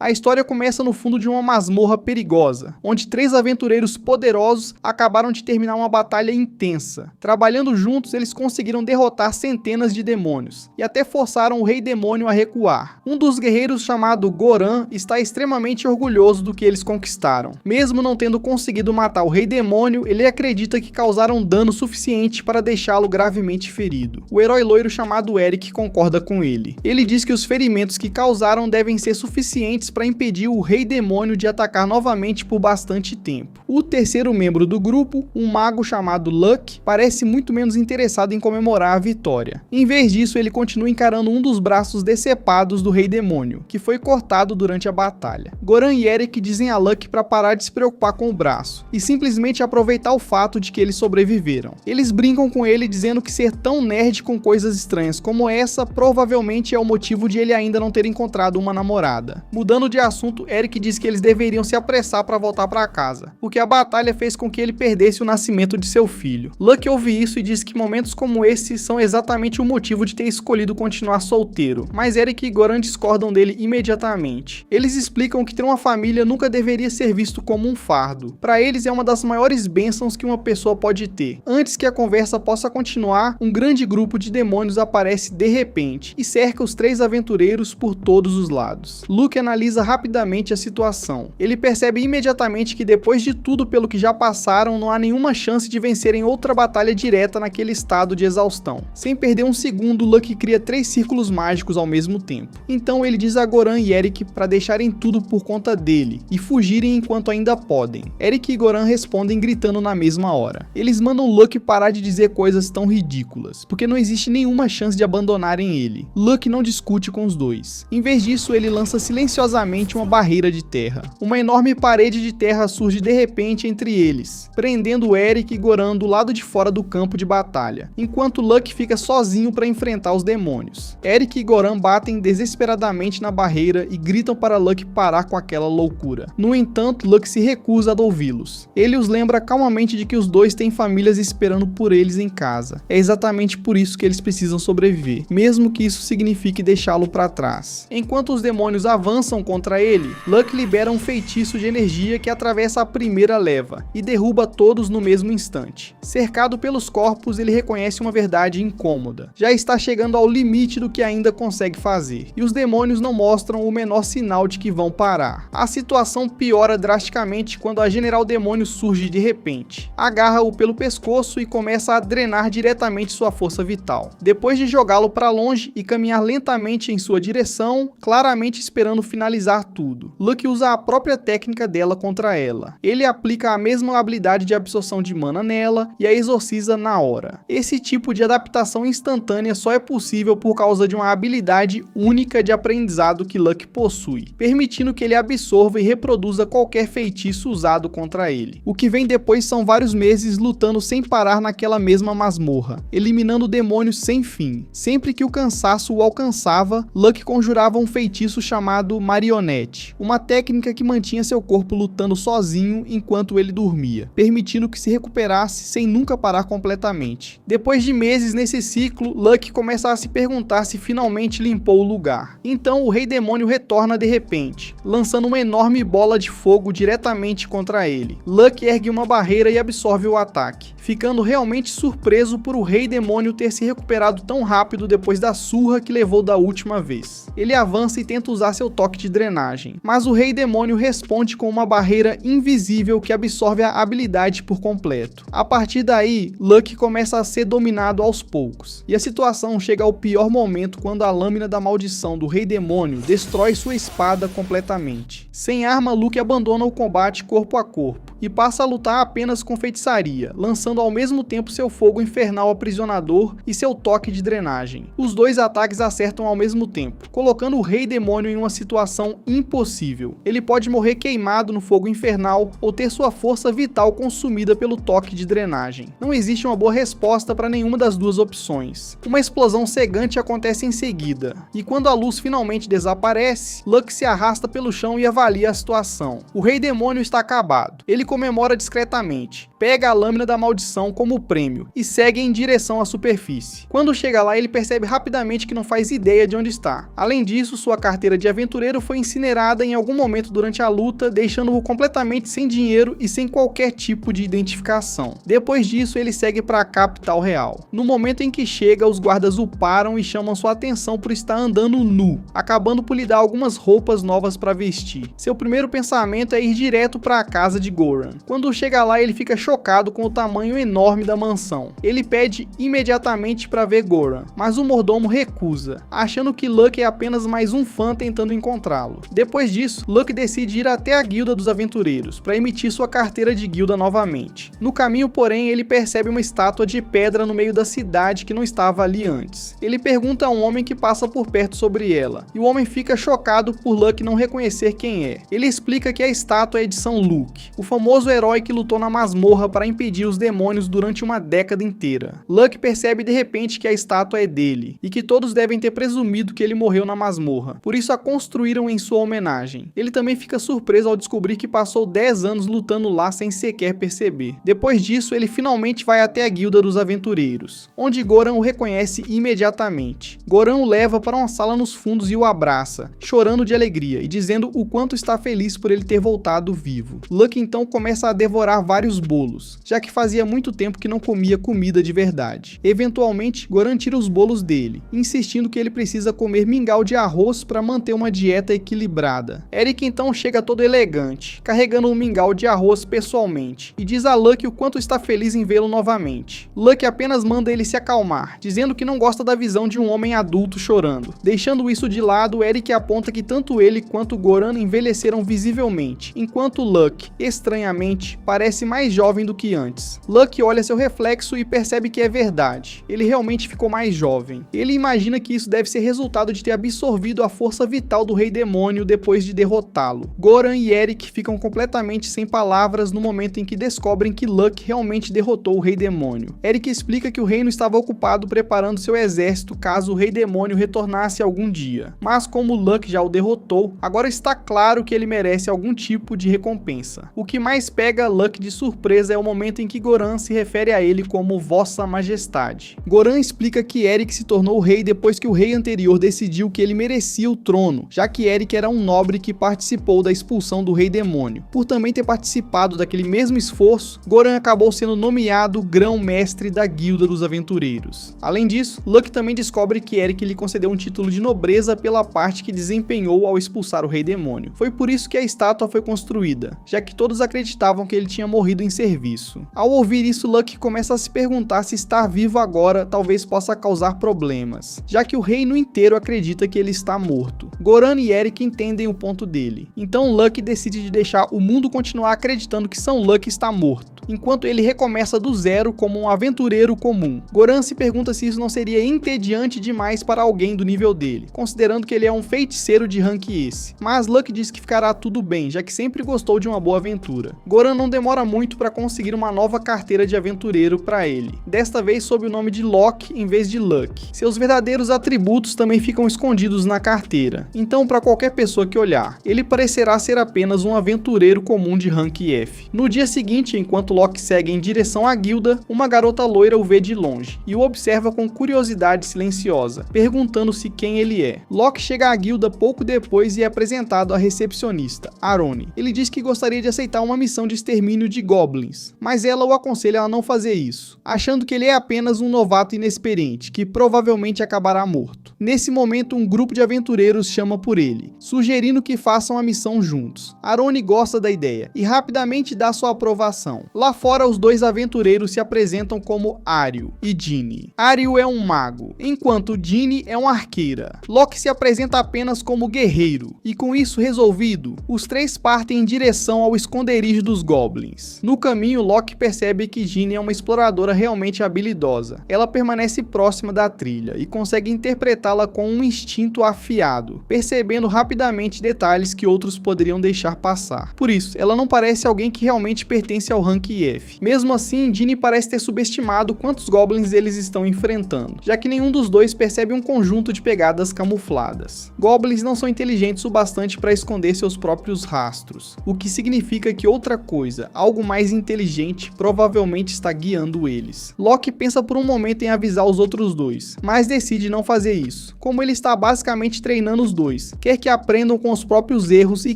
A história começa no fundo de uma masmorra perigosa, onde 3 aventureiros poderosos acabaram de terminar uma batalha intensa. Trabalhando juntos, eles conseguiram derrotar centenas de demônios, e até forçaram o Rei Demônio a recuar. Um dos guerreiros, chamado Goran, está extremamente orgulhoso do que eles conquistaram. Mesmo não tendo conseguido matar o Rei Demônio, ele acredita que causaram dano suficiente para deixá-lo gravemente ferido. O herói loiro chamado Eric concorda com ele. Ele diz que os ferimentos que causaram devem ser suficientes para impedir o Rei Demônio de atacar novamente por bastante tempo. O terceiro membro do grupo, um mago chamado Luck, parece muito menos interessado em comemorar a vitória. Em vez disso, ele continua encarando um dos braços decepados do Rei Demônio, que foi cortado durante a batalha. Goran e Eric dizem a Luck para parar de se preocupar com o braço, e simplesmente aproveitar o fato de que eles sobreviveram. Eles brincam com ele dizendo que ser tão nerd com coisas estranhas como essa provavelmente é o motivo de ele ainda não ter encontrado uma namorada. Mudando de assunto, Eric diz que eles deveriam se apressar para voltar para casa, porque a batalha fez com que ele perdesse o nascimento de seu filho. Luck ouve isso e diz que momentos como esse são exatamente o motivo de ter escolhido continuar solteiro, mas Eric e Goran discordam dele imediatamente. Eles explicam que ter uma família nunca deveria ser visto como um fardo. Para eles é uma das maiores bênçãos que uma pessoa pode ter. Antes que a conversa possa continuar, um grande grupo de demônios aparece de repente e cerca os 3 aventureiros por todos os lados. Luke analisa rapidamente a situação. Ele percebe imediatamente que depois de tudo pelo que já passaram, não há nenhuma chance de vencerem outra batalha direta naquele estado de exaustão. Sem perder um segundo, Luke cria 3 círculos mágicos ao mesmo tempo. Então ele diz a Goran e Eric para deixarem tudo por conta dele e fugirem enquanto ainda podem. Eric e Goran respondem gritando na mesma hora. Eles mandam Luke parar de dizer coisas tão ridículas, porque não existe nenhuma chance de abandonarem ele. Luke não discute com os dois. Em vez disso, ele lança silenciosamente uma barreira de terra. Uma enorme parede de terra surge de repente entre eles, prendendo Eric e Goran do lado de fora do campo de batalha, enquanto Luck fica sozinho para enfrentar os demônios. Eric e Goran batem desesperadamente na barreira e gritam para Luck parar com aquela loucura. No entanto, Luck se recusa a ouvi-los. Ele os lembra calmamente de que os dois têm famílias esperando por eles em casa. É exatamente por isso que eles precisam sobreviver, mesmo que isso signifique deixá-lo para trás. Enquanto os demônios avançam contra ele, Luck libera um feitiço de energia que atravessa a primeira leva e derruba todos no mesmo instante. Cercado pelos corpos, ele reconhece uma verdade incômoda. Já está chegando ao limite do que ainda consegue fazer, e os demônios não mostram o menor sinal de que vão parar. A situação piora drasticamente quando a General Demônio surge de repente. Agarra-o pelo pescoço e começa a drenar diretamente sua força vital. Depois de jogá-lo para longe e caminhar lentamente em sua direção, claramente esperando finalizar tudo, Luck usa a própria técnica dela contra ela. Ele aplica a mesma habilidade de absorção de mana nela e a exorciza na hora. Esse tipo de adaptação instantânea só é possível por causa de uma habilidade única de aprendizado que Luck possui, permitindo que ele absorva e reproduza qualquer feitiço usado contra ele. O que vem depois são vários meses lutando sem parar naquela mesma masmorra, eliminando demônios sem fim. Sempre que o cansaço o alcançava, Luck conjurava um feitiço chamado Marionete, uma técnica que mantinha seu corpo lutando sozinho enquanto ele dormia, permitindo que se recuperasse sem nunca parar completamente. Depois de meses nesse ciclo, Luck começa a se perguntar se finalmente limpou o lugar. Então o Rei Demônio retorna de repente, lançando uma enorme bola de fogo diretamente contra ele. Luck ergue uma barreira e absorve o ataque, ficando realmente surpreso por o Rei Demônio ter se recuperado tão rápido depois da surra que levou da última vez. Ele avança e tenta usar seu toque de drenagem, mas o Rei Demônio responde com uma barreira invisível que absorve a habilidade por completo. A partir daí, Luck começa a ser dominado aos poucos, e a situação chega ao pior momento quando a lâmina da maldição do Rei Demônio destrói sua espada completamente. Sem arma, Luck abandona o combate corpo a corpo e passa a lutar apenas com feitiçaria, lançando ao mesmo tempo seu fogo infernal aprisionador e seu toque de drenagem. Os dois ataques acertam ao mesmo tempo, colocando o Rei Demônio em uma situação impossível. Ele pode morrer queimado no fogo infernal ou ter sua força vital consumida pelo toque de drenagem. Não existe uma boa resposta para nenhuma das duas opções. Uma explosão cegante acontece em seguida, e quando a luz finalmente desaparece, Luck se arrasta pelo chão e avalia a situação. O Rei Demônio está acabado. Ele comemora discretamente, pega a lâmina da maldição como prêmio e segue em direção à superfície. Quando chega lá, ele percebe rapidamente que não faz ideia de onde está. Além disso, sua carteira de aventureiro foi incinerada em algum momento durante a luta, deixando-o completamente sem dinheiro e sem qualquer tipo de identificação. Depois disso, ele segue para a capital real. No momento em que chega, os guardas o param e chamam sua atenção por estar andando nu, acabando por lhe dar algumas roupas novas para vestir. Seu primeiro pensamento é ir direto para a casa de Goran. Quando chega lá, ele fica chocado com o tamanho enorme da mansão. Ele pede imediatamente para ver Goran, mas o mordomo recusa, achando que Luck é apenas mais um fã tentando encontrá-lo. Depois disso, Luck decide ir até a guilda dos aventureiros para emitir sua carteira de guilda novamente. No caminho, porém, ele percebe uma estátua de pedra no meio da cidade que não estava ali antes. Ele pergunta a um homem que passa por perto sobre ela, e o homem fica chocado por Luck não reconhecer quem é. Ele explica que a estátua é de São Luke, o famoso herói que lutou na masmorra para impedir os demônios durante uma década inteira. Luck percebe de repente que a estátua é dele, e que todos devem ter presumido que ele morreu na masmorra, por isso a construíram em sua homenagem. Ele também fica surpreso ao descobrir que passou 10 anos lutando lá sem sequer perceber. Depois disso, ele finalmente vai até a guilda dos aventureiros, onde Goran o reconhece imediatamente. Goran o leva para uma sala nos fundos e o abraça, chorando de alegria e dizendo o quanto está feliz por ele ter voltado vivo. Luck então começa a devorar vários bolos, já que fazia muito tempo que não comia comida de verdade. Eventualmente, Goran tira os bolos dele, insistindo que ele precisa comer mingau de arroz para manter uma dieta equilibrada. Eric então chega todo elegante, carregando um mingau de arroz pessoalmente, e diz a Luck o quanto está feliz em vê-lo novamente. Luck apenas manda ele se acalmar, dizendo que não gosta da visão de um homem adulto chorando. Deixando isso de lado, Eric aponta que tanto ele quanto Goran envelheceram visivelmente, enquanto Luck, estranhamente, parece mais jovem do que antes. Luck olha seu reflexo e percebe que é verdade. Ele realmente ficou mais jovem. Ele imagina que isso deve ser resultado de ter absorvido a força vital do Rei Demônio depois de derrotá-lo. Goran e Eric ficam completamente sem palavras no momento em que descobrem que Luck realmente derrotou o Rei Demônio. Eric explica que o reino estava ocupado preparando seu exército caso o Rei Demônio retornasse algum dia. Mas como Luck já o derrotou, agora está claro que ele merece algum tipo de recompensa. O que mais pega Luck de surpresa é o momento em que Goran se refere a ele como Vossa Majestade. Goran explica que Eric se tornou rei depois que o rei anterior decidiu que ele merecia o trono, já que Eric era um nobre que participou da expulsão do Rei Demônio. Por também ter participado daquele mesmo esforço, Goran acabou sendo nomeado grão-mestre da Guilda dos Aventureiros. Além disso, Luck também descobre que Eric lhe concedeu um título de nobreza pela parte que desempenhou ao expulsar o Rei Demônio. Foi por isso que a estátua foi construída, já que todos acreditavam que ele tinha morrido em serviço. Ao ouvir isso, Luck começa a se perguntar se estar vivo agora talvez possa causar problemas, já que o reino inteiro acredita que ele está morto. Goran e Eric entendem o ponto dele, então Luck decide de deixar o mundo continuar acreditando que São Luck está morto, enquanto ele recomeça do zero como um aventureiro comum. Goran se pergunta se isso não seria entediante demais para alguém do nível dele, considerando que ele é um feiticeiro de rank esse, mas Luck diz que ficará tudo bem, já que sempre gostou de uma boa aventura. Goran não demora muito para conseguir uma nova carteira de aventureiro para ele, desta vez sob o nome de Locke em vez de Luck. Seus verdadeiros atributos também ficam escondidos na carteira, então para qualquer pessoa que olhar, ele parecerá ser apenas um aventureiro comum de rank F. No dia seguinte, enquanto Locke segue em direção à guilda, uma garota loira o vê de longe e o observa com curiosidade silenciosa, perguntando-se quem ele é. Locke chega à guilda pouco depois e é apresentado à recepcionista, Aroni. Ele diz que gostaria de aceitar uma missão de extermínio de goblins, mas ela o aconselha a não fazer isso, achando que ele é apenas um novato inexperiente, que provavelmente acabará morto. Nesse momento, um grupo de aventureiros chama por ele, sugerindo que façam a missão juntos. Aroni gosta da ideia e rapidamente dá sua aprovação. Lá fora, os dois aventureiros se apresentam como Ario e Ginny. Ario é um mago, enquanto Ginny é uma arqueira. Locke se apresenta apenas como guerreiro, e com isso resolvido, os três partem em direção ao esconderijo dos goblins. No caminho, Locke percebe que Ginny é uma exploradora realmente habilidosa. Ela permanece próxima da trilha e consegue interpretá-la com um instinto afiado, percebendo rapidamente detalhes que outros poderiam deixar passar. Por isso, ela não parece alguém que realmente pertence ao rank F. Mesmo assim, Ginny parece ter subestimado quantos goblins eles estão enfrentando, já que nenhum dos dois percebe um conjunto de pegadas camufladas. Goblins não são inteligentes o bastante para esconder seus próprios rastros, o que significa que outra coisa, algo mais inteligente, provavelmente está guiando eles. Locke pensa por um momento em avisar os outros dois, mas decide não fazer isso. Como ele está basicamente treinando os dois, quer que aprendam com os próprios erros e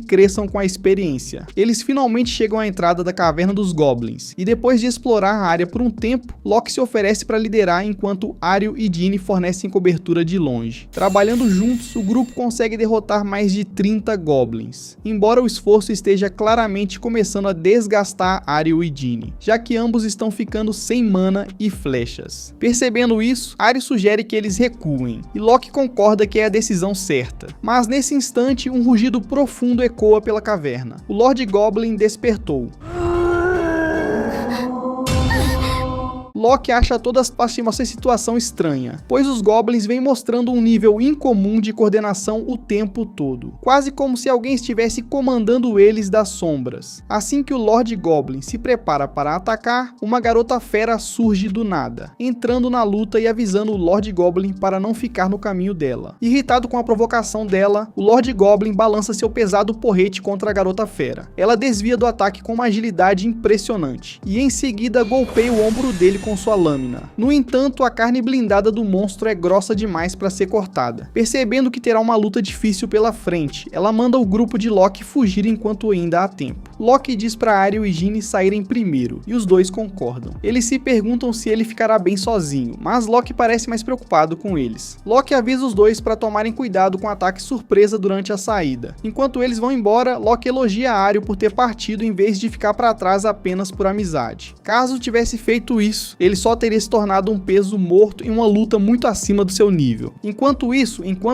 cresçam com a experiência. Eles finalmente chegam à entrada da caverna dos Goblins, e depois de explorar a área por um tempo, Locke se oferece para liderar enquanto Arya e Ginny fornecem cobertura de longe. Trabalhando juntos, o grupo consegue derrotar mais de 30 Goblins, embora o esforço esteja claramente começando a desgastar Arya e Ginny, já que ambos estão ficando sem mana e flechas. Percebendo isso, Arya sugere que eles recuem, e Locke concorda que é a decisão certa. Mas nesse instante, um rugido profundo ecoa pela caverna. O Lord Goblin despertou. Locke acha toda uma situação estranha, pois os Goblins vêm mostrando um nível incomum de coordenação o tempo todo, quase como se alguém estivesse comandando eles das sombras. Assim que o Lord Goblin se prepara para atacar, uma garota fera surge do nada, entrando na luta e avisando o Lord Goblin para não ficar no caminho dela. Irritado com a provocação dela, o Lord Goblin balança seu pesado porrete contra a garota fera. Ela desvia do ataque com uma agilidade impressionante, e em seguida golpeia o ombro dele com sua lâmina. No entanto, a carne blindada do monstro é grossa demais para ser cortada. Percebendo que terá uma luta difícil pela frente, ela manda o grupo de Locke fugir enquanto ainda há tempo. Locke diz para Arya e Ginny saírem primeiro, e os dois concordam. Eles se perguntam se ele ficará bem sozinho, mas Locke parece mais preocupado com eles. Locke avisa os dois para tomarem cuidado com o ataque surpresa durante a saída. Enquanto eles vão embora, Locke elogia Arya por ter partido em vez de ficar para trás apenas por amizade. Caso tivesse feito isso, ele só teria se tornado um peso morto em uma luta muito acima do seu nível. Enquanto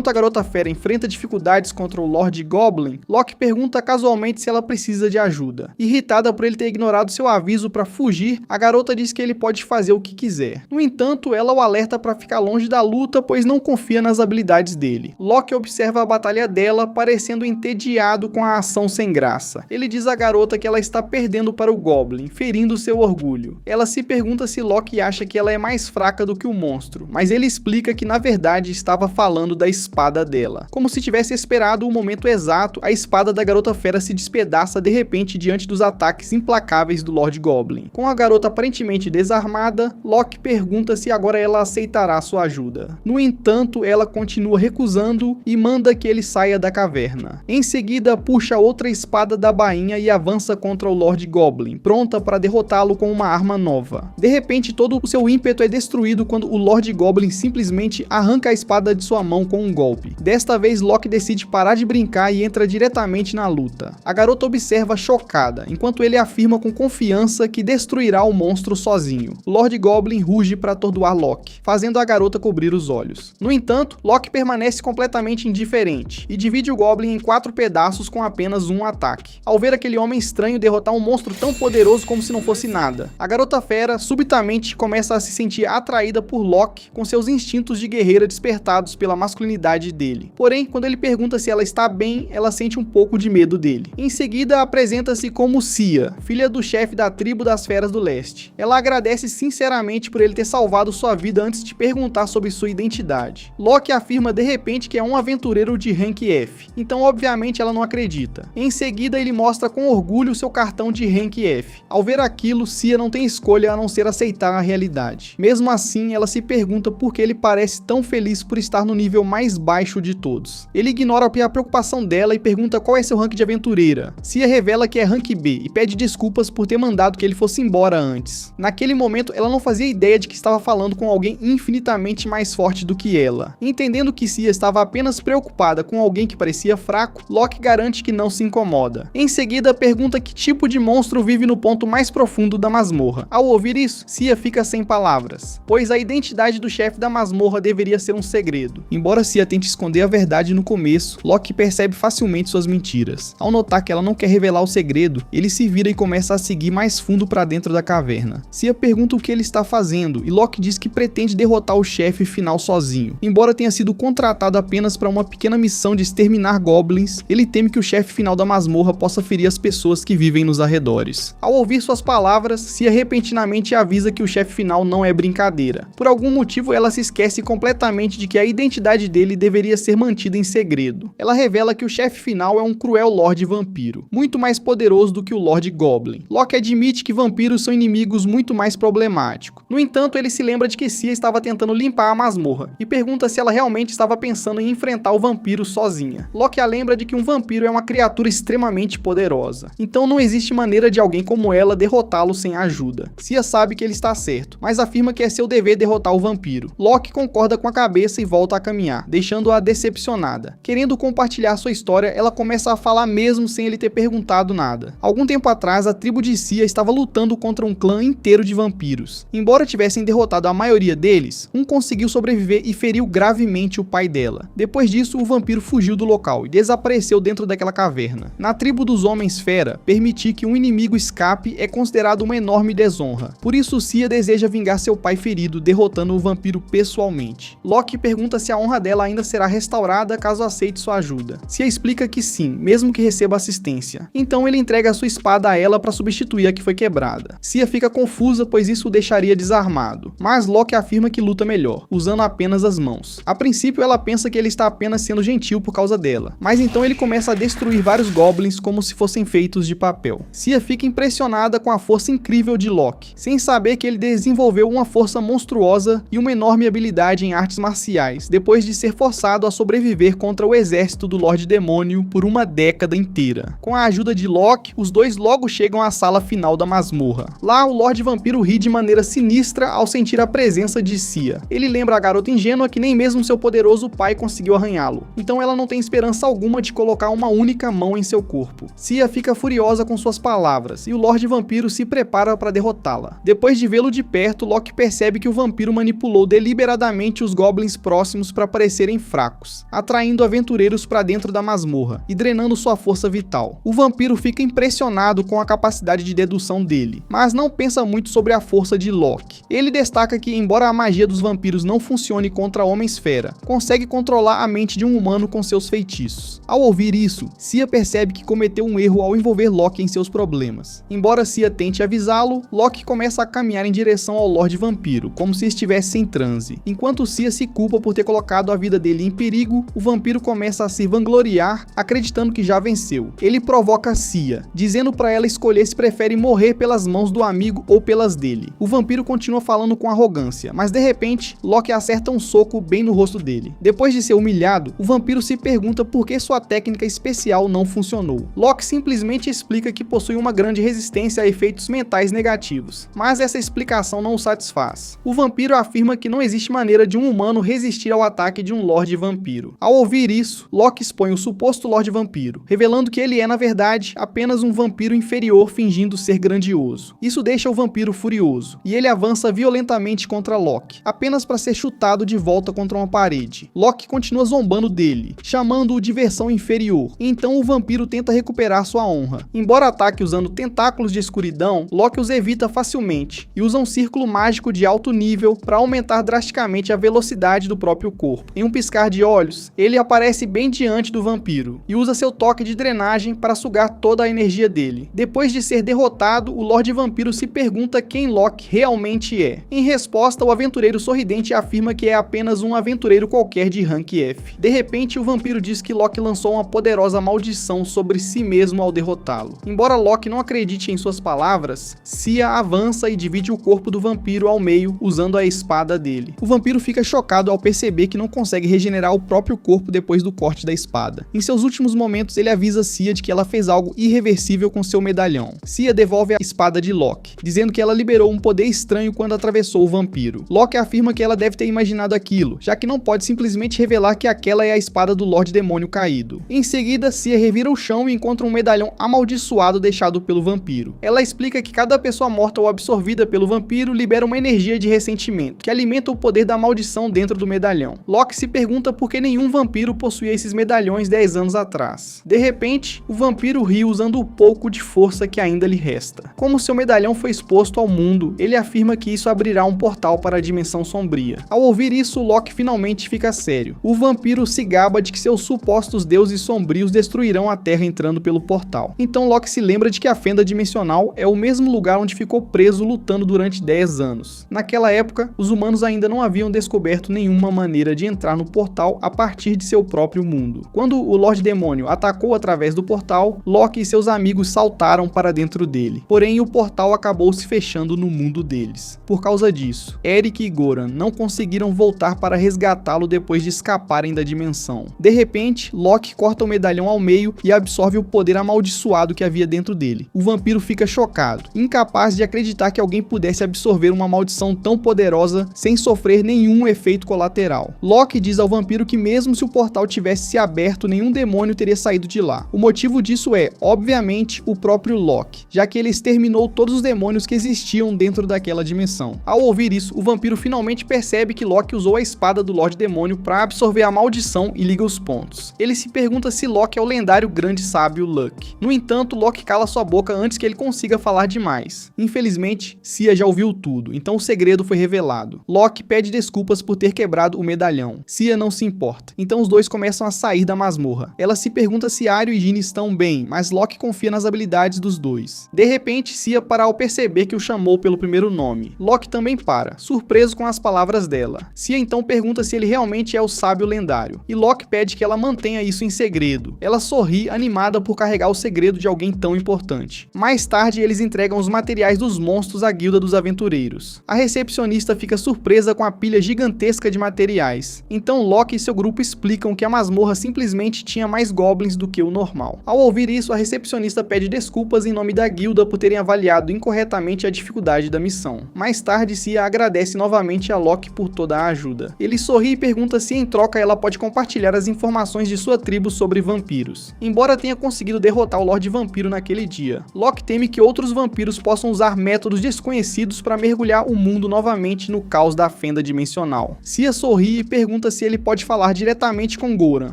a garota fera enfrenta dificuldades contra o Lord Goblin, Locke pergunta casualmente se ela precisa de ajuda. Irritada por ele ter ignorado seu aviso para fugir, a garota diz que ele pode fazer o que quiser. No entanto, ela o alerta para ficar longe da luta, pois não confia nas habilidades dele. Locke observa a batalha dela, parecendo entediado com a ação sem graça. Ele diz à garota que ela está perdendo para o Goblin, ferindo seu orgulho. Ela se pergunta se Locke acha que ela é mais fraca do que o monstro, mas ele explica que na verdade estava falando da espada dela. Como se tivesse esperado o momento exato, a espada da garota fera se despedaça de repente diante dos ataques implacáveis do Lord Goblin. Com a garota aparentemente desarmada, Locke pergunta se agora ela aceitará sua ajuda. No entanto, ela continua recusando e manda que ele saia da caverna. Em seguida, puxa outra espada da bainha e avança contra o Lord Goblin, pronta para derrotá-lo com uma arma nova. De repente, todo o seu ímpeto é destruído quando o Lord Goblin simplesmente arranca a espada de sua mão com um golpe. Desta vez, Locke decide parar de brincar e entra diretamente na luta. A garota observa chocada, enquanto ele afirma com confiança que destruirá o monstro sozinho. O Lord Goblin ruge para atordoar Locke, fazendo a garota cobrir os olhos. No entanto, Locke permanece completamente indiferente e divide o Goblin em 4 pedaços com apenas um ataque. Ao ver aquele homem estranho derrotar um monstro tão poderoso como se não fosse nada, a garota fera subitamente começa a se sentir atraída por Locke com seus instintos de guerreira despertados pela masculinidade dele. Porém, quando ele pergunta se ela está bem, ela sente um pouco de medo dele. Em seguida, apresenta-se como Cia, filha do chefe da tribo das Feras do Leste. Ela agradece sinceramente por ele ter salvado sua vida antes de perguntar sobre sua identidade. Locke afirma de repente que é um aventureiro de rank F, então obviamente ela não acredita. Em seguida, ele mostra com orgulho seu cartão de rank F. Ao ver aquilo, Cia não tem escolha a não ser aceitar a realidade. Mesmo assim, ela se pergunta por que ele parece tão feliz por estar no nível mais baixo de todos. Ele ignora a preocupação dela e pergunta qual é seu rank de aventureira. Cia revela que é rank B e pede desculpas por ter mandado que ele fosse embora antes. Naquele momento, ela não fazia ideia de que estava falando com alguém infinitamente mais forte do que ela. Entendendo que Cia estava apenas preocupada com alguém que parecia fraco, Locke garante que não se incomoda. Em seguida, pergunta que tipo de monstro vive no ponto mais profundo da masmorra. Ao ouvir isso, Cia fica sem palavras, pois a identidade do chefe da masmorra deveria ser um segredo. Embora Cia tente esconder a verdade no começo, Locke percebe facilmente suas mentiras. Ao notar que ela não quer revelar o segredo, ele se vira e começa a seguir mais fundo para dentro da caverna. Cia pergunta o que ele está fazendo e Locke diz que pretende derrotar o chefe final sozinho. Embora tenha sido contratado apenas para uma pequena missão de exterminar goblins, ele teme que o chefe final da masmorra possa ferir as pessoas que vivem nos arredores. Ao ouvir suas palavras, Cia repentinamente avisa que o chefe final não é brincadeira. Por algum motivo, ela se esquece completamente de que a identidade dele deveria ser mantida em segredo. Ela revela que o chefe final é um cruel Lorde Vampiro, muito mais poderoso do que o Lord Goblin. Loki admite que vampiros são inimigos muito mais problemáticos. No entanto, ele se lembra de que Cia estava tentando limpar a masmorra e pergunta se ela realmente estava pensando em enfrentar o vampiro sozinha. Loki a lembra de que um vampiro é uma criatura extremamente poderosa, então não existe maneira de alguém como ela derrotá-lo sem ajuda. Cia sabe que ele está certo, mas afirma que é seu dever derrotar o vampiro. Loki concorda com a cabeça e volta a caminhar, deixando-a decepcionada. Querendo compartilhar sua história, ela começa a falar mesmo sem ele ter perguntado nada. Algum tempo atrás, a tribo de Cia estava lutando contra um clã inteiro de vampiros. Embora tivessem derrotado a maioria deles, um conseguiu sobreviver e feriu gravemente o pai dela. Depois disso, o vampiro fugiu do local e desapareceu dentro daquela caverna. Na tribo dos Homens-Fera, permitir que um inimigo escape é considerado uma enorme desonra. Por isso, Cia deseja vingar seu pai ferido, derrotando o vampiro pessoalmente. Loki pergunta se a honra dela ainda será restaurada caso aceite sua ajuda. Cia explica que sim, mesmo que receba assistência. Então ele entrega a sua espada a ela para substituir a que foi quebrada. Cia fica confusa, pois isso o deixaria desarmado, mas Loki afirma que luta melhor, usando apenas as mãos. A princípio ela pensa que ele está apenas sendo gentil por causa dela, mas então ele começa a destruir vários goblins como se fossem feitos de papel. Cia fica impressionada com a força incrível de Loki, sem saber que ele desenvolveu uma força monstruosa e uma enorme habilidade em artes marciais, depois de ser forçado a sobreviver contra o exército do Lorde Demônio por uma década inteira. Com a ajuda de Loki, os dois logo chegam à sala final da masmorra. Lá, o Lorde Vampiro ri de maneira sinistra ao sentir a presença de Cia. Ele lembra a garota ingênua que nem mesmo seu poderoso pai conseguiu arranhá-lo, então ela não tem esperança alguma de colocar uma única mão em seu corpo. Cia fica furiosa com suas palavras, e o Lorde Vampiro se prepara para derrotá-la. Depois de vê-lo de perto, Loki percebe que o vampiro manipulou deliberadamente os goblins próximos para parecerem fracos, atraindo aventureiros para dentro da masmorra e drenando sua força vital. O vampiro fica impressionado com a capacidade de dedução dele, mas não pensa muito sobre a força de Loki. Ele destaca que, embora a magia dos vampiros não funcione contra Homens-Fera, consegue controlar a mente de um humano com seus feitiços. Ao ouvir isso, Cia percebe que cometeu um erro ao envolver Loki em seus problemas. Embora Cia tente avisá-lo, Loki começa a caminhar em direção ao Lorde Vampiro, como se estivesse em transe. Enquanto Cia se culpa por ter colocado a vida dele em perigo, o vampiro começa a se vangloriar, acreditando que já venceu. Ele provoca Cia, dizendo para ela escolher se prefere morrer pelas mãos do amigo ou pelas dele. O vampiro continua falando com arrogância, mas de repente, Loki acerta um soco bem no rosto dele. Depois de ser humilhado, o vampiro se pergunta por que sua técnica especial não funcionou. Loki simplesmente explica que possui uma grande resistência a efeitos mentais negativos, mas essa explicação não o satisfaz. O vampiro afirma que não existe maneira de um humano resistir ao ataque de um Lorde Vampiro. Ao ouvir isso, Loki expõe o suposto Lorde Vampiro, revelando que ele é, na verdade, apenas um vampiro inferior fingindo ser grandioso. Isso deixa o vampiro furioso, e ele avança violentamente contra Loki, apenas para ser chutado de volta contra uma parede. Loki continua zombando dele, chamando-o de versão inferior, e então o vampiro tenta recuperar sua honra. Embora ataque usando tentáculos de escuridão, Loki os evita facilmente, e usa um círculo mágico de alto nível para aumentar drasticamente a velocidade do próprio corpo. Em um piscar de olhos, ele aparece bem diante do vampiro, e usa seu toque de drenagem para sugar toda a energia dele. Depois de ser derrotado, o Lorde Vampiro se pergunta quem Loki realmente é. Em resposta, o aventureiro sorridente afirma que é apenas um aventureiro qualquer de rank F. De repente, o vampiro diz que Loki lançou uma poderosa maldição sobre si mesmo ao derrotá-lo. Embora Loki não acredite em suas palavras, Cia avança e divide o corpo do vampiro ao meio usando a espada dele. O vampiro fica chocado ao perceber que não consegue regenerar o próprio corpo depois do corte da espada. Em seus últimos momentos, ele avisa Cia de que ela fez algo irreversível com seu medalhão. Cia devolve a espada de Loki, dizendo que ela liberou um poder estranho quando atravessou o vampiro. Loki afirma que ela deve ter imaginado aquilo, já que não pode simplesmente revelar que aquela é a espada do Lorde Demônio caído. Em seguida, Cia revira o chão e encontra um medalhão amaldiçoado deixado pelo vampiro. Ela explica que cada pessoa morta ou absorvida pelo vampiro libera uma energia de ressentimento, que alimenta o poder da maldição dentro do medalhão. Loki se pergunta por que nenhum vampiro possuía esses medalhões 10 anos atrás. De repente, o vampiro ri usando o pouco de força que ainda lhe resta. Como seu medalhão foi exposto ao mundo, ele afirma que isso abrirá um portal para a dimensão sombria. Ao ouvir isso, Loki finalmente fica sério. O vampiro se gaba de que seus supostos deuses sombrios destruirão a Terra entrando pelo portal. Então Loki se lembra de que a fenda dimensional é o mesmo lugar onde ficou preso lutando durante 10 anos. Naquela época, os humanos ainda não haviam descoberto nenhuma maneira de entrar no portal a partir de seu próprio mundo. Quando o Lorde Demônio atacou através do portal, Loki Loki e seus amigos saltaram para dentro dele, porém o portal acabou se fechando no mundo deles. Por causa disso, Eric e Goran não conseguiram voltar para resgatá-lo depois de escaparem da dimensão. De repente, Loki corta o medalhão ao meio e absorve o poder amaldiçoado que havia dentro dele. O vampiro fica chocado, incapaz de acreditar que alguém pudesse absorver uma maldição tão poderosa sem sofrer nenhum efeito colateral. Loki diz ao vampiro que mesmo se o portal tivesse se aberto, nenhum demônio teria saído de lá. O motivo disso é, obviamente, o próprio Loki, já que ele exterminou todos os demônios que existiam dentro daquela dimensão. Ao ouvir isso, o vampiro finalmente percebe que Loki usou a espada do Lorde Demônio para absorver a maldição e liga os pontos. Ele se pergunta se Loki é o lendário grande sábio Luck. No entanto, Loki cala sua boca antes que ele consiga falar demais. Infelizmente, Cia já ouviu tudo, então o segredo foi revelado. Loki pede desculpas por ter quebrado o medalhão. Cia não se importa, então os dois começam a sair da masmorra. Ela se pergunta se Ario e Jean estão bem, mas Loki confia nas habilidades dos dois. De repente, Cia para ao perceber que o chamou pelo primeiro nome. Loki também para, surpreso com as palavras dela. Cia então pergunta se ele realmente é o sábio lendário, e Loki pede que ela mantenha isso em segredo. Ela sorri, animada por carregar o segredo de alguém tão importante. Mais tarde, eles entregam os materiais dos monstros à guilda dos aventureiros. A recepcionista fica surpresa com a pilha gigantesca de materiais. Então Loki e seu grupo explicam que a masmorra simplesmente tinha mais goblins do que o normal. Ao ouvir isso, a recepcionista pede desculpas em nome da guilda por terem avaliado incorretamente a dificuldade da missão. Mais tarde, Cia agradece novamente a Loki por toda a ajuda. Ele sorri e pergunta se em troca ela pode compartilhar as informações de sua tribo sobre vampiros. Embora tenha conseguido derrotar o Lorde Vampiro naquele dia, Loki teme que outros vampiros possam usar métodos desconhecidos para mergulhar o mundo novamente no caos da fenda dimensional. Cia sorri e pergunta se ele pode falar diretamente com Goran.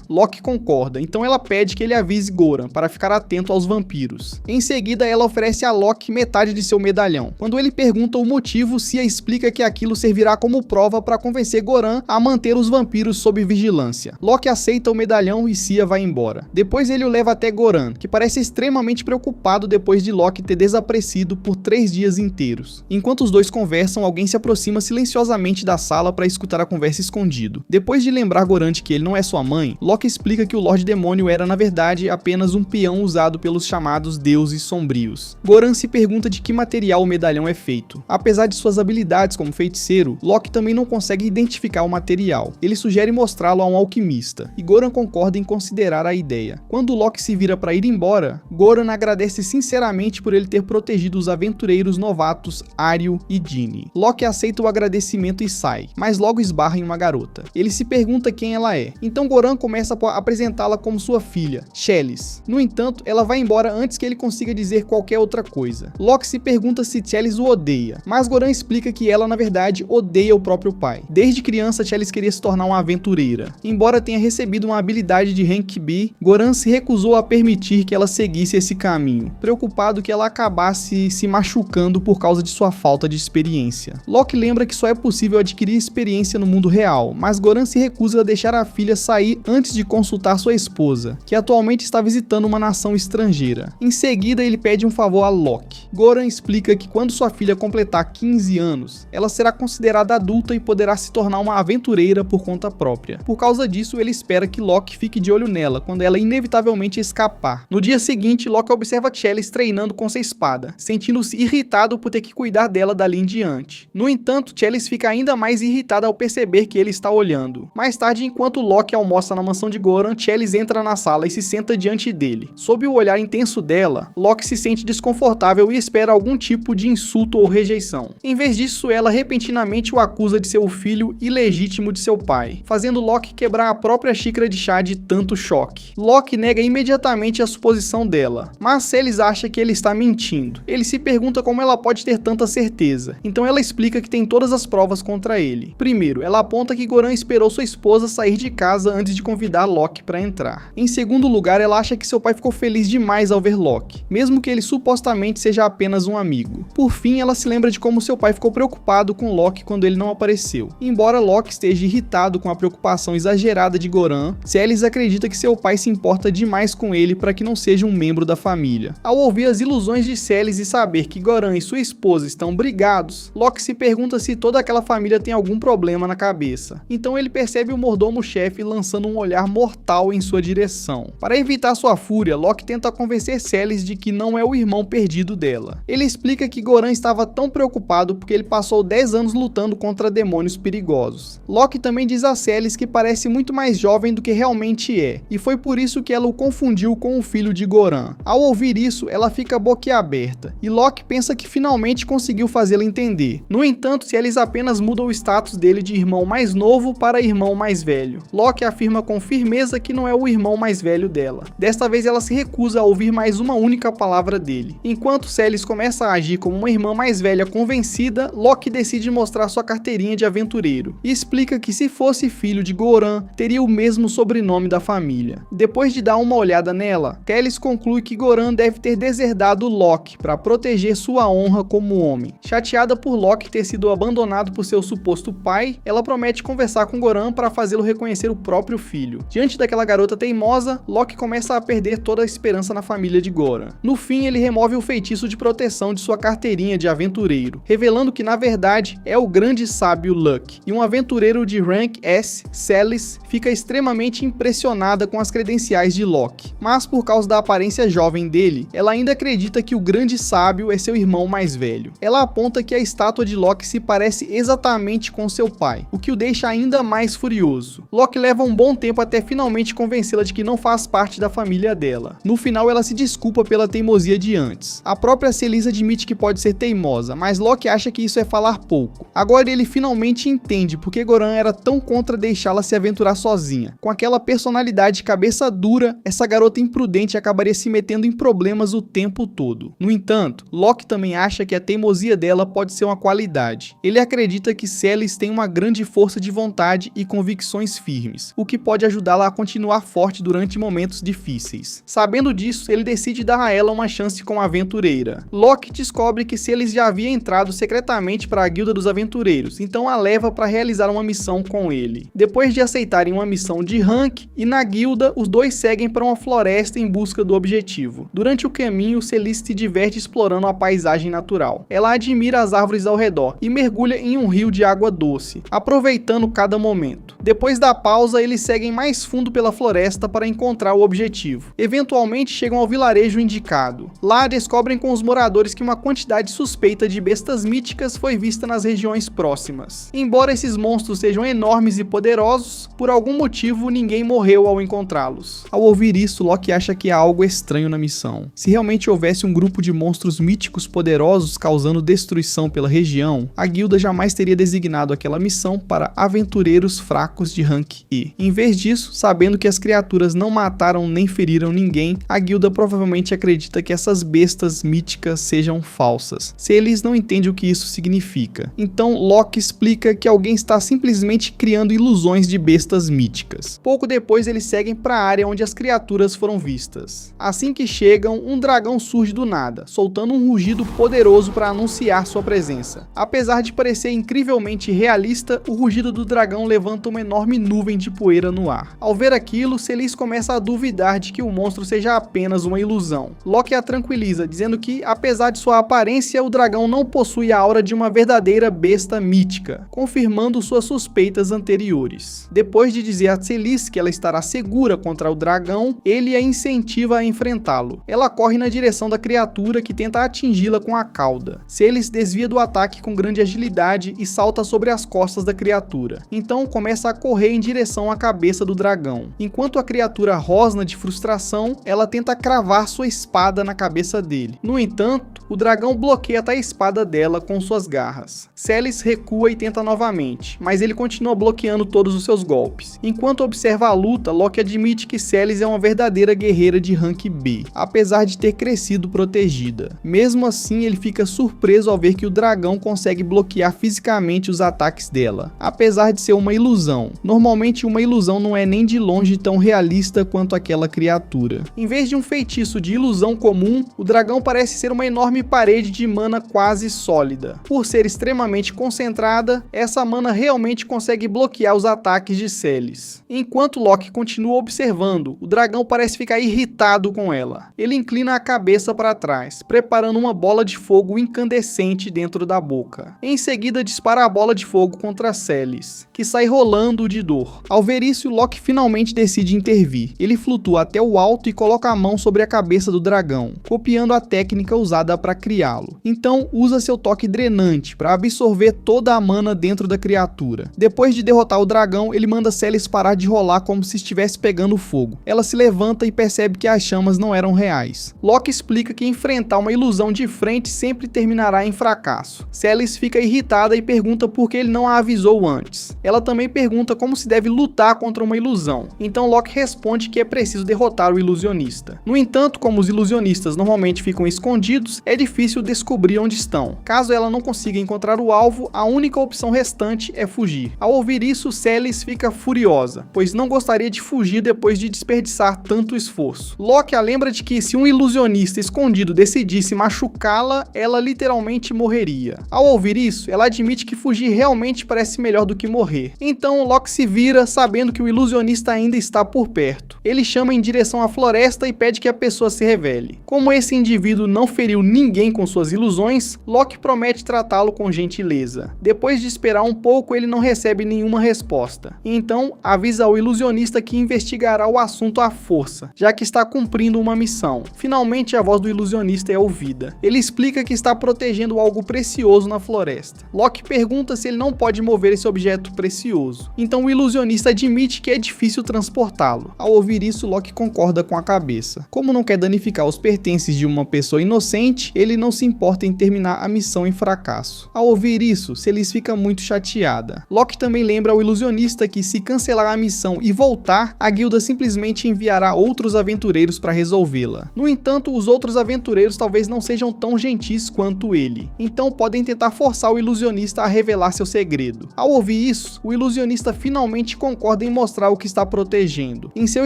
Loki concorda, então ela pede que ele avise Goran para ficar atento aos vampiros. Em seguida, ela oferece a Loki metade de seu medalhão. Quando ele pergunta o motivo, Cia explica que aquilo servirá como prova para convencer Goran a manter os vampiros sob vigilância. Loki aceita o medalhão e Cia vai embora. Depois ele o leva até Goran, que parece extremamente preocupado depois de Loki ter desaparecido por 3 dias inteiros. Enquanto os dois conversam, alguém se aproxima silenciosamente da sala para escutar a conversa escondido. Depois de lembrar Goran de que ele não é sua mãe, Loki explica que o Lorde Demônio era na verdade apenas um peão usado pelos chamados deuses sombrios. Goran se pergunta de que material o medalhão é feito. Apesar de suas habilidades como feiticeiro, Loki também não consegue identificar o material. Ele sugere mostrá-lo a um alquimista, e Goran concorda em considerar a ideia. Quando Loki se vira para ir embora, Goran agradece sinceramente por ele ter protegido os aventureiros novatos Ario e Jean. Loki aceita o agradecimento e sai, mas logo esbarra em uma garota. Ele se pergunta quem ela é, então Goran começa a apresentá-la como sua filha, Chelis. No entanto, ela vai embora antes que ele consiga dizer qualquer outra coisa. Loki se pergunta se Chelis o odeia, mas Goran explica que ela na verdade odeia o próprio pai. Desde criança, Chelis queria se tornar uma aventureira. Embora tenha recebido uma habilidade de Rank B, Goran se recusou a permitir que ela seguisse esse caminho, preocupado que ela acabasse se machucando por causa de sua falta de experiência. Loki lembra que só é possível adquirir experiência no mundo real, mas Goran se recusa a deixar a filha sair antes de consultar sua esposa, que atualmente está visitando uma nação estrangeira. Em seguida, ele pede um favor a Loki. Goran explica que quando sua filha completar 15 anos, ela será considerada adulta e poderá se tornar uma aventureira por conta própria. Por causa disso, ele espera que Loki fique de olho nela quando ela inevitavelmente escapar. No dia seguinte, Loki observa Chelis treinando com sua espada, sentindo-se irritado por ter que cuidar dela dali em diante. No entanto, Chelis fica ainda mais irritada ao perceber que ele está olhando. Mais tarde, enquanto Loki almoça na mansão de Goran, Chelis entra na sala e se senta diante dele. Sob o olhar intenso dela, Loki se sente desconfortável e espera algum tipo de insulto ou rejeição. Em vez disso, ela repentinamente o acusa de ser o filho ilegítimo de seu pai, fazendo Loki quebrar a própria xícara de chá de tanto choque. Loki nega imediatamente a suposição dela, mas Celis acha que ele está mentindo. Ele se pergunta como ela pode ter tanta certeza, então ela explica que tem todas as provas contra ele. Primeiro, ela aponta que Goran esperou sua esposa sair de casa antes de convidar Loki para entrar. Em segundo lugar, ela acha que seu pai ficou feliz demais ao ver Loki, mesmo que ele supostamente seja apenas um amigo. Por fim, ela se lembra de como seu pai ficou preocupado com Loki quando ele não apareceu. Embora Loki esteja irritado com a preocupação exagerada de Goran, Celis acredita que seu pai se importa demais com ele para que não seja um membro da família. Ao ouvir as ilusões de Celis e saber que Goran e sua esposa estão brigados, Loki se pergunta se toda aquela família tem algum problema na cabeça. Então ele percebe o mordomo-chefe lançando um olhar mortal em sua direção. Para evitar sua fúria, Loki tenta convencer Celes de que não é o irmão perdido dela. Ele explica que Goran estava tão preocupado porque ele passou 10 anos lutando contra demônios perigosos. Loki também diz a Celes que parece muito mais jovem do que realmente é, e foi por isso que ela o confundiu com o filho de Goran. Ao ouvir isso, ela fica boquiaberta, e Loki pensa que finalmente conseguiu fazê-la entender. No entanto, Celes apenas muda o status dele de irmão mais novo para irmão mais velho. Loki afirma com firmeza que não é o irmão mais velho dela. Desta vez ela se recusa a ouvir mais uma única palavra dele. Enquanto Celes começa a agir como uma irmã mais velha convencida, Loki decide mostrar sua carteirinha de aventureiro, e explica que se fosse filho de Goran, teria o mesmo sobrenome da família. Depois de dar uma olhada nela, Celes conclui que Goran deve ter deserdado Loki para proteger sua honra como homem. Chateada por Loki ter sido abandonado por seu suposto pai, ela promete conversar com Goran para fazê-lo reconhecer o próprio filho. Diante daquela garota teimosa, Loki começa a perder toda a esperança na família de Goran. No fim, ele remove o feitiço de proteção de sua carteirinha de aventureiro, revelando que na verdade é o grande sábio Luck. E um aventureiro de rank S, Celes, fica extremamente impressionada com as credenciais de Loki. Mas por causa da aparência jovem dele, ela ainda acredita que o grande sábio é seu irmão mais velho. Ela aponta que a estátua de Loki se parece exatamente com seu pai, o que o deixa ainda mais furioso. Loki leva um bom tempo até finalmente convencê-la de que não faz parte da família dela. No final, ela se desculpa pela teimosia de antes. A própria Celes admite que pode ser teimosa, mas Loki acha que isso é falar pouco. Agora ele finalmente entende porque Goran era tão contra deixá-la se aventurar sozinha. Com aquela personalidade de cabeça dura, essa garota imprudente acabaria se metendo em problemas o tempo todo. No entanto, Loki também acha que a teimosia dela pode ser uma qualidade. Ele acredita que Celes tem uma grande força de vontade e convicções firmes, o que pode ajudá-la a continuar forte durante momentos difíceis. Sabendo disso, ele decide dar a ela uma chance como aventureira. Loki descobre que Celes já havia entrado secretamente para a Guilda dos Aventureiros, então a leva para realizar uma missão com ele. Depois de aceitarem uma missão de rank e na guilda, os dois seguem para uma floresta em busca do objetivo. Durante o caminho, Celes se diverte explorando a paisagem natural. Ela admira as árvores ao redor e mergulha em um rio de água doce, aproveitando cada momento. Depois da pausa, eles seguem mais fundo pela floresta para encontrar o objetivo. Eventualmente chegam ao vilarejo indicado. Lá descobrem com os moradores que uma quantidade suspeita de bestas míticas foi vista nas regiões próximas. Embora esses monstros sejam enormes e poderosos, por algum motivo ninguém morreu ao encontrá-los. Ao ouvir isso, Loki acha que há algo estranho na missão. Se realmente houvesse um grupo de monstros míticos poderosos causando destruição pela região, a guilda jamais teria designado aquela missão para aventureiros fracos de rank E. Em vez disso, sabendo que as criaturas não mataram nem feriram ninguém, a guilda provavelmente acredita que essas bestas míticas sejam falsas. Celes não entende o que isso significa. Então Loki explica que alguém está simplesmente criando ilusões de bestas míticas. Pouco depois eles seguem para a área onde as criaturas foram vistas. Assim que chegam, um dragão surge do nada, soltando um rugido poderoso para anunciar sua presença. Apesar de parecer incrivelmente realista, o rugido do dragão levanta uma enorme nuvem de poeira no ar. Ao ver aquilo, Celes começa a duvidar de que o monstro seja apenas uma ilusão. Loki a tranquiliza, dizendo que, apesar de sua aparência, o dragão não possui a aura de uma verdadeira besta mítica, confirmando suas suspeitas anteriores. Depois de dizer a Celes que ela estará segura contra o dragão, ele a incentiva a enfrentá-lo. Ela corre na direção da criatura que tenta atingi-la com a cauda. Celes desvia do ataque com grande agilidade e salta sobre as costas da criatura. Então começa a correr em direção à cabeça do dragão. Enquanto a criatura rosna de frustração, ela tenta cravar sua espada na cabeça dele. No entanto, o dragão bloqueia a espada dela com suas garras. Celes recua e tenta novamente, mas ele continua bloqueando todos os seus golpes. Enquanto observa a luta, Loki admite que Celes é uma verdadeira guerreira de rank B, apesar de ter crescido protegida. Mesmo assim, ele fica surpreso ao ver que o dragão consegue bloquear fisicamente os ataques dela, apesar de ser uma ilusão. Normalmente uma ilusão não é nem de longe tão realista quanto aquela criatura. Em vez de um feitiço de ilusão comum, o dragão parece ser uma enorme parede de mana quase sólida. Por ser extremamente concentrada, essa mana realmente consegue bloquear os ataques de Celes. Enquanto Loki continua observando, o dragão parece ficar irritado com ela. Ele inclina a cabeça para trás, preparando uma bola de fogo incandescente dentro da boca. Em seguida, dispara a bola de fogo contra Celes, que sai rolando de dor. Ao ver isso, Loki finalmente decide intervir. Ele flutua até o alto e coloca coloca a mão sobre a cabeça do dragão, copiando a técnica usada para criá-lo. Então usa seu toque drenante para absorver toda a mana dentro da criatura. Depois de derrotar o dragão, ele manda Celes parar de rolar como se estivesse pegando fogo. Ela se levanta e percebe que as chamas não eram reais. Loki explica que enfrentar uma ilusão de frente sempre terminará em fracasso. Celes fica irritada e pergunta por que ele não a avisou antes. Ela também pergunta como se deve lutar contra uma ilusão. Então Loki responde que é preciso derrotar o ilusionista. No entanto, como os ilusionistas normalmente ficam escondidos, é difícil descobrir onde estão. Caso ela não consiga encontrar o alvo, a única opção restante é fugir. Ao ouvir isso, Celes fica furiosa, pois não gostaria de fugir depois de desperdiçar tanto esforço. Loki a lembra de que se um ilusionista escondido decidisse machucá-la, ela literalmente morreria. Ao ouvir isso, ela admite que fugir realmente parece melhor do que morrer. Então Loki se vira sabendo que o ilusionista ainda está por perto. Ele chama em direção à floresta e pede que a pessoa se revele. Como esse indivíduo não feriu ninguém com suas ilusões, Loki promete tratá-lo com gentileza. Depois de esperar um pouco, ele não recebe nenhuma resposta. Então avisa ao ilusionista que investigará o assunto à força, já que está cumprindo uma missão. Finalmente a voz do ilusionista é ouvida. Ele explica que está protegendo algo precioso na floresta. Loki pergunta se ele não pode mover esse objeto precioso. Então o ilusionista admite que é difícil transportá-lo. Ao ouvir isso, Loki concorda com a cabeça. Como não quer danificar os pertences de uma pessoa inocente, ele não se importa em terminar a missão em fracasso. Ao ouvir isso, Celes fica muito chateada. Loki também lembra ao ilusionista que se cancelar a missão e voltar, a guilda simplesmente enviará outros aventureiros para resolvê-la. No entanto, os outros aventureiros talvez não sejam tão gentis quanto ele. Então podem tentar forçar o ilusionista a revelar seu segredo. Ao ouvir isso, o ilusionista finalmente concorda em mostrar o que está protegendo. Em seu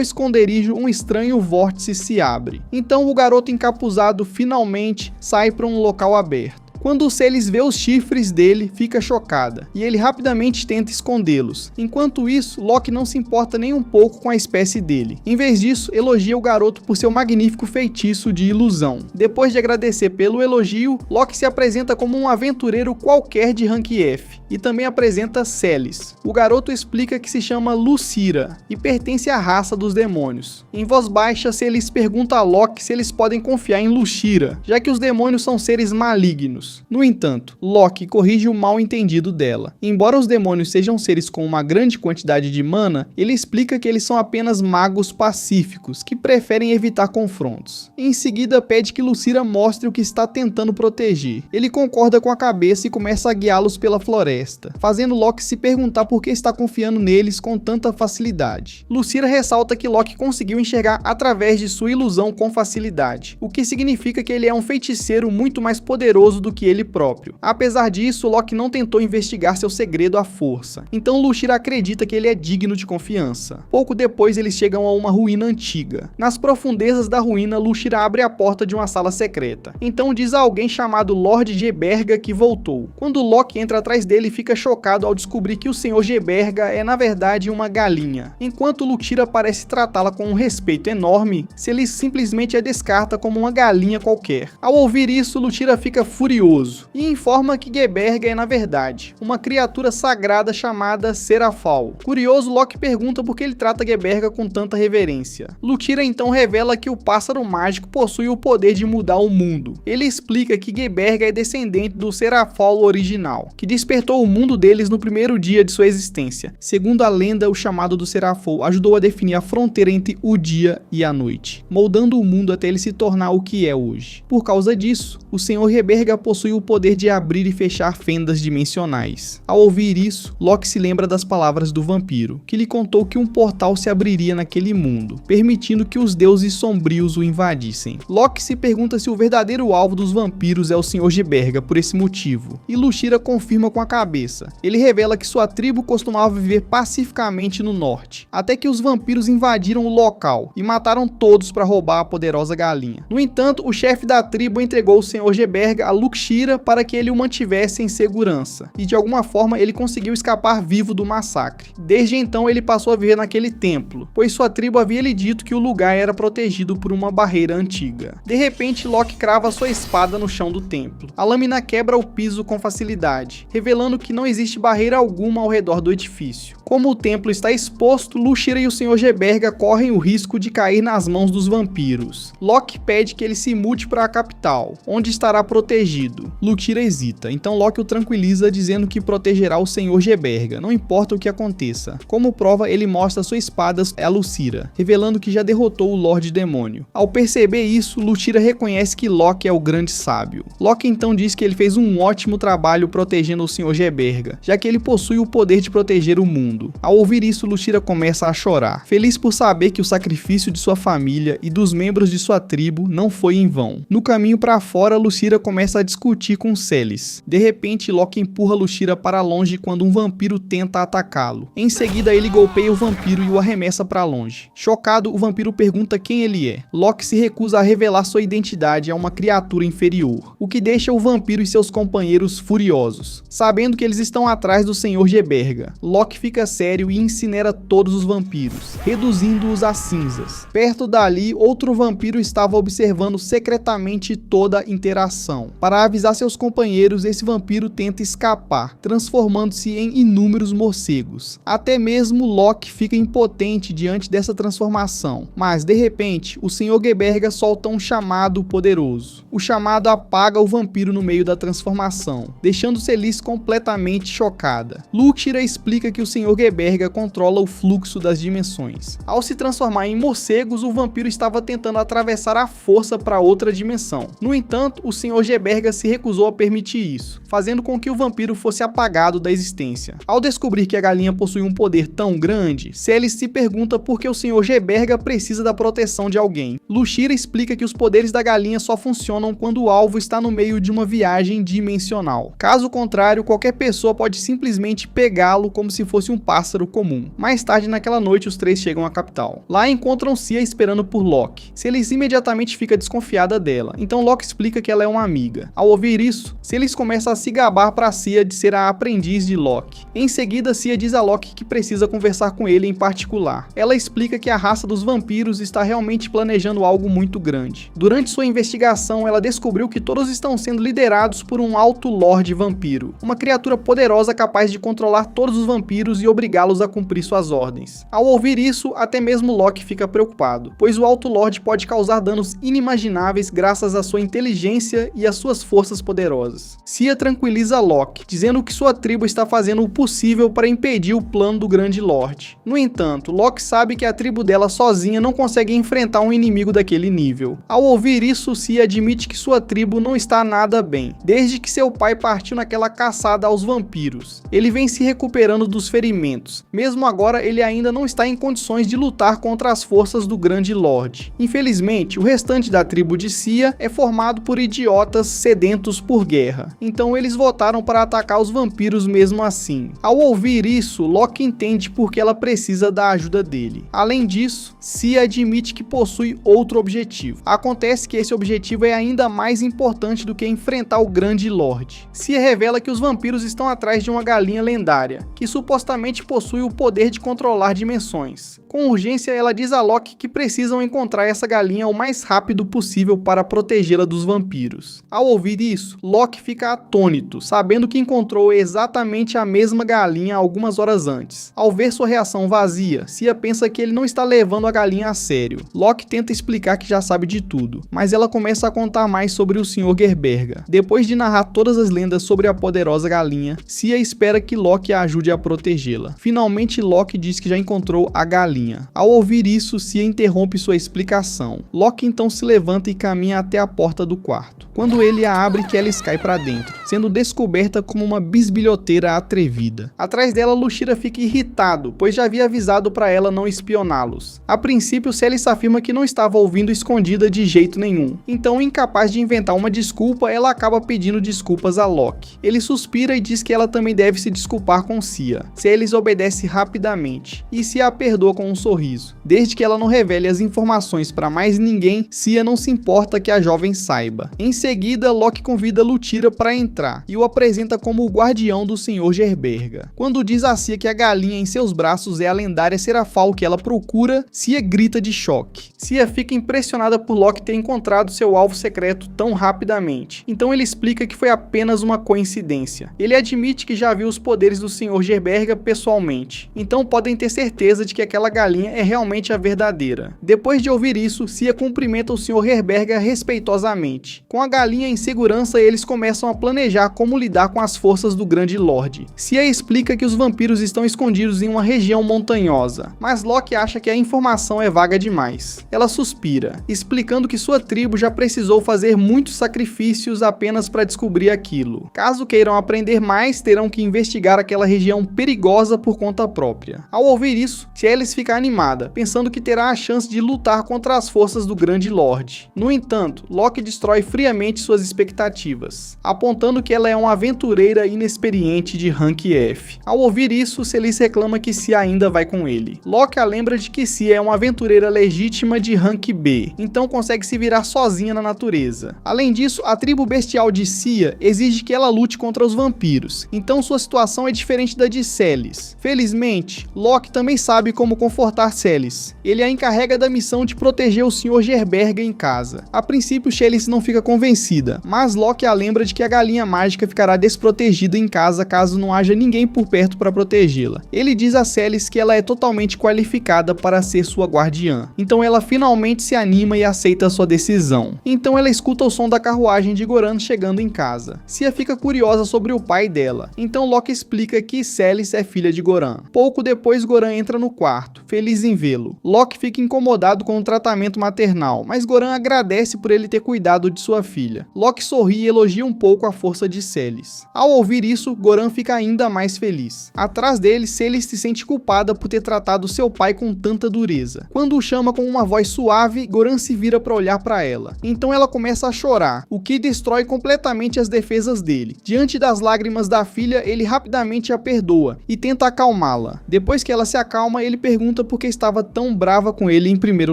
esconderijo, um estranho vórtice se abre. Então o garoto encapuzado finalmente sai para um local aberto. Quando Celes vê os chifres dele, fica chocada, e ele rapidamente tenta escondê-los. Enquanto isso, Loki não se importa nem um pouco com a espécie dele. Em vez disso, elogia o garoto por seu magnífico feitiço de ilusão. Depois de agradecer pelo elogio, Loki se apresenta como um aventureiro qualquer de rank F, e também apresenta Celes. O garoto explica que se chama Lucira, e pertence à raça dos demônios. Em voz baixa, Celes pergunta a Loki se eles podem confiar em Lucira, já que os demônios são seres malignos. No entanto, Loki corrige o mal entendido dela. Embora os demônios sejam seres com uma grande quantidade de mana, ele explica que eles são apenas magos pacíficos, que preferem evitar confrontos. Em seguida, pede que Lucira mostre o que está tentando proteger. Ele concorda com a cabeça e começa a guiá-los pela floresta, fazendo Loki se perguntar por que está confiando neles com tanta facilidade. Lucira ressalta que Loki conseguiu enxergar através de sua ilusão com facilidade, o que significa que ele é um feiticeiro muito mais poderoso do que ele próprio. Apesar disso, Loki não tentou investigar seu segredo à força, então Lucira acredita que ele é digno de confiança. Pouco depois, eles chegam a uma ruína antiga. Nas profundezas da ruína, Lucira abre a porta de uma sala secreta. Então diz a alguém chamado Lord Geberga que voltou. Quando Loki entra atrás dele, fica chocado ao descobrir que o Sr. Geberga é na verdade uma galinha. Enquanto Lucira parece tratá-la com um respeito enorme, Celes simplesmente a descarta como uma galinha qualquer. Ao ouvir isso, Lucira fica furioso e informa que Geberga é na verdade uma criatura sagrada chamada Serafal. Curioso, Loki pergunta por que ele trata Geberga com tanta reverência. Lucira então revela que o pássaro mágico possui o poder de mudar o mundo. Ele explica que Geberga é descendente do Serafal original, que despertou o mundo deles no primeiro dia de sua existência. Segundo a lenda, o chamado do Serafal ajudou a definir a fronteira entre o dia e a noite, moldando o mundo até ele se tornar o que é hoje. Por causa disso, o Sr. Geberga possui o poder de abrir e fechar fendas dimensionais. Ao ouvir isso, Loki se lembra das palavras do vampiro, que lhe contou que um portal se abriria naquele mundo, permitindo que os deuses sombrios o invadissem. Loki se pergunta se o verdadeiro alvo dos vampiros é o Sr. Geberga por esse motivo, e Lucira confirma com a cabeça. Ele revela que sua tribo costumava viver pacificamente no norte, até que os vampiros invadiram o local e mataram todos para roubar a poderosa galinha. No entanto, o chefe da tribo entregou o Sr. Geberga a Lucira para que ele o mantivesse em segurança, e de alguma forma ele conseguiu escapar vivo do massacre. Desde então ele passou a viver naquele templo, pois sua tribo havia lhe dito que o lugar era protegido por uma barreira antiga. De repente, Loki crava sua espada no chão do templo. A lâmina quebra o piso com facilidade, revelando que não existe barreira alguma ao redor do edifício. Como o templo está exposto, Lushira e o Sr. Gerberga correm o risco de cair nas mãos dos vampiros. Loki pede que ele se mude para a capital, onde estará protegido. Lushira hesita, então Loki o tranquiliza dizendo que protegerá o Sr. Gerberga, não importa o que aconteça. Como prova, ele mostra sua espada a Lucira, revelando que já derrotou o Lorde Demônio. Ao perceber isso, Lushira reconhece que Loki é o grande sábio. Loki então diz que ele fez um ótimo trabalho protegendo o Sr. Gerberga, já que ele possui o poder de proteger o mundo. Ao ouvir isso, Lushira começa a chorar, feliz por saber que o sacrifício de sua família e dos membros de sua tribo não foi em vão. No caminho para fora, Lushira começa a discutir com Celis. De repente, Loki empurra Lushira para longe quando um vampiro tenta atacá-lo. Em seguida, ele golpeia o vampiro e o arremessa para longe. Chocado, o vampiro pergunta quem ele é. Loki se recusa a revelar sua identidade a uma criatura inferior, o que deixa o vampiro e seus companheiros furiosos, sabendo que eles estão atrás do Sr. Gerberga. Loki fica sério e incinera todos os vampiros, reduzindo-os a cinzas. Perto dali, outro vampiro estava observando secretamente toda a interação. Para avisar seus companheiros, esse vampiro tenta escapar, transformando-se em inúmeros morcegos. Até mesmo Loki fica impotente diante dessa transformação, mas de repente, o Sr. Gerberga solta um chamado poderoso. O chamado apaga o vampiro no meio da transformação, deixando Celis completamente chocada. Lushira explica que o Sr. Gerberga controla o fluxo das dimensões. Ao se transformar em morcegos, o vampiro estava tentando atravessar a força para outra dimensão. No entanto, o Sr. Gerberga se recusou a permitir isso, fazendo com que o vampiro fosse apagado da existência. Ao descobrir que a galinha possui um poder tão grande, Celis se pergunta por que o Sr. Gerberga precisa da proteção de alguém. Lushira explica que os poderes da galinha só funcionam quando o alvo está no meio de uma viagem dimensional. Caso contrário, qualquer pessoa pode simplesmente pegá-lo como se fosse um pássaro comum. Mais tarde naquela noite, os três chegam à capital. Lá encontram Cia esperando por Loki. Celis imediatamente fica desconfiada dela, então Loki explica que ela é uma amiga. Ao ouvir isso, Celis começa a se gabar para Cia de ser a aprendiz de Loki. Em seguida, Cia diz a Loki que precisa conversar com ele em particular. Ela explica que a raça dos vampiros está realmente planejando algo muito grande. Durante sua investigação, ela descobriu que todos estão sendo liderados por um alto lorde vampiro, uma criatura poderosa capaz de controlar todos os vampiros e obrigá-los a cumprir suas ordens. Ao ouvir isso, até mesmo Loki fica preocupado, pois o Alto Lorde pode causar danos inimagináveis graças à sua inteligência e às suas forças poderosas. Cia tranquiliza Loki, dizendo que sua tribo está fazendo o possível para impedir o plano do Grande Lorde. No entanto, Loki sabe que a tribo dela sozinha não consegue enfrentar um inimigo daquele nível. Ao ouvir isso, Cia admite que sua tribo não está nada bem, desde que seu pai partiu naquela caçada aos vampiros. Ele vem se recuperando dos ferimentos. Mesmo agora, ele ainda não está em condições de lutar contra as forças do Grande Lorde. Infelizmente, o restante da tribo de Cia é formado por idiotas sedentos por guerra, então eles votaram para atacar os vampiros mesmo assim. Ao ouvir isso, Loki entende porque ela precisa da ajuda dele. Além disso, Cia admite que possui outro objetivo. Acontece que esse objetivo é ainda mais importante do que enfrentar o Grande Lorde. Cia revela que os vampiros estão atrás de uma galinha lendária, que supostamente possui o poder de controlar dimensões. Com urgência, ela diz a Loki que precisam encontrar essa galinha o mais rápido possível para protegê-la dos vampiros. Ao ouvir isso, Loki fica atônito, sabendo que encontrou exatamente a mesma galinha algumas horas antes. Ao ver sua reação vazia, Cia pensa que ele não está levando a galinha a sério. Loki tenta explicar que já sabe de tudo, mas ela começa a contar mais sobre o Sr. Gerberga. Depois de narrar todas as lendas sobre a poderosa galinha, Cia espera que Loki a ajude a protegê-la. Finalmente, Loki diz que já encontrou a galinha. Ao ouvir isso, Cia interrompe sua explicação. Loki então se levanta e caminha até a porta do quarto. Quando ele a abre, Kelly cai para dentro, sendo descoberta como uma bisbilhoteira atrevida. Atrás dela, Lushira fica irritado, pois já havia avisado para ela não espioná-los. A princípio, Celis afirma que não estava ouvindo escondida de jeito nenhum. Então, incapaz de inventar uma desculpa, ela acaba pedindo desculpas a Loki. Ele suspira e diz que ela também deve se desculpar com Cia. Celis obedece rapidamente e Cia a perdoa com um sorriso. Desde que ela não revele as informações para mais ninguém, Cia não se importa que a jovem saiba. Em seguida, Loki convida Lushira para entrar e o apresenta como o guardião do Sr. Gerberga. Quando diz a Cia que a galinha em seus braços é a lendária Serafal que ela procura, Cia grita de choque. Cia fica impressionada por Loki ter encontrado seu alvo secreto tão rapidamente. Então ele explica que foi apenas uma coincidência. Ele admite que já viu os poderes do Sr. Gerberga pessoalmente pessoalmente, então podem ter certeza de que aquela galinha é realmente a verdadeira. Depois de ouvir isso, Cia cumprimenta o Sr. Herberga respeitosamente. Com a galinha em segurança, eles começam a planejar como lidar com as forças do Grande Lorde. Cia explica que os vampiros estão escondidos em uma região montanhosa, mas Locke acha que a informação é vaga demais. Ela suspira, explicando que sua tribo já precisou fazer muitos sacrifícios apenas para descobrir aquilo. Caso queiram aprender mais, terão que investigar aquela região perigosa por conta própria. Ao ouvir isso, Cialis fica animada, pensando que terá a chance de lutar contra as forças do Grande Lorde. No entanto, Locke destrói friamente suas expectativas, apontando que ela é uma aventureira inexperiente de rank F. Ao ouvir isso, Celis reclama que Cia ainda vai com ele. Locke a lembra de que Cia é uma aventureira legítima de rank B, então consegue se virar sozinha na natureza. Além disso, a tribo bestial de Cia exige que ela lute contra os vampiros, então sua situação é diferente da de Celis. Felizmente, Locke também sabe como confortar Celis. Ele a encarrega da missão de proteger o Sr. Gerberga em casa. A princípio, Celis não fica convencida, mas Locke a lembra de que a galinha mágica ficará desprotegida em casa caso não haja ninguém por perto para protegê-la. Ele diz a Celis que ela é totalmente qualificada para ser sua guardiã, então ela finalmente se anima e aceita sua decisão. Então ela escuta o som da carruagem de Goran chegando em casa. Cia fica curiosa sobre o pai dela, então Locke explica que Celis é filha de Goran. Pouco depois, Goran entra no quarto, feliz em vê-lo. Locke fica incomodado com o tratamento maternal, mas Goran agradece por ele ter cuidado de sua filha. Locke sorri e elogia um pouco a força de Celis. Ao ouvir isso, Goran fica ainda mais feliz. Atrás dele, Celis se sente culpada por ter tratado seu pai com tanta dureza. Quando o chama com uma voz suave, Goran se vira para olhar para ela. Então ela começa a chorar, o que destrói completamente as defesas dele. Diante das lágrimas da filha, ele rapidamente a perdoa e tenta acalmá-la. Depois que ela se acalma, ele pergunta por que estava tão brava com ele em primeiro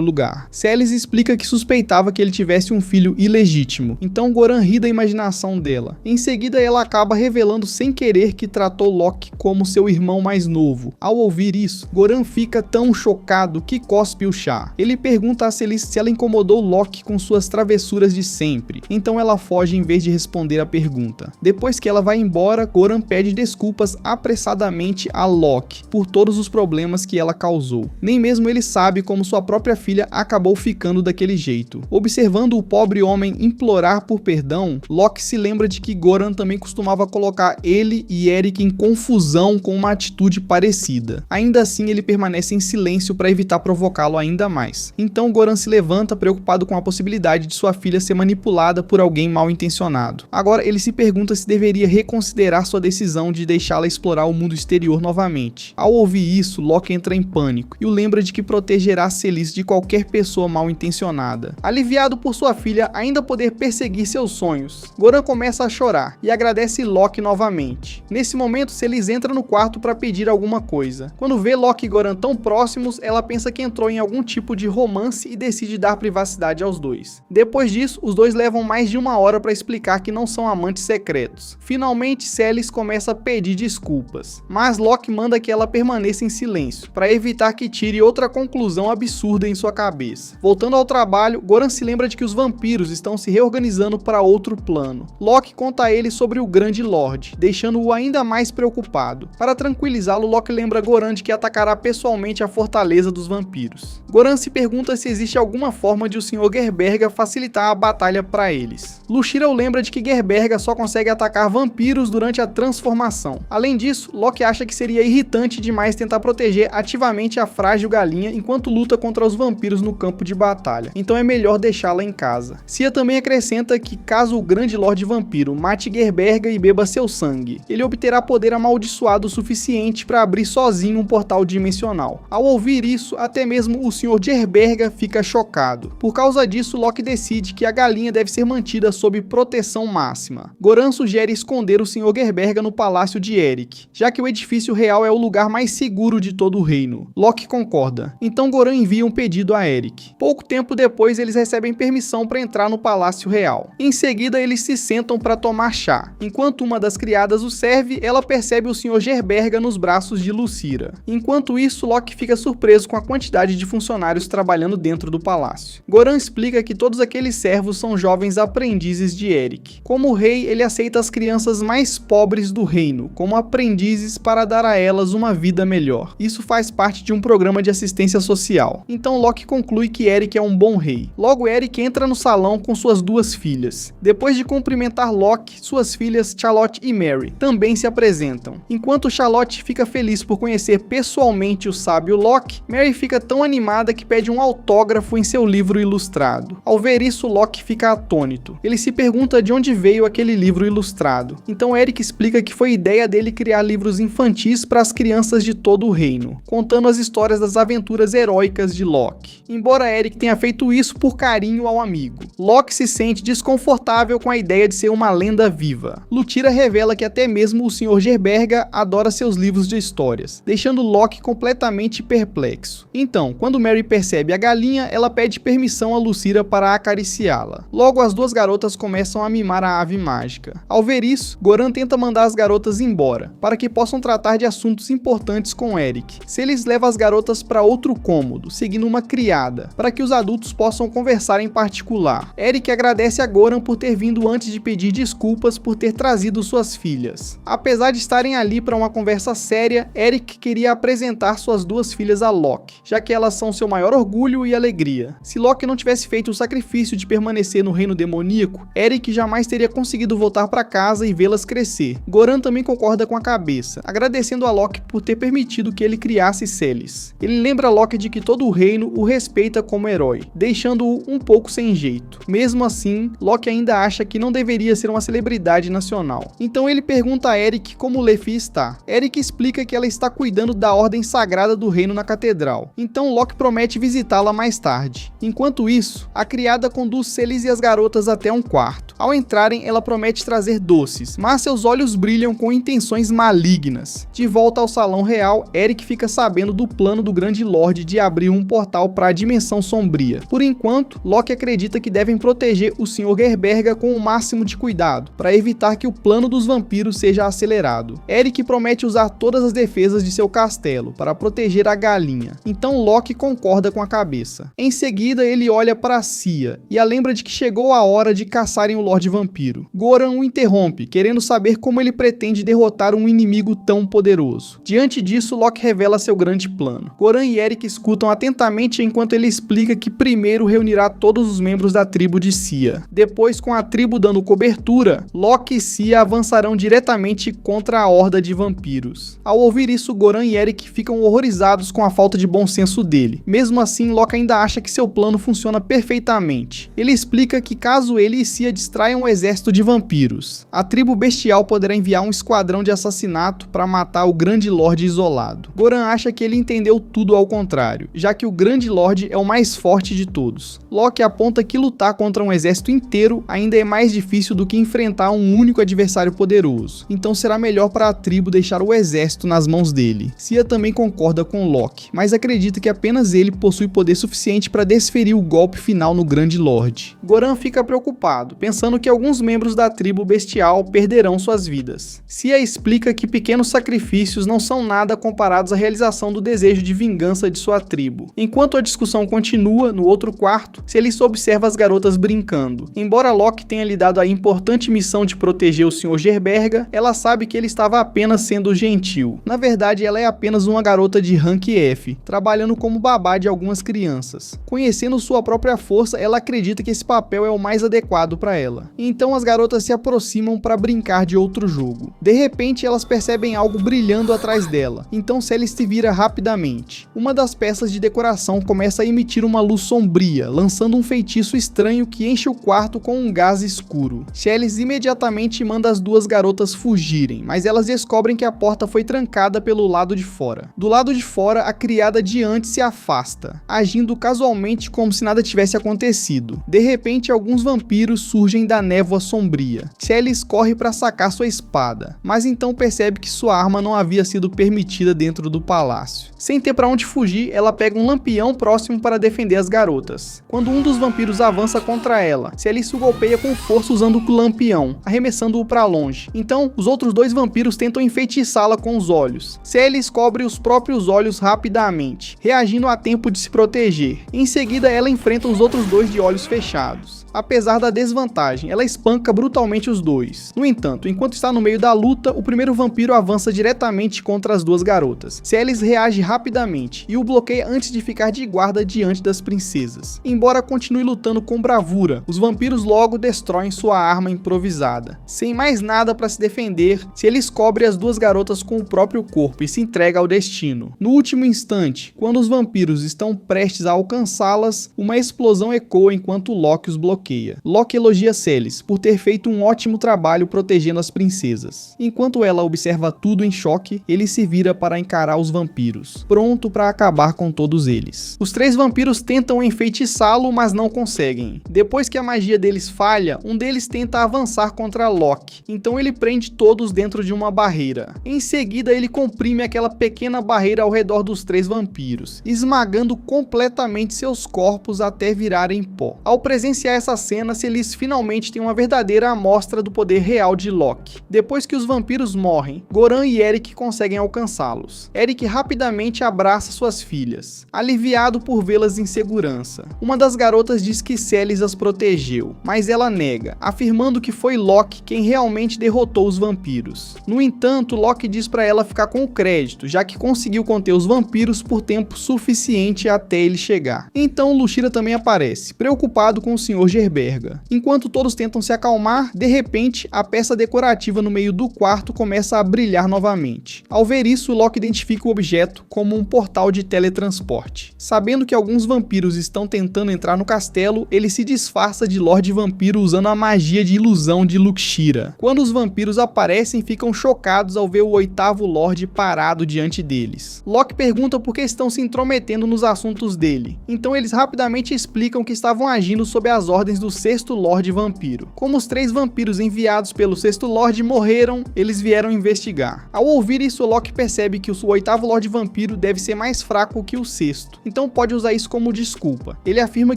lugar. Celis explica que suspeitava que ele tivesse um filho ilegítimo, então Goran ri da imaginação dela. Em seguida, ela acaba revelando sem querer que tratou Locke como seu irmão mais novo. Ao ouvir isso, Goran fica tão chocado que cospe o chá. Ele pergunta a Celis se ela incomodou Locke com suas travessuras de sempre, então ela foge em vez de responder a pergunta. Depois que ela vai embora, Goran pede desculpas apressadamente a Locke por todos os problemas que ela causou. Nem mesmo ele sabe como sua própria filha acabou ficando daquele jeito. Observando o pobre homem implorar por perdão, Locke se lembra de que Goran também costumava colocar ele e Eric em confusão com uma atitude parecida. Ainda assim, ele permanece em silêncio para evitar provocá-lo ainda mais. Então Goran se levanta preocupado com a possibilidade de sua filha ser manipulada por alguém mal intencionado. Agora ele se pergunta se deveria reconsiderar sua decisão de deixá-la explorar o mundo exterior novamente. Ao ouvir isso, Locke entra em pânico e o lembra de que protegerá Celis de qualquer pessoa mal intencionada. Aliviado por sua filha ainda poder perseguir seus sonhos, Goran começa a chorar e agradece Locke novamente. Nesse momento, Celis entra no quarto para pedir alguma coisa. Quando vê Locke e Goran tão próximos, ela pensa que entrou em algum tipo de romance e decide dar privacidade aos dois. Depois disso, os dois levam mais de uma hora para explicar que não são amantes secretos. Finalmente, Celis começa a pedir desculpas, mas Locke manda que ela permaneça em silêncio, para evitar que tire outra conclusão absurda em sua cabeça. Voltando ao trabalho, Goran se lembra de que os vampiros estão se reorganizando para outro plano. Locke conta a ele sobre o Grande Lorde, deixando-o ainda mais preocupado. Para tranquilizá-lo, Locke lembra Goran de que atacará pessoalmente a fortaleza dos vampiros. Goran se pergunta se existe alguma forma de o Sr. Gerberga facilitar a batalha para eles. Lushira o lembra de que Gerberga só consegue atacar vampiros durante a transformação. Além disso, Locke acha que seria irritante demais tentar proteger ativamente a frágil galinha enquanto luta contra os vampiros no campo de batalha, então é melhor deixá-la em casa. Cia também acrescenta que caso o Grande Lorde Vampiro mate Gerberga e beba seu sangue, ele obterá poder amaldiçoado o suficiente para abrir sozinho um portal dimensional. Ao ouvir isso, até mesmo o Sr. Gerberga fica chocado. Por causa disso, Locke decide que a galinha deve ser mantida sob proteção máxima. Goran sugere esconder o Sr. Gerberga no palácio de Eric, já que o edifício real é o lugar mais seguro de todo o reino. Locke concorda, então Goran envia um pedido a Eric. Pouco tempo depois, eles recebem permissão para entrar no palácio real. Em seguida, eles se sentam para tomar chá. Enquanto uma das criadas o serve, ela percebe o Sr. Gerberga nos braços de Lucira. Enquanto isso, Locke fica surpreso com a quantidade de funcionários trabalhando dentro do palácio. Goran explica que todos aqueles servos são jovens aprendizes de Eric. Como rei, ele aceita as crianças mais pobres do reino como aprendizes para dar a elas uma vida melhor. Isso faz parte de um programa de assistência social. Então Locke conclui que Eric é um bom rei. Logo Eric entra no salão com suas duas filhas. Depois de cumprimentar Locke, suas filhas Charlotte e Mary também se apresentam. Enquanto Charlotte fica feliz por conhecer pessoalmente o sábio Locke, Mary fica tão animada que pede um autógrafo em seu livro ilustrado. Ao ver isso, Locke fica atônito. Ele se pergunta de onde veio aquele livro ilustrado. Então Eric explica que foi ideia dele criar livros infantis para as crianças de todo o reino, contando as histórias das aventuras heróicas de Locke. Embora Eric tenha feito isso por carinho ao amigo, Locke se sente desconfortável com a ideia de ser uma lenda viva. Lutira revela que até mesmo o Sr. Gerberga adora seus livros de histórias, deixando Locke completamente perplexo. Então, quando Mary percebe a galinha, ela pede permissão a Lucira para acariciá-la. Logo, as duas garotas começam a mimar a ave mágica. Ao ver isso, Goran tenta mandar as garotas embora, para que possam tratar de assuntos importantes com Eric. Celis leva as garotas para outro cômodo, seguindo uma criada, para que os adultos possam conversar em particular. Eric agradece a Goran por ter vindo antes de pedir desculpas por ter trazido suas filhas. Apesar de estarem ali para uma conversa séria, Eric queria apresentar suas duas filhas a Locke, já que elas são seu maior orgulho e alegria. Se Locke não tivesse feito o sacrifício de permanecer no reino demoníaco, Eric jamais teria conseguido voltar para casa e vê-las crescer. Goran também concorda com a cabeça, agradecendo a Locke por ter permitido que ele criasse Celis. Ele lembra Locke de que todo o reino o respeita como herói, deixando-o um pouco sem jeito. Mesmo assim, Locke ainda acha que não deveria ser uma celebridade nacional. Então ele pergunta a Eric como Lefi está. Eric explica que ela está cuidando da ordem sagrada do reino na catedral. Então Locke promete visitá-la mais tarde. Enquanto isso, a criada conduz Celis e as garotas até um quarto. Ao entrarem, ela promete trazer doces, mas seus olhos brilham com intenções malignas. De volta ao salão real, Eric fica sabendo do plano do Grande Lorde de abrir um portal para a Dimensão Sombria. Por enquanto, Locke acredita que devem proteger o Sr. Gerberga com o máximo de cuidado, para evitar que o plano dos vampiros seja acelerado. Eric promete usar todas as defesas de seu castelo para proteger a galinha. Então Locke concorda com a cabeça. Em seguida, ele olha para Cia e a lembra de que chegou a hora de caçarem o Lorde Vampiro. Goran o interrompe, querendo saber como ele pretende derrotar um inimigo tão poderoso. Diante disso, Locke revela seu grande plano. Goran e Eric escutam atentamente enquanto ele explica que primeiro reunirá todos os membros da tribo de Cia. Depois, com a tribo dando cobertura, Locke e Cia avançarão diretamente contra a horda de vampiros. Ao ouvir isso, Goran e Eric ficam horrorizados com a falta de bom senso dele. Mesmo assim, Locke ainda acha que seu plano funciona perfeitamente. Ele explica que caso ele e Cia distraiam o exército de vampiros, a tribo bestial poderá enviar um esquadrão de assassinato para matar o Grande Lorde isolado. Goran acha que ele entendeu tudo ao contrário, já que o Grande Lorde é o mais forte de todos. Locke aponta que lutar contra um exército inteiro ainda é mais difícil do que enfrentar um único adversário poderoso, então será melhor para a tribo deixar o exército nas mãos dele. Cia também concorda com Locke, mas acredita que apenas ele possui poder suficiente para desferir o golpe final no Grande Lorde. Goran fica preocupado, pensando que alguns membros da tribo bestial perderão suas vidas. Cia explica que pequenos sacrifícios não são nada comparados à realização do desejo de vingança de sua tribo. Enquanto a discussão continua, no outro quarto, Celis observa as garotas brincando. Embora Locke tenha lhe dado a importante missão de proteger o Sr. Gerberga, ela sabe que ele estava apenas sendo gentil. Na verdade, ela é apenas uma garota de rank F, trabalhando como babá de algumas crianças. Conhecendo sua própria força, ela acredita que esse papel é o mais adequado para ela. Então as garotas se aproximam para brincar de outro jogo. De repente, elas percebem algo brilhando atrás dela, então Celis se vira rapidamente. Uma das peças de decoração começa a emitir uma luz sombria, lançando um feitiço estranho que enche o quarto com um gás escuro. Celis imediatamente manda as duas garotas fugirem, mas elas descobrem que a porta foi trancada pelo lado de fora. Do lado de fora, a criada de antes se afasta, agindo casualmente como se nada tivesse acontecido. De repente, alguns vampiros surgem da névoa sombria. Celis corre para sacar sua espada, mas então percebe que sua arma não havia sido permitida dentro do palácio. Sem ter para onde fugir, ela pega um lampião próximo para defender as garotas. Quando um dos vampiros avança contra ela, Celis o golpeia com força usando o lampião, arremessando-o para longe. Então, os outros dois vampiros tentam enfeitiçá-la com os olhos. Celis cobre os próprios olhos rapidamente, reagindo a tempo de se proteger. Em seguida, ela enfrenta os outros dois de olhos fechados. Apesar da desvantagem, ela espanca brutalmente os dois. No entanto, enquanto está no meio da luta, o primeiro vampiro avança diretamente contra as duas garotas. Celis reage rapidamente e o bloqueia antes de ficar de guarda diante das princesas. Embora continue lutando com bravura, os vampiros logo destroem sua arma improvisada. Sem mais nada para se defender, Celis cobre as duas garotas com o próprio corpo e se entrega ao destino. No último instante, quando os vampiros estão prestes a alcançá-las, uma explosão ecoa enquanto Loki os bloqueia. Loki elogia Celis por ter feito um ótimo trabalho protegendo as princesas. Enquanto ela observa tudo em choque, ele se vira para encarar os vampiros, pronto para acabar com todos eles. Os três vampiros tentam enfeitiçá-lo, mas não conseguem. Depois que a magia deles falha, um deles tenta avançar contra Loki, então ele prende todos dentro de uma barreira. Em seguida, ele comprime aquela pequena barreira ao redor dos três vampiros, esmagando completamente seus corpos até virarem pó. Ao presenciar essa cena, Celis finalmente tem uma verdadeira amostra do poder real de Loki. Depois que os vampiros morrem, Goran e Eric conseguem alcançá-los. Eric rapidamente abraça suas filhas, aliviado por vê-las em segurança. Uma das garotas diz que Celis as protegeu, mas ela nega, afirmando que foi Loki quem realmente derrotou os vampiros. No entanto, Loki diz para ela ficar com o crédito, já que conseguiu conter os vampiros por tempo suficiente até ele chegar. Então Lushira também aparece, preocupado com o Sr. Gerberga. Enquanto todos tentam se acalmar, de repente, a peça decorativa no meio do quarto começa a brilhar novamente. Ao ver isso, Loki identifica o objeto como um portal de teletransporte. Sabendo que alguns vampiros estão tentando entrar no castelo, ele se disfarça de Lorde Vampiro usando a magia de ilusão de Luxira. Quando os vampiros aparecem, ficam chocados ao ver o oitavo Lorde parado diante deles. Loki pergunta por que estão se intrometendo nos assuntos dele. Então eles rapidamente explicam que estavam agindo sob as ordens do sexto Lorde Vampiro. Como os três vampiros enviados pelo sexto Lorde morreram, eles vieram investigar. Ao ouvir isso, Loki percebe que o oitavo Lorde Vampiro deve ser mais fraco que o sexto, então pode usar isso como desculpa. Ele afirma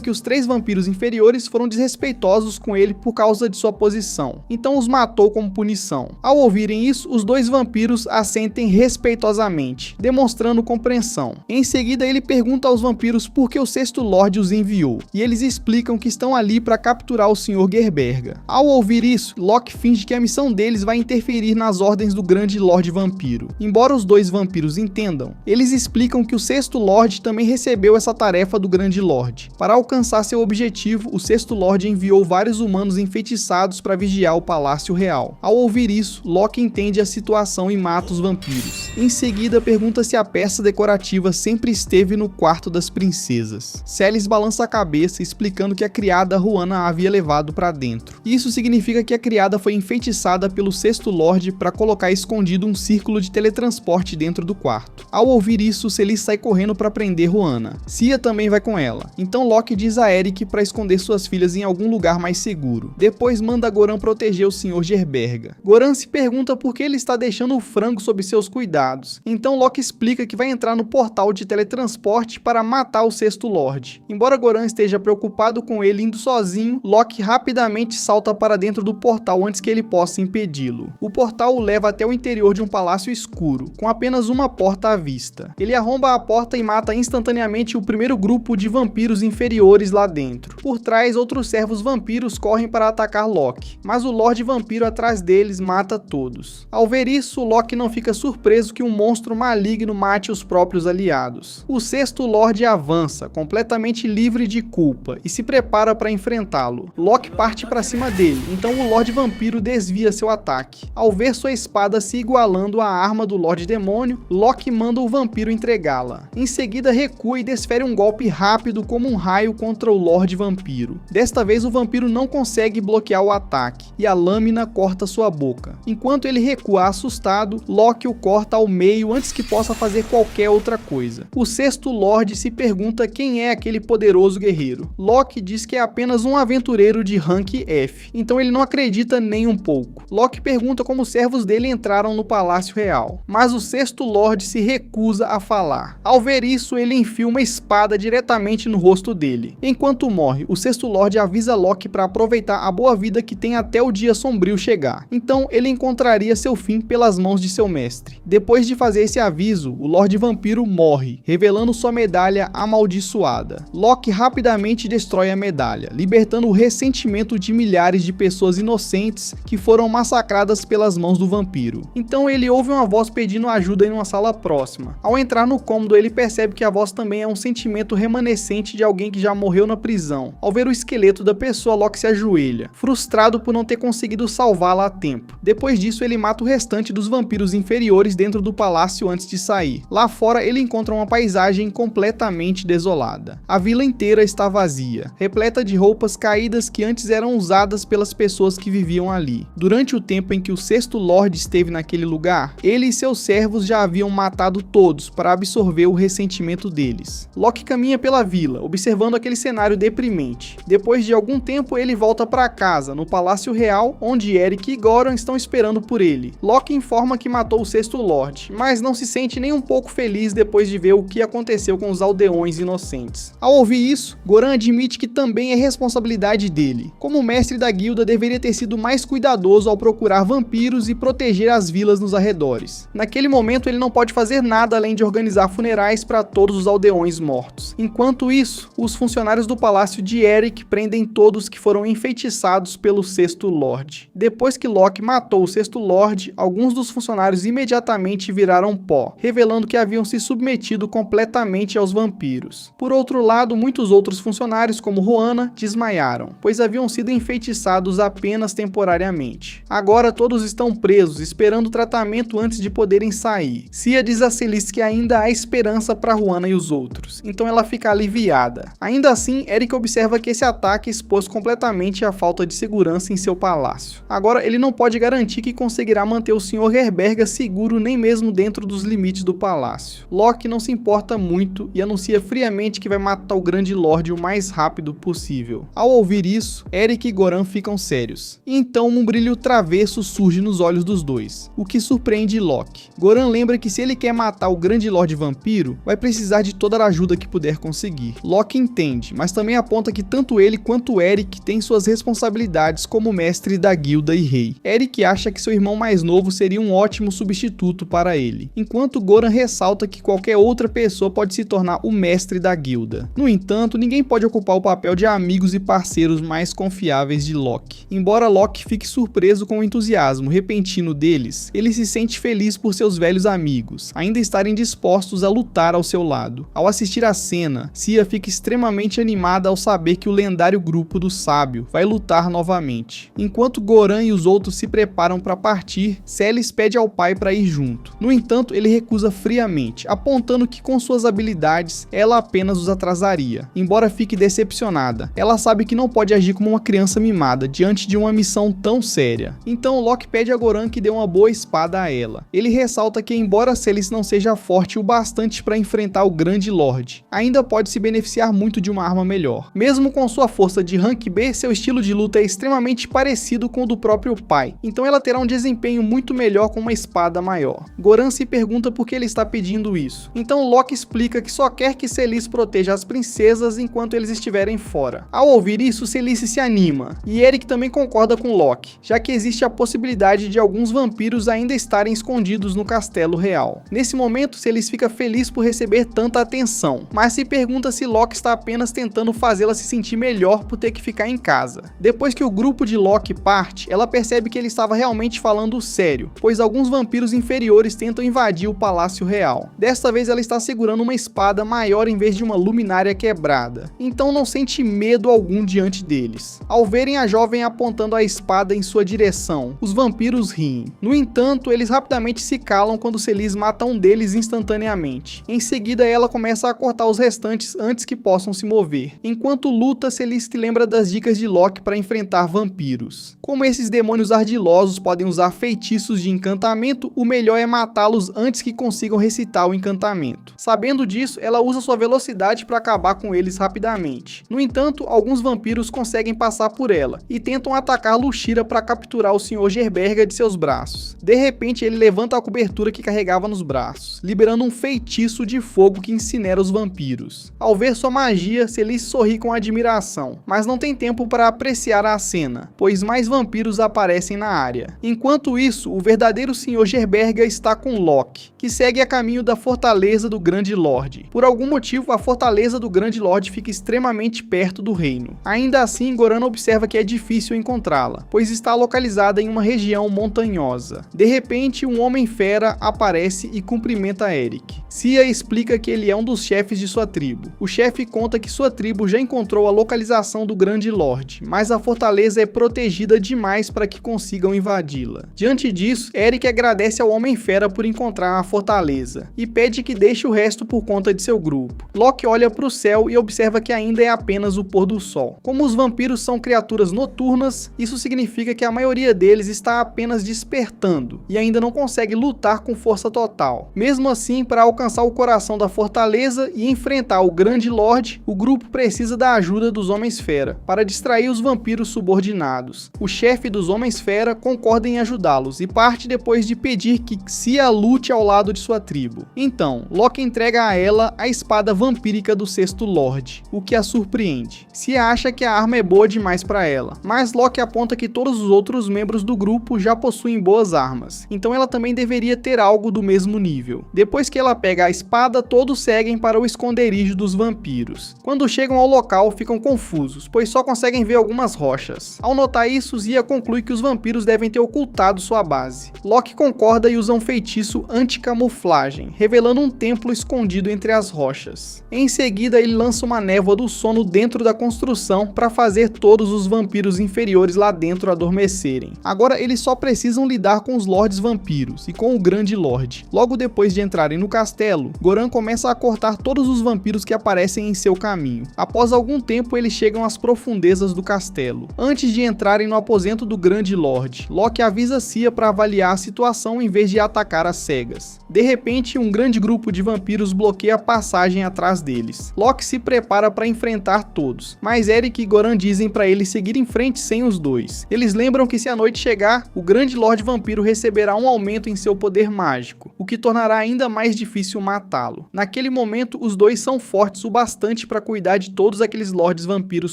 que os três vampiros inferiores foram desrespeitosos com ele por causa de sua posição, então os matou como punição. Ao ouvirem isso, os dois vampiros assentem respeitosamente, demonstrando compreensão. Em seguida, ele pergunta aos vampiros por que o sexto Lorde os enviou, e eles explicam que estão ali para capturar o Sr. Gerberga. Ao ouvir isso, Loki finge que a missão deles vai interferir nas ordens do grande Lorde Vampiro. Embora os dois vampiros entendam, eles explicam que o sexto Lorde também recebeu essa tarefa do grande Lorde. Para alcançar seu objetivo, o sexto Lorde enviou vários humanos enfeitiçados para vigiar o Palácio Real. Ao ouvir isso, Loki entende a situação e mata os vampiros. Em seguida, pergunta se a peça decorativa sempre esteve no quarto das princesas. Celis balança a cabeça, explicando que a criada Ruana a havia levado para dentro. Isso significa que a criada foi enfeitiçada pelo sexto Lorde para colocar escondido um círculo de teletransporte dentro do quarto. Ao ouvir isso, Celis sai correndo para prender Ruana. Cia também vai com ela. Então Loki diz a Eric para esconder suas filhas em algum lugar mais seguro. Depois manda Goran proteger o Sr. Gerberga. Goran se pergunta por que ele está deixando o frango sob seus cuidados. Então Loki explica que vai entrar no portal de teletransporte para matar o sexto Lorde. Embora Goran esteja preocupado com ele indo sozinho, Loki rapidamente salta para dentro do portal antes que ele possa impedi-lo. O portal o leva até o interior de um palácio escuro, com apenas uma porta à vista. Ele arromba a porta e mata instantaneamente o primeiro grupo de vampiros inferiores lá dentro. Por trás, outros servos vampiros correm para atacar Loki, mas o Lorde Vampiro atrás deles mata todos. Ao ver isso, Loki não fica surpreso que um monstro maligno mate os próprios aliados. O sexto Lorde avança, completamente livre de culpa, e se prepara para enfrentá-lo. Loki parte para cima dele, então o Lorde Vampiro desvia seu ataque. Ao ver sua espada se igualando à arma do Lorde Demônio, Loki manda o vampiro entregá-la. Em seguida, recua e desfere um golpe rápido como um raio contra o Lorde Vampiro. Desta vez, o vampiro não consegue bloquear o ataque, e a lâmina corta sua boca. Enquanto ele recua assustado, Loki o corta ao meio antes que possa fazer qualquer outra coisa. O sexto Lorde se pergunta quem é aquele poderoso guerreiro. Loki diz que é apenas um aventureiro de rank F, então ele não acredita nem um pouco. Loki pergunta como os servos dele entraram no Palácio Real, mas o sexto Lorde se recusa a falar. Ao ver isso, ele enfia uma espada diretamente no rosto dele. Enquanto morre, o sexto Lorde avisa Loki para aproveitar a boa vida que tem até o dia sombrio chegar. Então ele encontraria seu fim pelas mãos de seu mestre. Depois de fazer esse aviso, o Lorde Vampiro morre, revelando sua medalha amaldiçoada. Loki rapidamente destrói a medalha, libertando o ressentimento de milhares de pessoas inocentes que foram massacradas pelas mãos do vampiro. Então ele ouve uma voz pedindo ajuda em uma sala próxima. Ao entrar no cômodo, ele percebe que a voz também é um sentimento remanescente de alguém que já morreu na prisão. Ao ver o esqueleto da pessoa, Loki se ajoelha, frustrado por não ter conseguido salvá-la a tempo. Depois disso, ele mata o restante dos vampiros inferiores dentro do palácio antes de sair. Lá fora, ele encontra uma paisagem completamente desolada. A vila inteira está vazia, repleta de roupas caídas que antes eram usadas pelas pessoas que viviam ali. Durante o tempo em que o Sexto Lorde esteve naquele lugar, ele e seus servos já haviam matado todos para absorver o ressentimento deles. Loki caminha pela vila, observando aquele cenário deprimente. Depois de algum tempo, ele volta para casa, no Palácio Real, onde Eric e Goran estão esperando por ele. Loki informa que matou o Sexto Lorde, mas não se sente nem um pouco feliz depois de ver o que aconteceu com os aldeões inocentes. Ao ouvir isso, Goran admite que também é responsabilidade dele. Como mestre da guilda, deveria ter sido mais cuidadoso ao procurar vampiros e proteger as vilas nos arredores. Naquele momento, ele não pode fazer nada além de organizar funerais para todos os aldeões mortos. Enquanto isso, os funcionários do palácio de Eric prendem todos que foram enfeitiçados pelo Sexto Lorde. Depois que Loki matou o Sexto Lorde, alguns dos funcionários imediatamente viraram pó, revelando que haviam se submetido completamente aos vampiros. Por outro lado, muitos outros funcionários, como Rohanna, desmaiaram, pois haviam sido enfeitiçados apenas temporariamente. Agora todos estão presos, esperando tratamento antes de poderem sair. Cia diz a Celice que ainda há esperança para Rohanna e os outros, então ela fica aliviada. Ainda assim, Eric observa que esse ataque expôs completamente a falta de segurança em seu palácio. Agora ele não pode garantir que conseguirá manter o Sr. Gerberga seguro nem mesmo dentro dos limites do palácio. Loki não se importa muito e anuncia friamente que vai matar o Grande Lorde o mais rápido possível. Ao ouvir isso, Eric e Goran ficam sérios. E então um brilho travesso surge nos olhos dos dois, o que surpreende Loki. Goran lembra que se ele quer matar o Grande Lorde Vampiro, vai precisar de toda a ajuda que puder conseguir. Loki entende, mas também aponta que tanto ele quanto Eric têm suas responsabilidades como mestre da guilda e rei. Eric acha que seu irmão mais novo seria um ótimo substituto para ele, enquanto Goran ressalta que qualquer outra pessoa pode se tornar o mestre da guilda. No entanto, ninguém pode ocupar o papel de amigos e parceiros mais confiáveis de Loki. Embora Loki fique surpreso com o entusiasmo repentino deles, ele se sente feliz por seus velhos amigos ainda estarem dispostos a lutar ao seu lado. Ao assistir a cena, Cia fica extremamente animada ao saber que o lendário grupo do Sábio vai lutar novamente. Enquanto Goran e os outros se preparam para partir, Celis pede ao pai para ir junto. No entanto, ele recusa friamente, apontando que com suas habilidades, ela apenas os atrasaria. Embora fique decepcionada, ela sabe que não pode agir como uma criança mimada diante de uma missão tão séria. Então Loki pede a Goran que dê uma boa espada a ela. Ele ressalta que embora Celis não seja forte o bastante para enfrentar o Grande Lorde, ainda pode se beneficiar muito de uma arma melhor. Mesmo com sua força de rank B, seu estilo de luta é extremamente parecido com o do próprio pai, então ela terá um desempenho muito melhor com uma espada maior. Goran se pergunta por que ele está pedindo isso. Então Loki explica que só quer que Celis proteja as princesas enquanto eles estiverem fora. Ao ouvir isso, Celice se anima, e Eric também concorda com Loki, já que existe a possibilidade de alguns vampiros ainda estarem escondidos no castelo real. Nesse momento, Celice fica feliz por receber tanta atenção, mas se pergunta se Loki está apenas tentando fazê-la se sentir melhor por ter que ficar em casa. Depois que o grupo de Loki parte, ela percebe que ele estava realmente falando sério, pois alguns vampiros inferiores tentam invadir o Palácio Real. Desta vez ela está segurando uma espada maior em vez de uma luminária quebrada, então não sente medo algum diante deles. Ao verem a jovem apontando a espada em sua direção, os vampiros riem. No entanto, eles rapidamente se calam quando Celis mata um deles instantaneamente. Em seguida, ela começa a cortar os restantes antes que possam se mover. Enquanto luta, Celis lembra das dicas de Loki para enfrentar vampiros. Como esses demônios ardilosos podem usar feitiços de encantamento, o melhor é matá-los antes que consigam recitar o encantamento. Sabendo disso, ela usa sua velocidade para acabar com eles rapidamente. No entanto, alguns vampiros conseguem passar por ela e tentam atacar Lushira para capturar o Sr. Gerberga de seus braços. De repente, ele levanta a cobertura que carregava nos braços, liberando um feitiço de fogo que incinera os vampiros. Ao ver sua magia, Celice sorri com admiração, mas não tem tempo para apreciar a cena, pois mais vampiros aparecem na área. Enquanto isso, o verdadeiro Sr. Gerberga está com Loki, que segue a caminho da fortaleza do Grande Lorde. Por algum motivo, a fortaleza do Grande Lorde fica extremamente perto do reino. reino. Ainda assim, Goran observa que é difícil encontrá-la, pois está localizada em uma região montanhosa. De repente, um homem-fera aparece e cumprimenta Eric. Cia explica que ele é um dos chefes de sua tribo. O chefe conta que sua tribo já encontrou a localização do Grande Lorde, mas a fortaleza é protegida demais para que consigam invadi-la. Diante disso, Eric agradece ao Homem-Fera por encontrar a fortaleza e pede que deixe o resto por conta de seu grupo. Loki olha para o céu e observa que ainda é apenas o pôr do sol. Como os vampiros são criaturas noturnas, isso significa que a maioria deles está apenas despertando e ainda não consegue lutar com força total. Mesmo assim, para alcançar o coração da fortaleza e enfrentar o Grande Lorde, o grupo precisa da ajuda dos Homens-Fera para distrair os vampiros subordinados. O chefe dos Homens-Fera concorda em ajudá-los e parte depois de pedir que Cia lute ao lado de sua tribo. Então, Loki entrega a ela a espada vampírica do Sexto Lorde, o que a surpreende. Cia acha que a arma é boa demais para ela, mas Loki aponta que todos os outros membros do grupo já possuem boas armas, então ela também deveria ter algo do mesmo nível. Depois que ela pega a espada, todos seguem para o esconderijo dos vampiros. Quando chegam ao local, ficam confusos, pois só conseguem ver algumas rochas. Ao notar isso, Cia conclui que os vampiros devem ter ocultado sua base. Loki concorda e usa um feitiço anti-camuflagem, revelando um templo escondido entre as rochas. Em seguida, ele lança uma névoa do sono dentro da construção para fazer todos os vampiros inferiores lá dentro adormecerem. Agora eles só precisam lidar com os Lordes Vampiros e com o Grande Lorde. Logo depois de entrarem no castelo, Goran começa a cortar todos os vampiros que aparecem em seu caminho. Após algum tempo, eles chegam às profundezas do castelo. Antes de entrarem no aposento do Grande Lorde, Loki avisa Cia para avaliar a situação em vez de atacar às cegas. De repente, um grande grupo de vampiros bloqueia a passagem atrás deles. Loki se prepara para enfrentar todos, mas Eric e Goran dizem para ele seguir em frente sem os dois. Eles lembram que se a noite chegar, o Grande Lorde Vampiro receberá um aumento em seu poder mágico, o que tornará ainda mais difícil matá-lo. Naquele momento, os dois são fortes o bastante para cuidar de todos aqueles Lordes Vampiros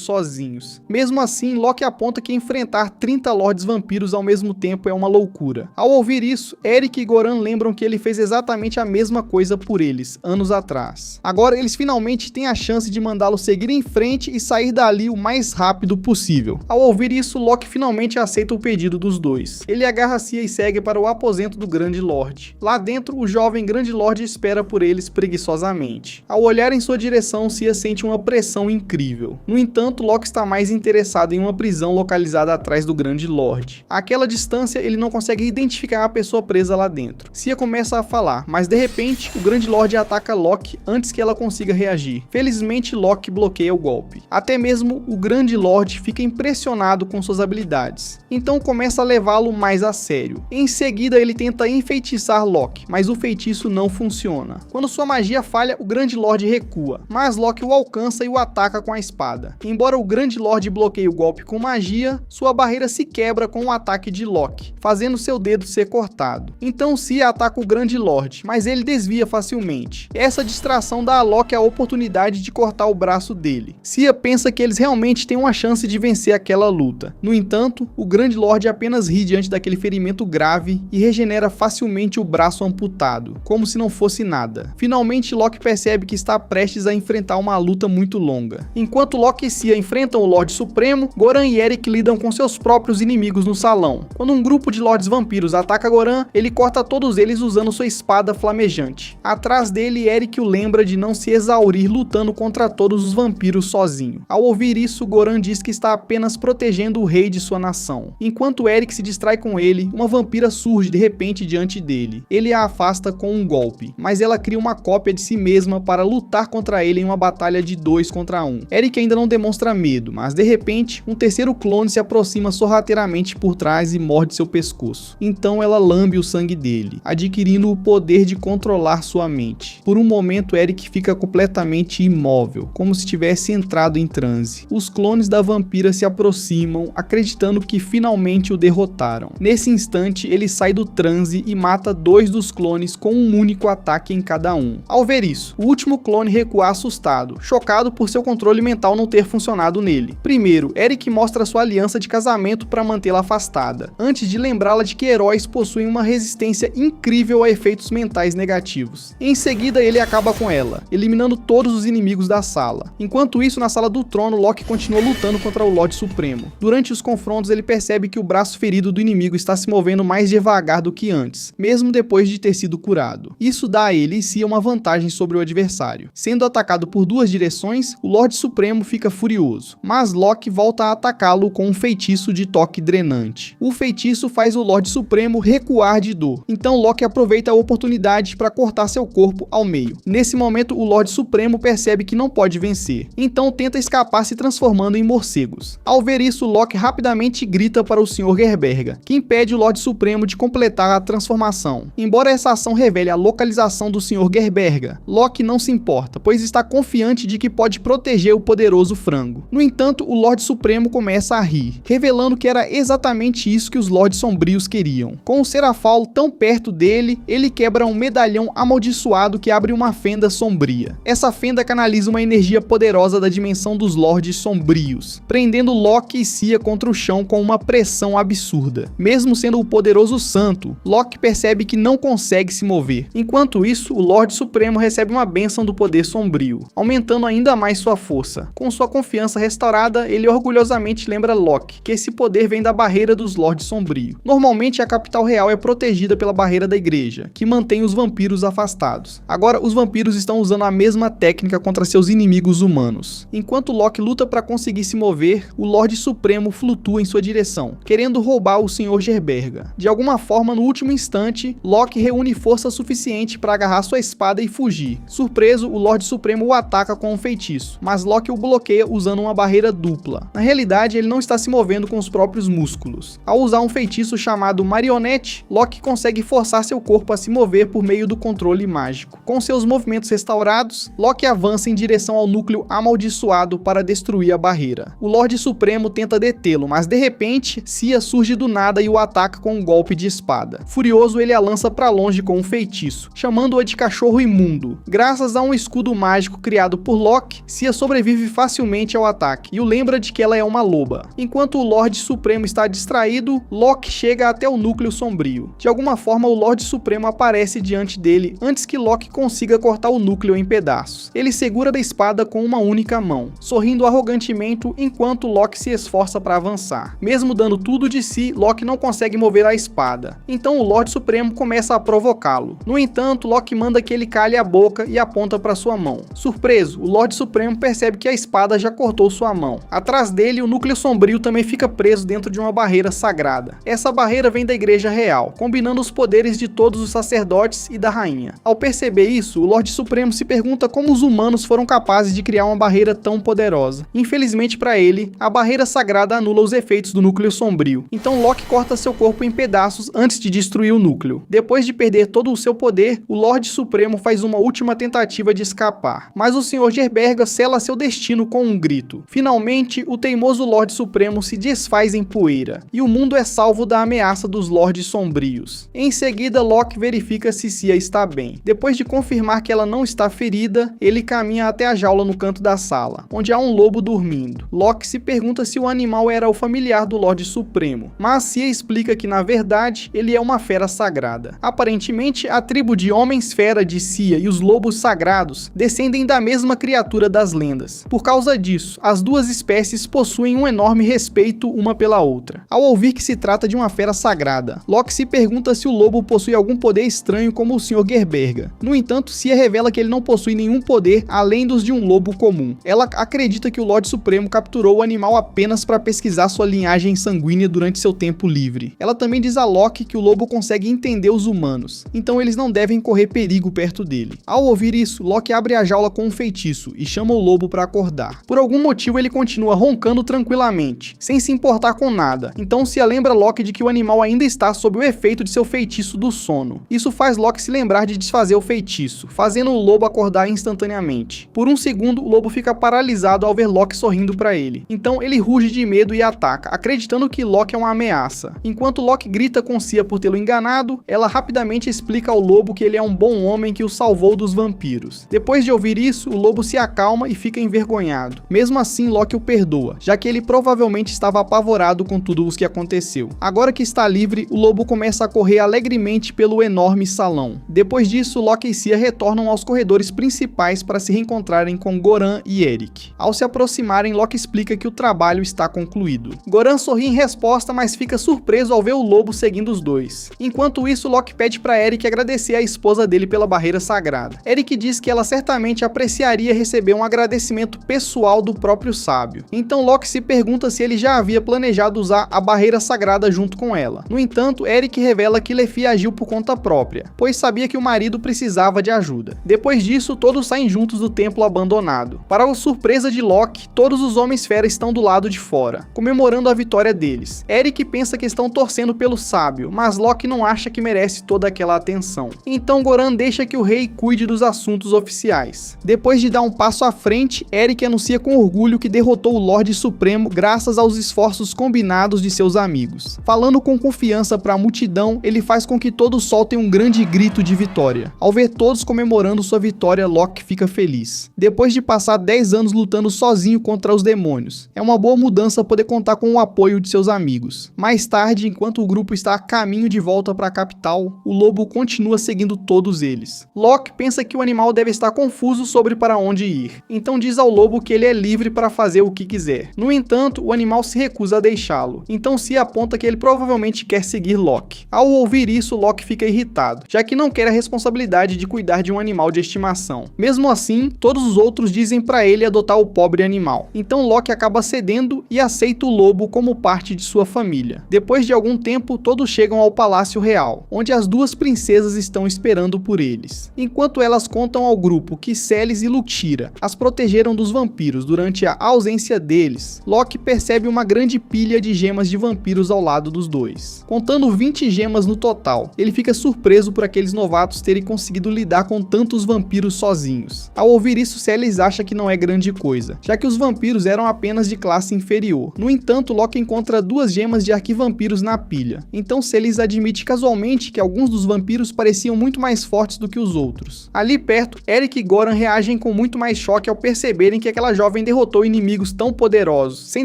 sozinhos. Mesmo assim, Loki aponta que enfrentar 30 Lordes Vampiros ao mesmo tempo é uma loucura. Ao ouvir isso, Eric e Goran lembram que ele fez exatamente a mesma coisa por eles, anos atrás. Agora eles finalmente têm a chance de mandá-lo seguir em frente e sair dali o mais rápido possível. Ao ouvir isso, Loki finalmente aceita o pedido dos dois. Ele agarra Cia e segue para o aposento do Grande Lorde. Lá dentro, o jovem Grande Lorde espera por eles preguiçosamente. Ao olhar em sua direção, Cia sente uma pressão incrível. No entanto, Loki está mais interessado em uma prisão localizada atrás do Grande Lorde. Àquela distância, ele não consegue identificar a pessoa presa lá dentro. Cia começa a falar, mas de repente, o Grande Lorde ataca Loki antes que ela consiga reagir. Felizmente, Loki bloqueia o golpe. Até mesmo o Grande Lorde fica impressionado com suas habilidades, então começa a levá-lo mais a sério. Em seguida, ele tenta enfeitiçar Loki, mas o feitiço não funciona. Quando sua magia falha, o Grande Lorde recua, mas Loki o alcança e o ataca com a espada. Embora o Grande Lorde bloqueie o golpe com magia, sua barreira se quebra com o ataque de Loki, fazendo seu dedo ser cortado. Então Cia ataca o Grande Lorde, mas ele desvia facilmente. Essa distração dá a Loki a oportunidade de cortar o braço dele. Cia pensa que eles realmente têm uma chance de vencer aquela luta. No entanto, o Grande Lorde apenas ri diante daquele ferimento grave e regenera facilmente o braço amputado, como se não fosse nada. Finalmente, Loki percebe que está prestes a enfrentar uma luta muito longa. Enquanto Loki e Cia enfrentam o Lorde Supremo, Goran e Eric lidam com seus próprios inimigos no salão. Quando um grupo de Lordes Vampiros ataca Goran, ele corta todos eles usando sua espada flamejante. Atrás dele, Eric o lembra de não se exaurir lutando contra todos os vampiros sozinho. Ao ouvir isso, Goran diz que está apenas protegendo o rei de sua nação. Enquanto Eric se distrai com ele, uma vampira surge de repente diante dele. Ele a afasta com um golpe, mas ela cria uma cópia de si mesma para lutar contra ele em uma batalha de 2 contra 1. Eric ainda não demonstra medo, mas de repente, um terceiro clone se aproxima sorrateiramente por trás e morde seu pescoço. Então ela lambe o sangue dele, adquirindo o poder de controlar sua mente. Por um momento, Eric fica completamente imóvel, como se tivesse entrado em transe. Os clones da vampira se aproximam, acreditando que finalmente o derrotaram. Nesse instante, ele sai do transe e mata 2 dos clones com um único ataque em cada um. Ao ver isso, o último clone recua assustado, chocado por seu controle mental não ter funcionado nele. Primeiro, Eric mostra sua aliança de casamento para mantê-la afastada, antes de lembrá-la de que heróis possuem uma resistência incrível a efeitos mentais negativos. Em seguida, ele acaba com ela, eliminando todos os inimigos da sala. Enquanto isso, na sala do trono, Loki continua lutando contra o Lorde Supremo. Durante os confrontos, ele percebe que o braço ferido do inimigo está se movendo mais devagar do que antes, mesmo depois de ter sido curado. Isso dá a ele e si uma vantagem sobre o adversário. Sendo atacado por duas direções, o Lorde Supremo fica furioso, mas Loki volta a atacá-lo com um feitiço de toque drenante. O feitiço faz o Lorde Supremo recuar de dor, então Loki aproveita a oportunidade para cortar seu corpo ao meio. Nesse momento, o Lorde Supremo percebe que não pode vencer, então tenta escapar se transformando em morcegos. Ao ver isso, Loki rapidamente grita para o Sr. Gerberga, que impede o Lorde Supremo de completar a transformação. Embora essa ação revele a localização do Sr. Gerberga, Loki não se importa, pois está confiante de que pode proteger o poderoso frango. No entanto, o Lorde Supremo começa a rir, revelando que era exatamente isso que os Lordes Sombrios queriam. Com o Serafal tão perto dele, ele quebra um medalhão amaldiçoado que abre uma fenda sombria. Essa fenda canaliza uma energia poderosa da dimensão dos Lordes Sombrios, prendendo Loki e Sia contra o chão com uma pressão absurda. Mesmo sendo o poderoso santo, Loki percebe que não consegue se mover. Enquanto isso, o Lorde Supremo recebe uma bênção do poder sombrio, aumentando ainda mais sua força. Com sua confiança restaurada, ele orgulhosamente lembra Loki que esse poder vem da barreira dos Lordes Sombrios. Normalmente, a capital real é protegida pela barreira da igreja, que mantém os vampiros afastados. Agora, os vampiros estão usando a mesma técnica contra seus inimigos humanos. Enquanto Loki luta para conseguir se mover, o Lorde Supremo flutua em sua direção, querendo roubar o Sr. Gerberga. De alguma forma, no último instante, Loki reúne força suficiente para agarrar sua espada e fugir. Surpreso, o Lorde Supremo o ataca com um feitiço, mas Loki o bloqueia usando uma barreira dupla. Na realidade, ele não está se movendo com os próprios músculos. Ao usar um feitiço chamado Marionete, Loki consegue forçar seu corpo a se mover por meio do controle mágico. Com seus movimentos restaurados, Loki avança em direção ao núcleo amaldiçoado para destruir a barreira. O Lorde Supremo tenta detê-lo, mas de repente, Sia surge do nada e o ataca com um golpe de espada. Furioso, ele a lança para longe com um feitiço, chamando-a de cachorro imundo. Graças a um escudo mágico criado por Loki, Sia sobrevive facilmente ao ataque e o lembra de que ela é uma loba. Enquanto o Lorde Supremo está distraído, Loki chega até o núcleo sombrio. De alguma forma, o Lorde Supremo aparece diante dele antes que Loki consiga cortar o núcleo em pedaços. Ele segura da espada com uma única mão, sorrindo arrogantemente enquanto Loki se esforça para avançar. Mesmo dando tudo de si, Loki não consegue mover a espada. Então o Lorde Supremo começa a provocá-lo. No entanto, Loki manda que ele cale a boca e aponta para sua mão. Surpreso, o Lorde Supremo percebe que a espada já cortou sua mão. Atrás dele, o núcleo sombrio também fica preso dentro de uma barreira sagrada. Essa barreira vem da Igreja Real, combinando os poderes de todos os sacerdotes e da rainha. Ao perceber isso, o Lorde Supremo se pergunta como os humanos foram capazes de criar uma barreira tão poderosa. Infelizmente para ele, a barreira sagrada anula os efeitos do núcleo sombrio. Então Loki corta seu corpo em pedaços antes de destruir o núcleo. Depois de perder todo o seu poder, o Lorde Supremo faz uma última tentativa de escapar, mas o Sr. Gerberga sela seu destino com um grito. Finalmente, o teimoso Lorde Supremo se desfaz em poeira, e o mundo é salvo da ameaça dos Lordes Sombrios. Em seguida, Loki verifica se Sia está bem. Depois de confirmar que ela não está ferida, ele caminha até a jaula no canto da sala, onde há um lobo dormindo. Loki se pergunta se o animal era o familiar do Lorde Supremo, mas Sia explica que, na verdade, ele é uma fera sagrada. Aparentemente, a tribo de Homens-Fera de Sia e os lobos sagrados descendem da mesma criatura das lendas. Por causa disso, as duas espécies possuem um enorme respeito uma pela outra. Ao ouvir que se trata de uma fera sagrada, Loki se pergunta se o lobo possui algum poder estranho como o Sr. Gerberga. No entanto, Sia revela que ele não possui nenhum poder além dos de um lobo comum. Ela acredita que o Lorde Supremo capturou o animal apenas para pesquisar sua linhagem sanguínea durante seu tempo livre. Ela também diz a Loki que o lobo consegue entender os humanos, então eles não devem correr perigo perto dele. Ao ouvir isso, Loki abre a jaula com um feitiço e chama o lobo para acordar. Por algum motivo, ele continua roncando tranquilamente, sem se importar com nada. Então Sia lembra Loki de que o animal ainda está sob o efeito de seu feitiço do sono. Isso faz Loki se lembrar de desfazer o feitiço, fazendo o lobo acordar instantaneamente. Por um segundo, o lobo fica paralisado ao ver Loki sorrindo para ele. Então ele ruge de medo e ataca, acreditando que Loki é uma ameaça. Enquanto Loki grita com Sia por tê-lo enganado, ela rapidamente explica ao lobo que ele é um bom homem que o salvou dos vampiros. Depois de ouvir isso, o lobo se acalma e fica envergonhado. Mesmo assim, Loki o perdoa, já que ele provavelmente estava apavorado com tudo o que aconteceu. Agora que está livre, o lobo começa a correr alegremente pelo enorme salão. Depois disso, Loki e Sia retornam aos corredores principais para se reencontrarem com Goran e Eric. Ao se aproximarem, Loki explica que o trabalho está concluído. Goran sorri em resposta, mas fica surpreso ao ver o lobo seguindo os dois. Enquanto isso, Loki pede para Eric agradecer a esposa dele pela barreira sagrada. Eric diz que ela certamente apreciaria receber um agradecimento pessoal do próprio sábio. Então Loki se pergunta se ele já havia planejado usar a barreira sagrada junto com ela. No entanto, Eric revela que Lefi agiu por conta própria, pois sabia que o marido precisava de ajuda. Depois disso, todos saem juntos do templo abandonado. Para a surpresa de Loki, todos os Homens-Fera estão do lado de fora, comemorando a vitória deles. Eric pensa que estão torcendo pelo sábio, mas Loki não acha que merece toda aquela atenção. Então Goran deixa que o rei cuide dos assuntos oficiais. Depois de dar um passo à frente, Eric anuncia com orgulho que derrotou o Lorde Supremo graças aos esforços combinados de seus amigos. Falando com confiança para a multidão, ele faz com que todos soltem um grande grito de vitória. Ao ver todos comemorando sua vitória, Loki fica feliz. Depois de passar 10 anos lutando sozinho contra os demônios, é uma boa mudança poder contar com o apoio de seus amigos. Mais tarde, enquanto o grupo está a caminho de volta para a capital, o lobo continua seguindo todos eles. Loki pensa que o animal deve estar confuso sobre para onde ir, então diz ao lobo que ele é livre para fazer o que quiser. No entanto, o animal se recusa a deixá-lo, então se aponta que ele provavelmente quer seguir Loki. Ao ouvir isso, Loki fica irritado, já que não quer a responsabilidade de cuidar de um animal de estimação. Mesmo assim, todos os outros dizem para ele adotar o pobre animal. Então Loki acaba cedendo e aceita o lobo como parte de sua família. Depois de algum tempo, todos chegam ao Palácio Real, onde as duas princesas estão esperando por eles. Enquanto elas contam ao grupo que Celes e Lutira as protegeram dos vampiros durante a ausência deles, Loki percebe uma grande pilha de gemas de vampiros ao lado dos dois. Contando 20 gemas no total, ele fica surpreso por aqueles novatos terem conseguido lidar com tantos vampiros sozinhos. Ao ouvir isso, Celes acha que não é grande coisa, já que os vampiros eram apenas de classe inferior. No entanto, Loki encontra 2 gemas de arquivampiros na pilha. Então Celes admite casualmente que alguns dos vampiros pareciam muito mais fortes do que os outros. Ali perto, Eric e Goran reagem com muito mais choque ao perceberem que aquela jovem derrotou inimigos tão poderosos, sem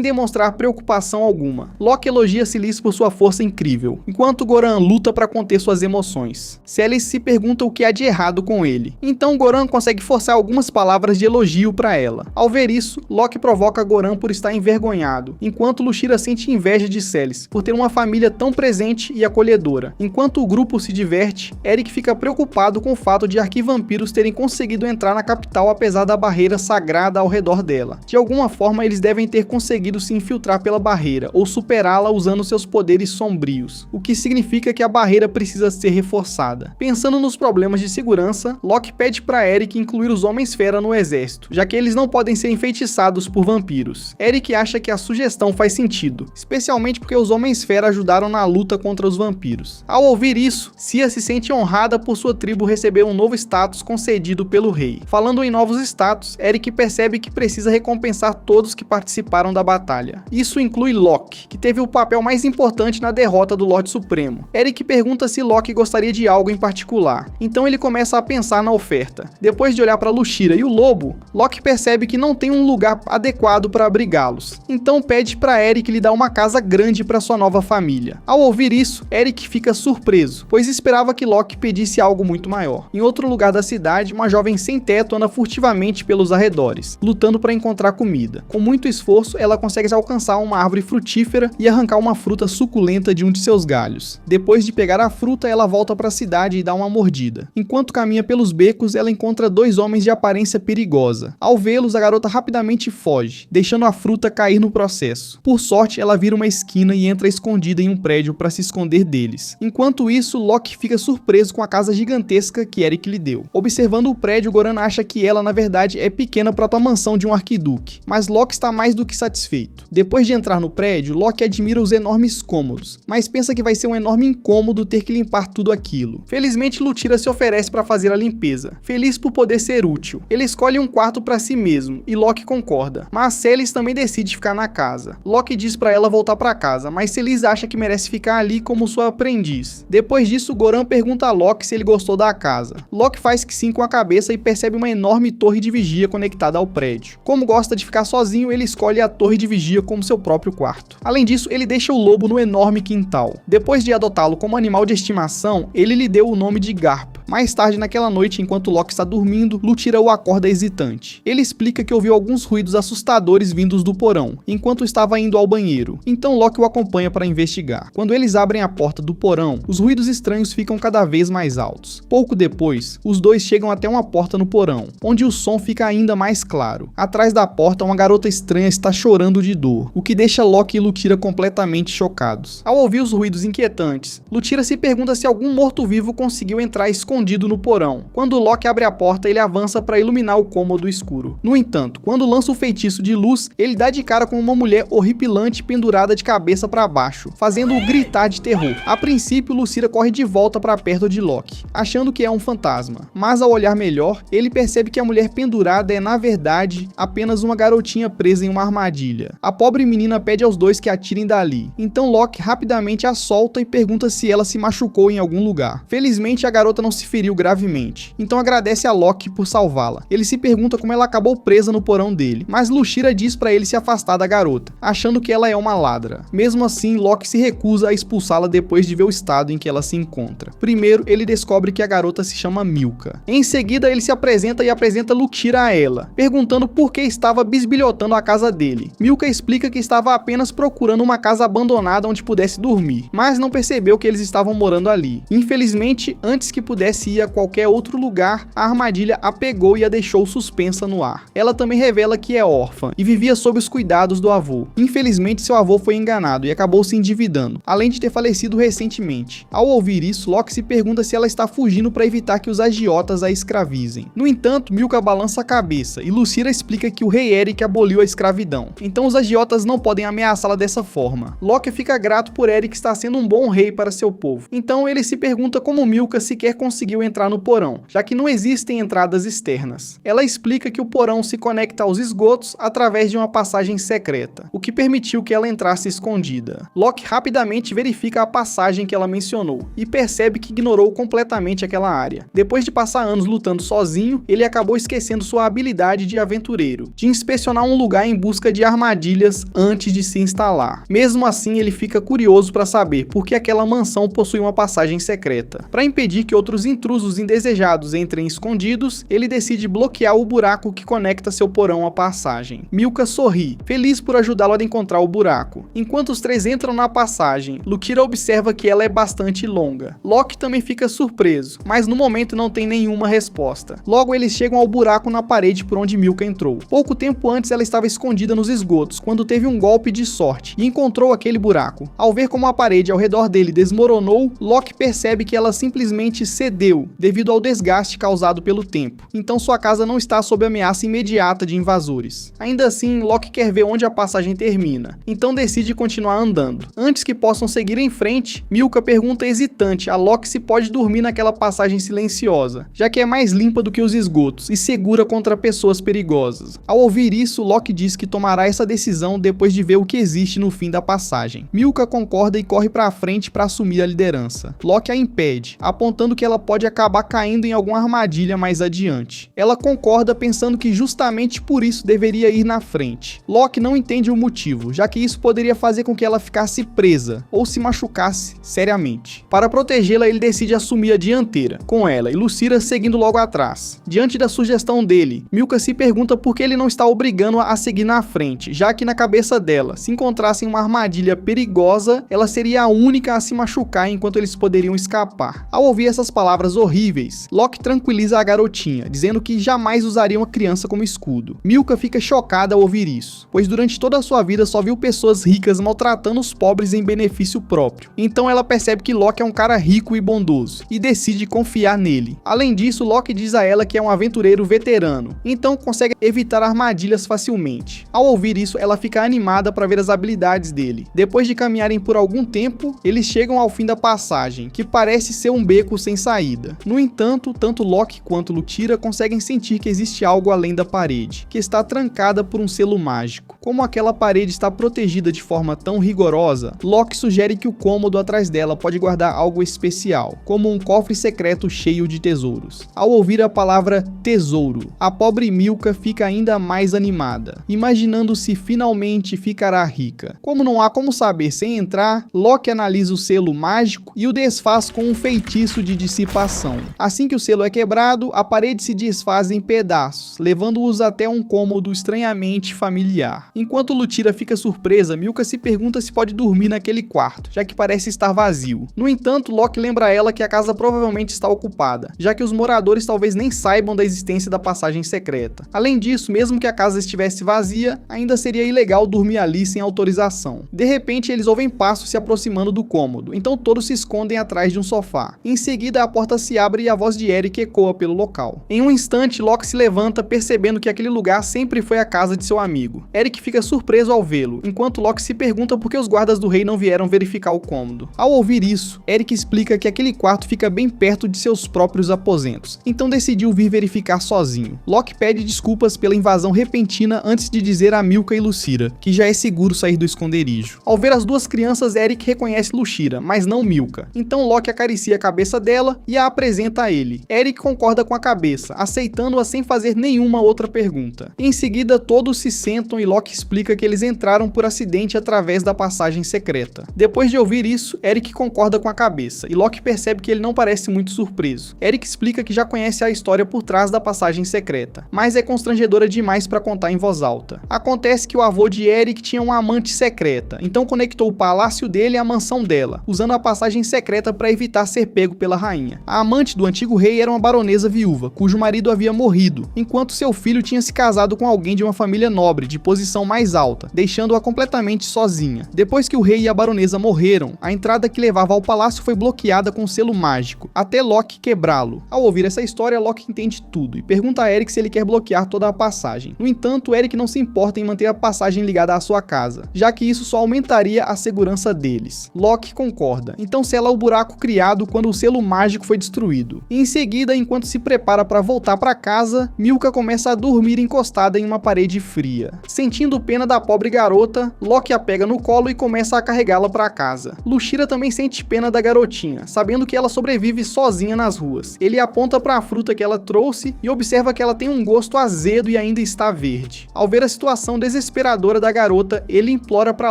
demonstrar preocupação alguma. Loki elogia Celes por sua força incrível, enquanto Goran luta para conter suas emoções. Celes se pergunta o que há de errado com ele. Então Goran consegue forçar algumas palavras de elogio para ela. Ao ver isso, Loki provoca Goran por estar envergonhado, enquanto Lutira sente inveja de Celes por ter uma família tão presente e acolhedora. Enquanto o grupo se diverte, Eric fica preocupado com o fato de arquivampiros terem conseguido entrar na capital apesar da barreira sagrada ao redor dela. De alguma forma, eles devem ter conseguido se infiltrar pela barreira ou superá-la usando seus poderes sombrios, o que significa que a barreira precisa ser reforçada. Pensando nos problemas de segurança, Loki pede para Eric incluir os Homens-Fera no exército, já que eles não podem ser enfeitiçados por vampiros. Eric acha que a sugestão faz sentido, especialmente porque os Homens-Fera ajudaram na luta contra os vampiros. Ao ouvir isso, Cia se sente honrada por sua tribo receber um novo status concedido pelo rei. Falando em novos status, Eric percebe que precisa recompensar todos que participaram da batalha. Isso inclui Loki, que teve o papel mais importante na derrota do Lorde Supremo. Eric pergunta se Loki gostaria de algo em particular, então ele começa a pensar na oferta. Depois de olhar para Lutira e o lobo, Loki percebe que não tem um lugar adequado para abrigá-los, então pede para Eric lhe dar uma casa grande para sua nova família. Ao ouvir isso, Eric fica surpreso, pois esperava que Loki pedisse algo muito maior. Em outro lugar da cidade, uma jovem sem teto anda furtivamente pelos arredores, lutando para encontrar comida. Com muito esforço, ela consegue alcançar uma árvore frutífera e arrancar uma fruta suculenta de um de seus galhos. Depois de pegar a fruta, ela volta para a cidade e dá uma mordida. Enquanto caminha pelos becos, ela encontra 2 homens de aparência perigosa. Ao vê-los, a garota rapidamente foge, deixando a fruta cair no processo. Por sorte, ela vira uma esquina e entra escondida em um prédio para se esconder deles. Enquanto isso, Loki fica surpreso com a casa gigantesca que Eric lhe deu. Observando o prédio, Goran acha que ela, na verdade, é pequena para a mansão de um arquiduque, mas Loki está mais do que satisfeito. Depois de entrar no prédio, Loki admira os enormes cômodos, mas pensa que vai ser um enorme incômodo ter que limpar tudo aquilo. Felizmente, Lutira se oferece para fazer a limpeza, feliz por poder ser útil. Ele escolhe um quarto para si mesmo, e Loki concorda, mas Celes também decide ficar na casa. Loki diz para ela voltar para casa, mas Celes acha que merece ficar ali como sua aprendiz. Depois disso, Goran pergunta a Loki se ele gostou da casa. Loki faz que sim com a cabeça e percebe uma enorme torre de vigia conectada ao prédio. Como gosta de ficar sozinho, ele escolhe a torre de vigia como seu próprio quarto. Além disso, ele deixa o lobo no enorme quintal. Depois de adotá-lo como animal de estimação, ele lhe deu o nome de Garp, Mais tarde naquela noite, enquanto Loki está dormindo, Lutira o acorda hesitante. Ele explica que ouviu alguns ruídos assustadores vindos do porão, enquanto estava indo ao banheiro. Então Loki o acompanha para investigar. Quando eles abrem a porta do porão, os ruídos estranhos ficam cada vez mais altos. Pouco depois, os dois chegam até uma porta no porão, onde o som fica ainda mais claro. Atrás da porta, uma garota estranha está chorando de dor, o que deixa Loki e Lutira completamente chocados. Ao ouvir os ruídos inquietantes, Lutira se pergunta se algum morto-vivo conseguiu entrar escondido no porão. Quando Loki abre a porta, ele avança para iluminar o cômodo escuro. No entanto, quando lança o feitiço de luz, ele dá de cara com uma mulher horripilante pendurada de cabeça para baixo, fazendo-o gritar de terror. A princípio, Lutira corre de volta para perto de Loki, achando que é um fantasma. Mas ao olhar melhor, ele percebe que a mulher pendurada é, na verdade, apenas uma garotinha presa em uma armadilha. A pobre menina pede aos dois que atirem dali. Então Loki rapidamente a solta e pergunta se ela se machucou em algum lugar. Felizmente, a garota não se feriu gravemente. Então agradece a Loki por salvá-la. Ele se pergunta como ela acabou presa no porão dele, mas Lutira diz para ele se afastar da garota, achando que ela é uma ladra. Mesmo assim, Loki se recusa a expulsá-la depois de ver o estado em que ela se encontra. Primeiro, ele descobre que a garota se chama Milka. Em seguida, ele se apresenta e apresenta Lutira a ela, perguntando por que estava bisbilhotando a casa dele. Milka explica que estava apenas procurando uma casa abandonada onde pudesse dormir, mas não percebeu que eles estavam morando ali. Infelizmente, antes que pudesse ir a qualquer outro lugar, a armadilha a pegou e a deixou suspensa no ar. Ela também revela que é órfã e vivia sob os cuidados do avô. Infelizmente, seu avô foi enganado e acabou se endividando, além de ter falecido recentemente. Ao ouvir isso, Loki se pergunta se ela está fugindo para evitar que os agiotas a escravizem. No entanto, Milka balança a cabeça e Lutira explica que o rei Eric aboliu a escravidão. Então os agiotas não podem ameaçá-la dessa forma. Loki fica grato por Eric estar sendo um bom rei para seu povo. Então ele se pergunta como Milka sequer conseguiu entrar no porão, já que não existem entradas externas. Ela explica que o porão se conecta aos esgotos através de uma passagem secreta, o que permitiu que ela entrasse escondida. Loki rapidamente verifica a passagem que ela mencionou e percebe que ignorou completamente aquela área. Depois de passar anos lutando sozinho, ele acabou esquecendo sua habilidade de aventureiro, de inspecionar um lugar em busca de armadilhas antes de se instalar. Mesmo assim, ele fica curioso para saber por que aquela mansão possui uma passagem secreta. Para impedir que outros intrusos indesejados entrem escondidos, ele decide bloquear o buraco que conecta seu porão à passagem. Milka sorri, feliz por ajudá-lo a encontrar o buraco. Enquanto os três entram na passagem, Lutira observa que ela é bastante longa. Loki também fica surpreso, mas no momento não tem nenhuma resposta. Logo, eles chegam ao buraco na parede por onde Milka entrou. Pouco tempo antes, ela estava escondida nos esgotos, quando teve um golpe de sorte e encontrou aquele buraco. Ao ver como a parede ao redor dele desmoronou, Loki percebe que ela simplesmente cedeu, devido ao desgaste causado pelo tempo. Então sua casa não está sob ameaça imediata de invasores. Ainda assim, Loki quer ver onde a passagem termina, então decide continuar andando. Antes que possam seguir em frente, Milka pergunta hesitante a Loki se pode dormir naquela passagem silenciosa, já que é mais limpa do que os esgotos e segura contra pessoas perigosas. Ao ouvir isso, Loki diz que tomará essa decisão depois de ver o que existe no fim da passagem. Milka concorda e corre para frente para assumir a liderança. Loki a impede, apontando que ela pode acabar caindo em alguma armadilha mais adiante. Ela concorda pensando que justamente por isso deveria ir na frente. Loki não entende o motivo, já que isso poderia fazer com que ela ficasse presa ou se machucasse seriamente. Para protegê-la, ele decide assumir a dianteira, com ela e Lutira seguindo logo atrás. Diante da sugestão dele, Milka se pergunta por que ele não está obrigando-a a seguir na frente, já que na cabeça dela, se encontrasse em uma armadilha perigosa, ela seria a única a se machucar enquanto eles poderiam escapar. Ao ouvir essas palavras horríveis, Loki tranquiliza a garotinha, dizendo que jamais usaria uma criança como escudo. Milka fica chocada ao ouvir isso, pois durante toda a sua vida só viu pessoas ricas maltratando os pobres em benefício próprio. Então ela percebe que Loki é um cara rico e bondoso, e decide confiar nele. Além disso, Loki diz a ela que é um aventureiro veterano, então consegue evitar armadilhas facilmente. Ao ouvir isso, ela fica animada para ver as habilidades dele. Depois de caminharem por algum tempo, eles chegam ao fim da passagem, que parece ser um beco sem saída. No entanto, tanto Loki quanto Lutira conseguem sentir que existe algo além da parede, que está trancada por um selo mágico. Como aquela parede está protegida de forma tão rigorosa, Locke sugere que o cômodo atrás dela pode guardar algo especial, como um cofre secreto cheio de tesouros. Ao ouvir a palavra tesouro, a pobre Milka fica ainda mais animada, imaginando se finalmente ficará rica. Como não há como saber sem entrar, Locke analisa o selo mágico e o desfaz com um feitiço de dissipação. Assim que o selo é quebrado, a parede se desfaz em pedaços, levando-os até um cômodo estranhamente familiar. Enquanto Lutira fica surpresa, Milka se pergunta se pode dormir naquele quarto, já que parece estar vazio. No entanto, Locke lembra a ela que a casa provavelmente está ocupada, já que os moradores talvez nem saibam da existência da passagem secreta. Além disso, mesmo que a casa estivesse vazia, ainda seria ilegal dormir ali sem autorização. De repente, eles ouvem passos se aproximando do cômodo, então todos se escondem atrás de um sofá. Em seguida, a porta se abre e a voz de Eric ecoa pelo local. Em um instante, Locke se levanta, percebendo que aquele lugar sempre foi a casa de seu amigo. Eric fica surpreso ao vê-lo, enquanto Locke se pergunta por que os guardas do rei não vieram verificar o cômodo. Ao ouvir isso, Eric explica que aquele quarto fica bem perto de seus próprios aposentos, então decidiu vir verificar sozinho. Locke pede desculpas pela invasão repentina antes de dizer a Milka e Lucira que já é seguro sair do esconderijo. Ao ver as duas crianças, Eric reconhece Lucira, mas não Milka. Então Locke acaricia a cabeça dela e a apresenta a ele. Eric concorda com a cabeça, aceitando-a sem fazer nenhuma outra pergunta. Em seguida, todos se sentam e Locke explica que eles entraram por acidente através da passagem secreta. Depois de ouvir isso, Eric concorda com a cabeça e Locke percebe que ele não parece muito surpreso. Eric explica que já conhece a história por trás da passagem secreta, mas é constrangedora demais para contar em voz alta. Acontece que o avô de Eric tinha uma amante secreta, então conectou o palácio dele à mansão dela, usando a passagem secreta para evitar ser pego pela rainha. A amante do antigo rei era uma baronesa viúva, cujo marido havia morrido, enquanto seu filho tinha se casado com alguém de uma família nobre, de posição mais alta, deixando-a completamente sozinha. Depois que o rei e a baronesa morreram, a entrada que levava ao palácio foi bloqueada com um selo mágico, até Locke quebrá-lo. Ao ouvir essa história, Locke entende tudo e pergunta a Eric se ele quer bloquear toda a passagem. No entanto, Eric não se importa em manter a passagem ligada à sua casa, já que isso só aumentaria a segurança deles. Locke concorda, então sela o buraco criado quando o selo mágico foi destruído. Em seguida, enquanto se prepara para voltar para casa, Milka começa a dormir encostada em uma parede fria. Sentindo pena da pobre garota, Locke a pega no colo e começa a carregá-la para casa. Lucira também sente pena da garotinha, sabendo que ela sobrevive sozinha nas ruas. Ele aponta para a fruta que ela trouxe e observa que ela tem um gosto azedo e ainda está verde. Ao ver a situação desesperadora da garota, ele implora para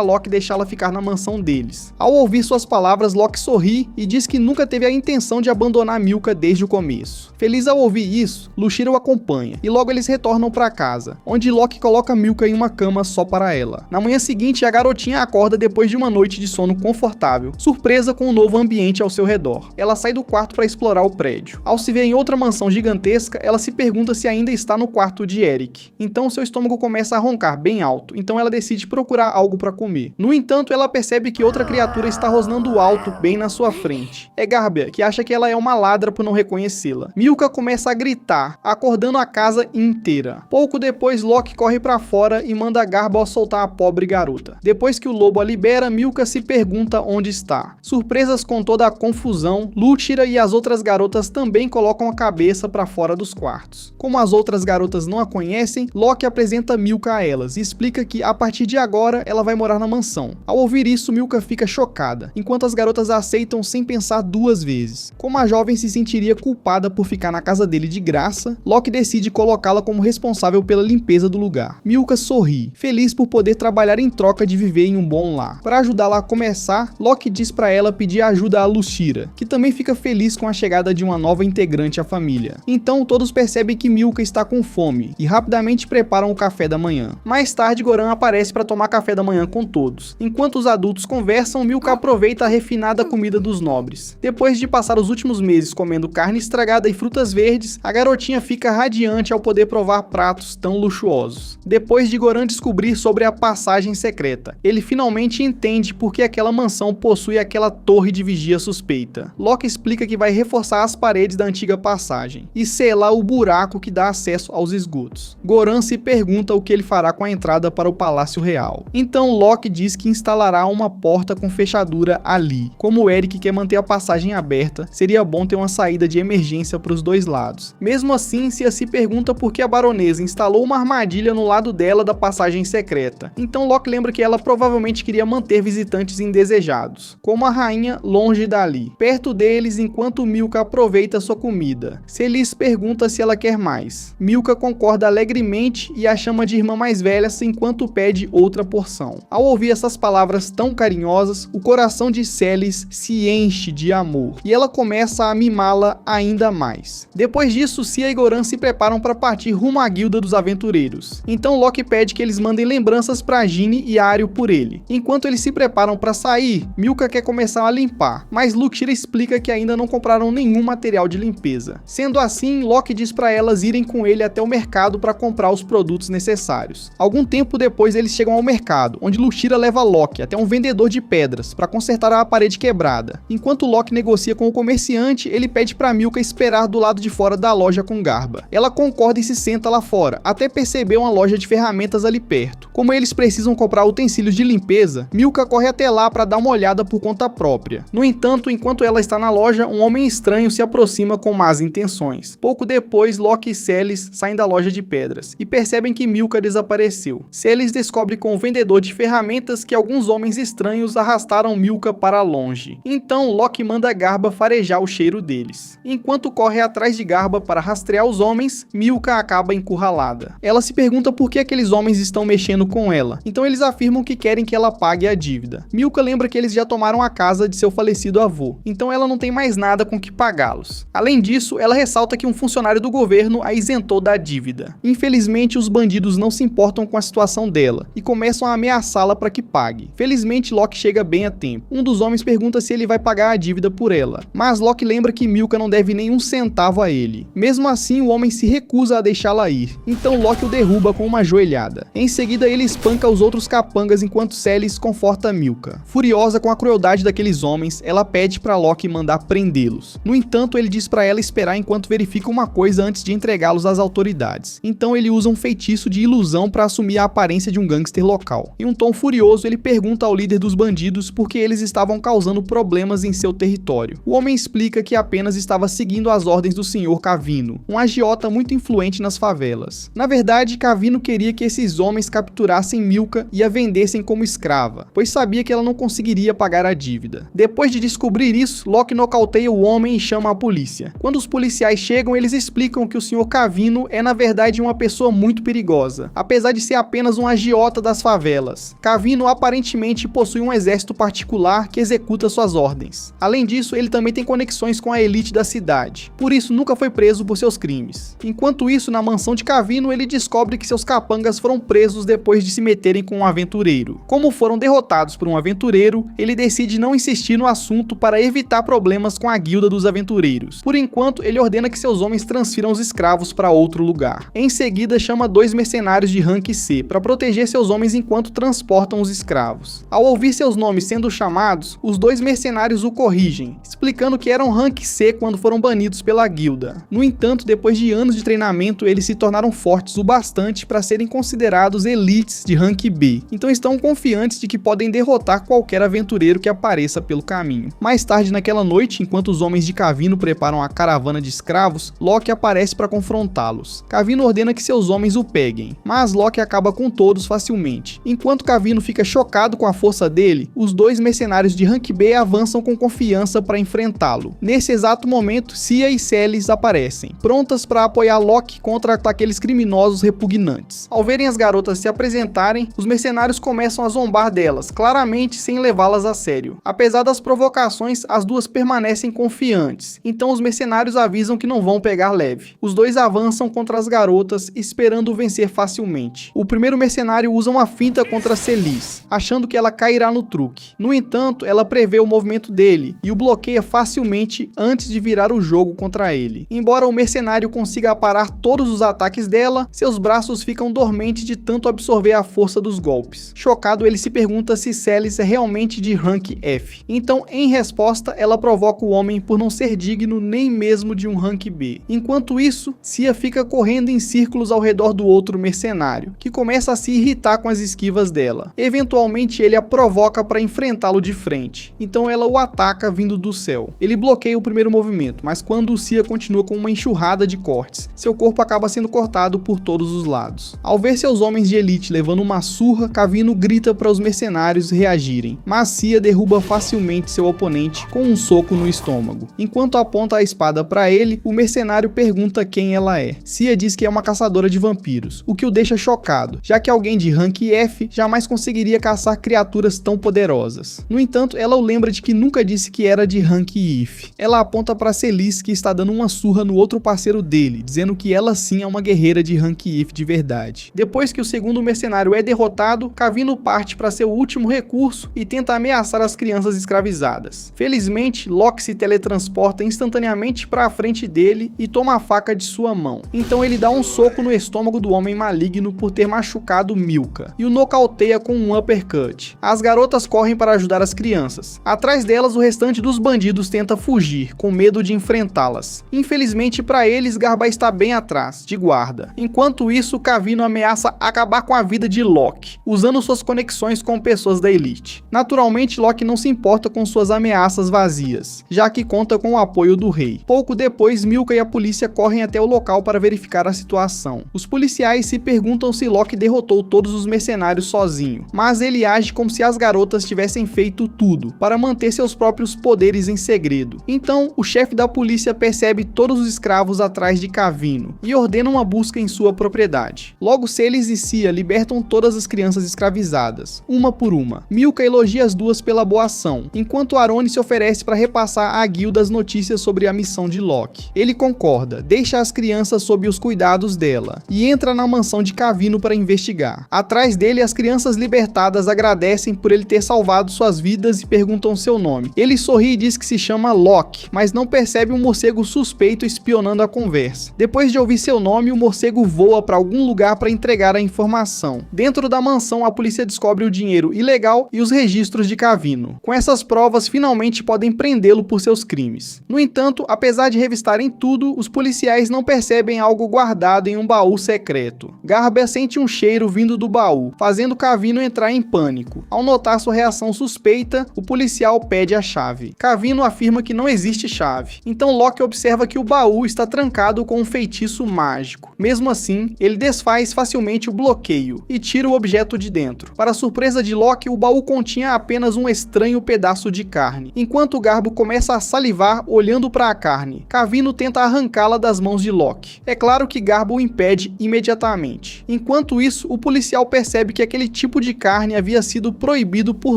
Locke deixá-la ficar na mansão deles. Ao ouvir suas palavras, Locke sorri e diz que nunca teve a intenção de abandonar Milka desde o começo. Feliz ao ouvir isso, Lucira o acompanha e logo eles retornam para casa, onde Locke coloca Milka em uma cama só para ela. Na manhã seguinte, a garotinha acorda depois de uma noite de sono confortável, surpresa com o novo ambiente ao seu redor. Ela sai do quarto para explorar o prédio. Ao se ver em outra mansão gigantesca, ela se pergunta se ainda está no quarto de Eric. Então seu estômago começa a roncar bem alto, então ela decide procurar algo para comer. No entanto, ela percebe que outra criatura está rosnando alto bem na sua frente. É Garbia, que acha que ela é uma ladra por não reconhecê-la. Milka começa a gritar, acordando a casa inteira. Pouco depois, Locke corre para fora e manda Garbo soltar a pobre garota. Depois que o lobo a libera, Milka se pergunta onde está. Surpresas com toda a confusão, Lútira e as outras garotas também colocam a cabeça para fora dos quartos. Como as outras garotas não a conhecem, Locke apresenta Milka a elas e explica que a partir de agora ela vai morar na mansão. Ao ouvir isso, Milka fica chocada, enquanto as garotas a aceitam sem pensar duas vezes. Como a jovem se sentiria culpada por ficar na casa dele de graça, Locke decide colocá-la como responsável pela limpeza do lugar. Milka sorri, feliz por poder trabalhar em troca de viver em um bom lar. Para ajudá-la a começar, Locke diz para ela pedir ajuda a Lucira, que também fica feliz com a chegada de uma nova integrante à família. Então todos percebem que Milka está com fome e rapidamente preparam o café da manhã. Mais tarde, Goran aparece para tomar café da manhã com todos. Enquanto os adultos conversam, Milka aproveita a refinada comida dos nobres. Depois de passar os últimos meses comendo carne estragada e frutas verdes, a garotinha fica radiante ao poder provar pratos tão luxuosos. Depois de Goran descobrir sobre a passagem secreta, ele finalmente entende por que aquela mansão possui aquela torre de vigia suspeita. Locke explica que vai reforçar as paredes da antiga passagem e selar o buraco que dá acesso aos esgotos. Goran se pergunta o que ele fará com a entrada para o Palácio Real. Então Locke diz que instalará uma porta com fechadura ali. Como Eric quer manter a passagem aberta, seria bom ter uma saída de emergência para os dois lados. Mesmo assim, Cia se pergunta por que a baronesa instalou uma armadilha no lado dela da passagem passagem secreta. Então Loki lembra que ela provavelmente queria manter visitantes indesejados, como a rainha longe dali, perto deles enquanto Milka aproveita sua comida. Celis pergunta se ela quer mais. Milka concorda alegremente e a chama de irmã mais velha enquanto pede outra porção. Ao ouvir essas palavras tão carinhosas, o coração de Celis se enche de amor e ela começa a mimá-la ainda mais. Depois disso, Cia e Goran se preparam para partir rumo à guilda dos aventureiros. Então Loki pede que eles mandem lembranças para Ginny e Aryo por ele. Enquanto eles se preparam para sair, Milka quer começar a limpar, mas Luxira explica que ainda não compraram nenhum material de limpeza. Sendo assim, Loki diz para elas irem com ele até o mercado para comprar os produtos necessários. Algum tempo depois eles chegam ao mercado, onde Luxira leva Loki até um vendedor de pedras para consertar a parede quebrada. Enquanto Loki negocia com o comerciante, ele pede para Milka esperar do lado de fora da loja com Garba. Ela concorda e se senta lá fora, até perceber uma loja de ferramentas ali perto. Como eles precisam comprar utensílios de limpeza, Milka corre até lá para dar uma olhada por conta própria. No entanto, enquanto ela está na loja, um homem estranho se aproxima com más intenções. Pouco depois, Loki e Celis saem da loja de pedras e percebem que Milka desapareceu. Celis descobre com o vendedor de ferramentas que alguns homens estranhos arrastaram Milka para longe. Então Loki manda Garba farejar o cheiro deles. Enquanto corre atrás de Garba para rastrear os homens, Milka acaba encurralada. Ela se pergunta por que aqueles homens estão mexendo com ela, então eles afirmam que querem que ela pague a dívida. Milka lembra que eles já tomaram a casa de seu falecido avô, então ela não tem mais nada com que pagá-los. Além disso, ela ressalta que um funcionário do governo a isentou da dívida. Infelizmente, os bandidos não se importam com a situação dela e começam a ameaçá-la para que pague. Felizmente, Loki chega bem a tempo. Um dos homens pergunta se ele vai pagar a dívida por ela, mas Loki lembra que Milka não deve nenhum centavo a ele. Mesmo assim, o homem se recusa a deixá-la ir, então Loki o derruba com uma joelhada. Em seguida, ele espanca os outros capangas enquanto Celis conforta Milka. Furiosa com a crueldade daqueles homens, ela pede para Loki mandar prendê-los. No entanto, ele diz para ela esperar enquanto verifica uma coisa antes de entregá-los às autoridades. Então ele usa um feitiço de ilusão para assumir a aparência de um gangster local. Em um tom furioso, ele pergunta ao líder dos bandidos por que eles estavam causando problemas em seu território. O homem explica que apenas estava seguindo as ordens do Sr. Cavino, um agiota muito influente nas favelas. Na verdade, Cavino queria que esses homens capturassem Milka e a vendessem como escrava, pois sabia que ela não conseguiria pagar a dívida. Depois de descobrir isso, Loki nocauteia o homem e chama a polícia. Quando os policiais chegam, eles explicam que o Sr. Cavino é na verdade uma pessoa muito perigosa, apesar de ser apenas um agiota das favelas. Cavino aparentemente possui um exército particular que executa suas ordens. Além disso, ele também tem conexões com a elite da cidade, por isso nunca foi preso por seus crimes. Enquanto isso, na mansão de Cavino, ele descobre que seus capangas foram presos depois de se meterem com um aventureiro. Como foram derrotados por um aventureiro, ele decide não insistir no assunto para evitar problemas com a guilda dos aventureiros. Por enquanto, ele ordena que seus homens transfiram os escravos para outro lugar. Em seguida, chama 2 mercenários de rank C para proteger seus homens enquanto transportam os escravos. Ao ouvir seus nomes sendo chamados, os 2 mercenários o corrigem, explicando que eram rank C quando foram banidos pela guilda. No entanto, depois de anos de treinamento, eles se tornaram fortes o bastante para serem considerados elites de rank B, então estão confiantes de que podem derrotar qualquer aventureiro que apareça pelo caminho. Mais tarde naquela noite, enquanto os homens de Cavino preparam a caravana de escravos, Loki aparece para confrontá-los. Cavino ordena que seus homens o peguem, mas Loki acaba com todos facilmente. Enquanto Cavino fica chocado com a força dele, os 2 mercenários de rank B avançam com confiança para enfrentá-lo. Nesse exato momento, Cia e Celis aparecem, prontas para apoiar Loki contra aqueles criminosos repugnantes. Ao verem as garotas se apresentarem, os mercenários começam a zombar delas, claramente sem levá-las a sério. Apesar das provocações, as duas permanecem confiantes, então os mercenários avisam que não vão pegar leve. Os 2 avançam contra as garotas, esperando vencer facilmente. O primeiro mercenário usa uma finta contra Celis, achando que ela cairá no truque. No entanto, ela prevê o movimento dele e o bloqueia facilmente antes de virar o jogo contra ele. Embora o mercenário consiga parar todos os ataques dela, seus braços ficam dormentes de tanto absorver a força dos golpes. Chocado, ele se pergunta se Celis é realmente de rank F. Então, em resposta, ela provoca o homem por não ser digno nem mesmo de um rank B. Enquanto isso, Cia fica correndo em círculos ao redor do outro mercenário, que começa a se irritar com as esquivas dela. Eventualmente, ele a provoca para enfrentá-lo de frente, então ela o ataca vindo do céu. Ele bloqueia o primeiro movimento, mas quando Cia continua com uma enxurrada de cortes, seu corpo acaba sendo cortado por todos os lados. Ao ver seus homens de elite levando uma surra, Kavino grita para os mercenários reagirem, mas Cia derruba facilmente seu oponente com um soco no estômago. Enquanto aponta a espada para ele, o mercenário pergunta quem ela é. Cia diz que é uma caçadora de vampiros, o que o deixa chocado, já que alguém de rank F jamais conseguiria caçar criaturas tão poderosas. No entanto, ela o lembra de que nunca disse que era de rank IF. Ela aponta para Celis, que está dando uma surra no outro parceiro dele, dizendo que ela sim é uma guerreira de rank IF de verdade. Depois que o segundo mercenário é derrotado, Kavino parte para seu último recurso e tenta ameaçar as crianças escravizadas. Felizmente, Locke se teletransporta instantaneamente para a frente dele e toma a faca de sua mão. Então ele dá um soco no estômago do homem maligno por ter machucado Milka e o nocauteia com um uppercut. As garotas correm para ajudar as crianças. Atrás delas, o restante dos bandidos tenta fugir, com medo de enfrentá-las. Infelizmente para eles, Garba está bem atrás, de guarda. Enquanto isso, Kavino ameaça acabar com a vida de Locke, usando suas conexões com pessoas da elite. Naturalmente, Locke não se importa com suas ameaças vazias, já que conta com o apoio do rei. Pouco depois, Milka e a polícia correm até o local para verificar a situação. Os policiais se perguntam se Locke derrotou todos os mercenários sozinho, mas ele age como se as garotas tivessem feito tudo, para manter seus próprios poderes em segredo. Então, o chefe da polícia percebe todos os escravos atrás de Kavino e ordena uma busca em sua propriedade. Logo, Celis e Cia libertam todas as crianças escravizadas, uma por uma. Milka elogia as duas pela boa ação, enquanto Arone se oferece para repassar à guilda as notícias sobre a missão de Locke. Ele concorda, deixa as crianças sob os cuidados dela e entra na mansão de Kavino para investigar. Atrás dele, as crianças libertadas agradecem por ele ter salvado suas vidas e perguntam seu nome. Ele sorri e diz que se chama Locke, mas não percebe um morcego suspeito espionando a conversa. Depois de ouvir seu nome, o morcego voa para algum lugar para entregar a informação. Dentro da mansão, a polícia descobre o dinheiro ilegal e os registros de Kavino. Com essas provas, finalmente podem prendê-lo por seus crimes. No entanto, apesar de revistarem tudo, os policiais não percebem algo guardado em um baú secreto. Garba sente um cheiro vindo do baú, fazendo Kavino entrar em pânico. Ao notar sua reação suspeita, o policial pede a chave. Kavino afirma que não existe chave. Então Locke observa que o baú está trancado com um feitiço mágico. Mesmo assim, ele desfaz facilmente o bloqueio e tira o objeto de dentro. Para surpresa de Locke, o baú continha apenas um estranho pedaço de carne. Enquanto Garbo começa a salivar olhando para a carne, Kavino tenta arrancá-la das mãos de Locke. É claro que Garbo o impede imediatamente. Enquanto isso, o policial percebe que aquele tipo de carne havia sido proibido por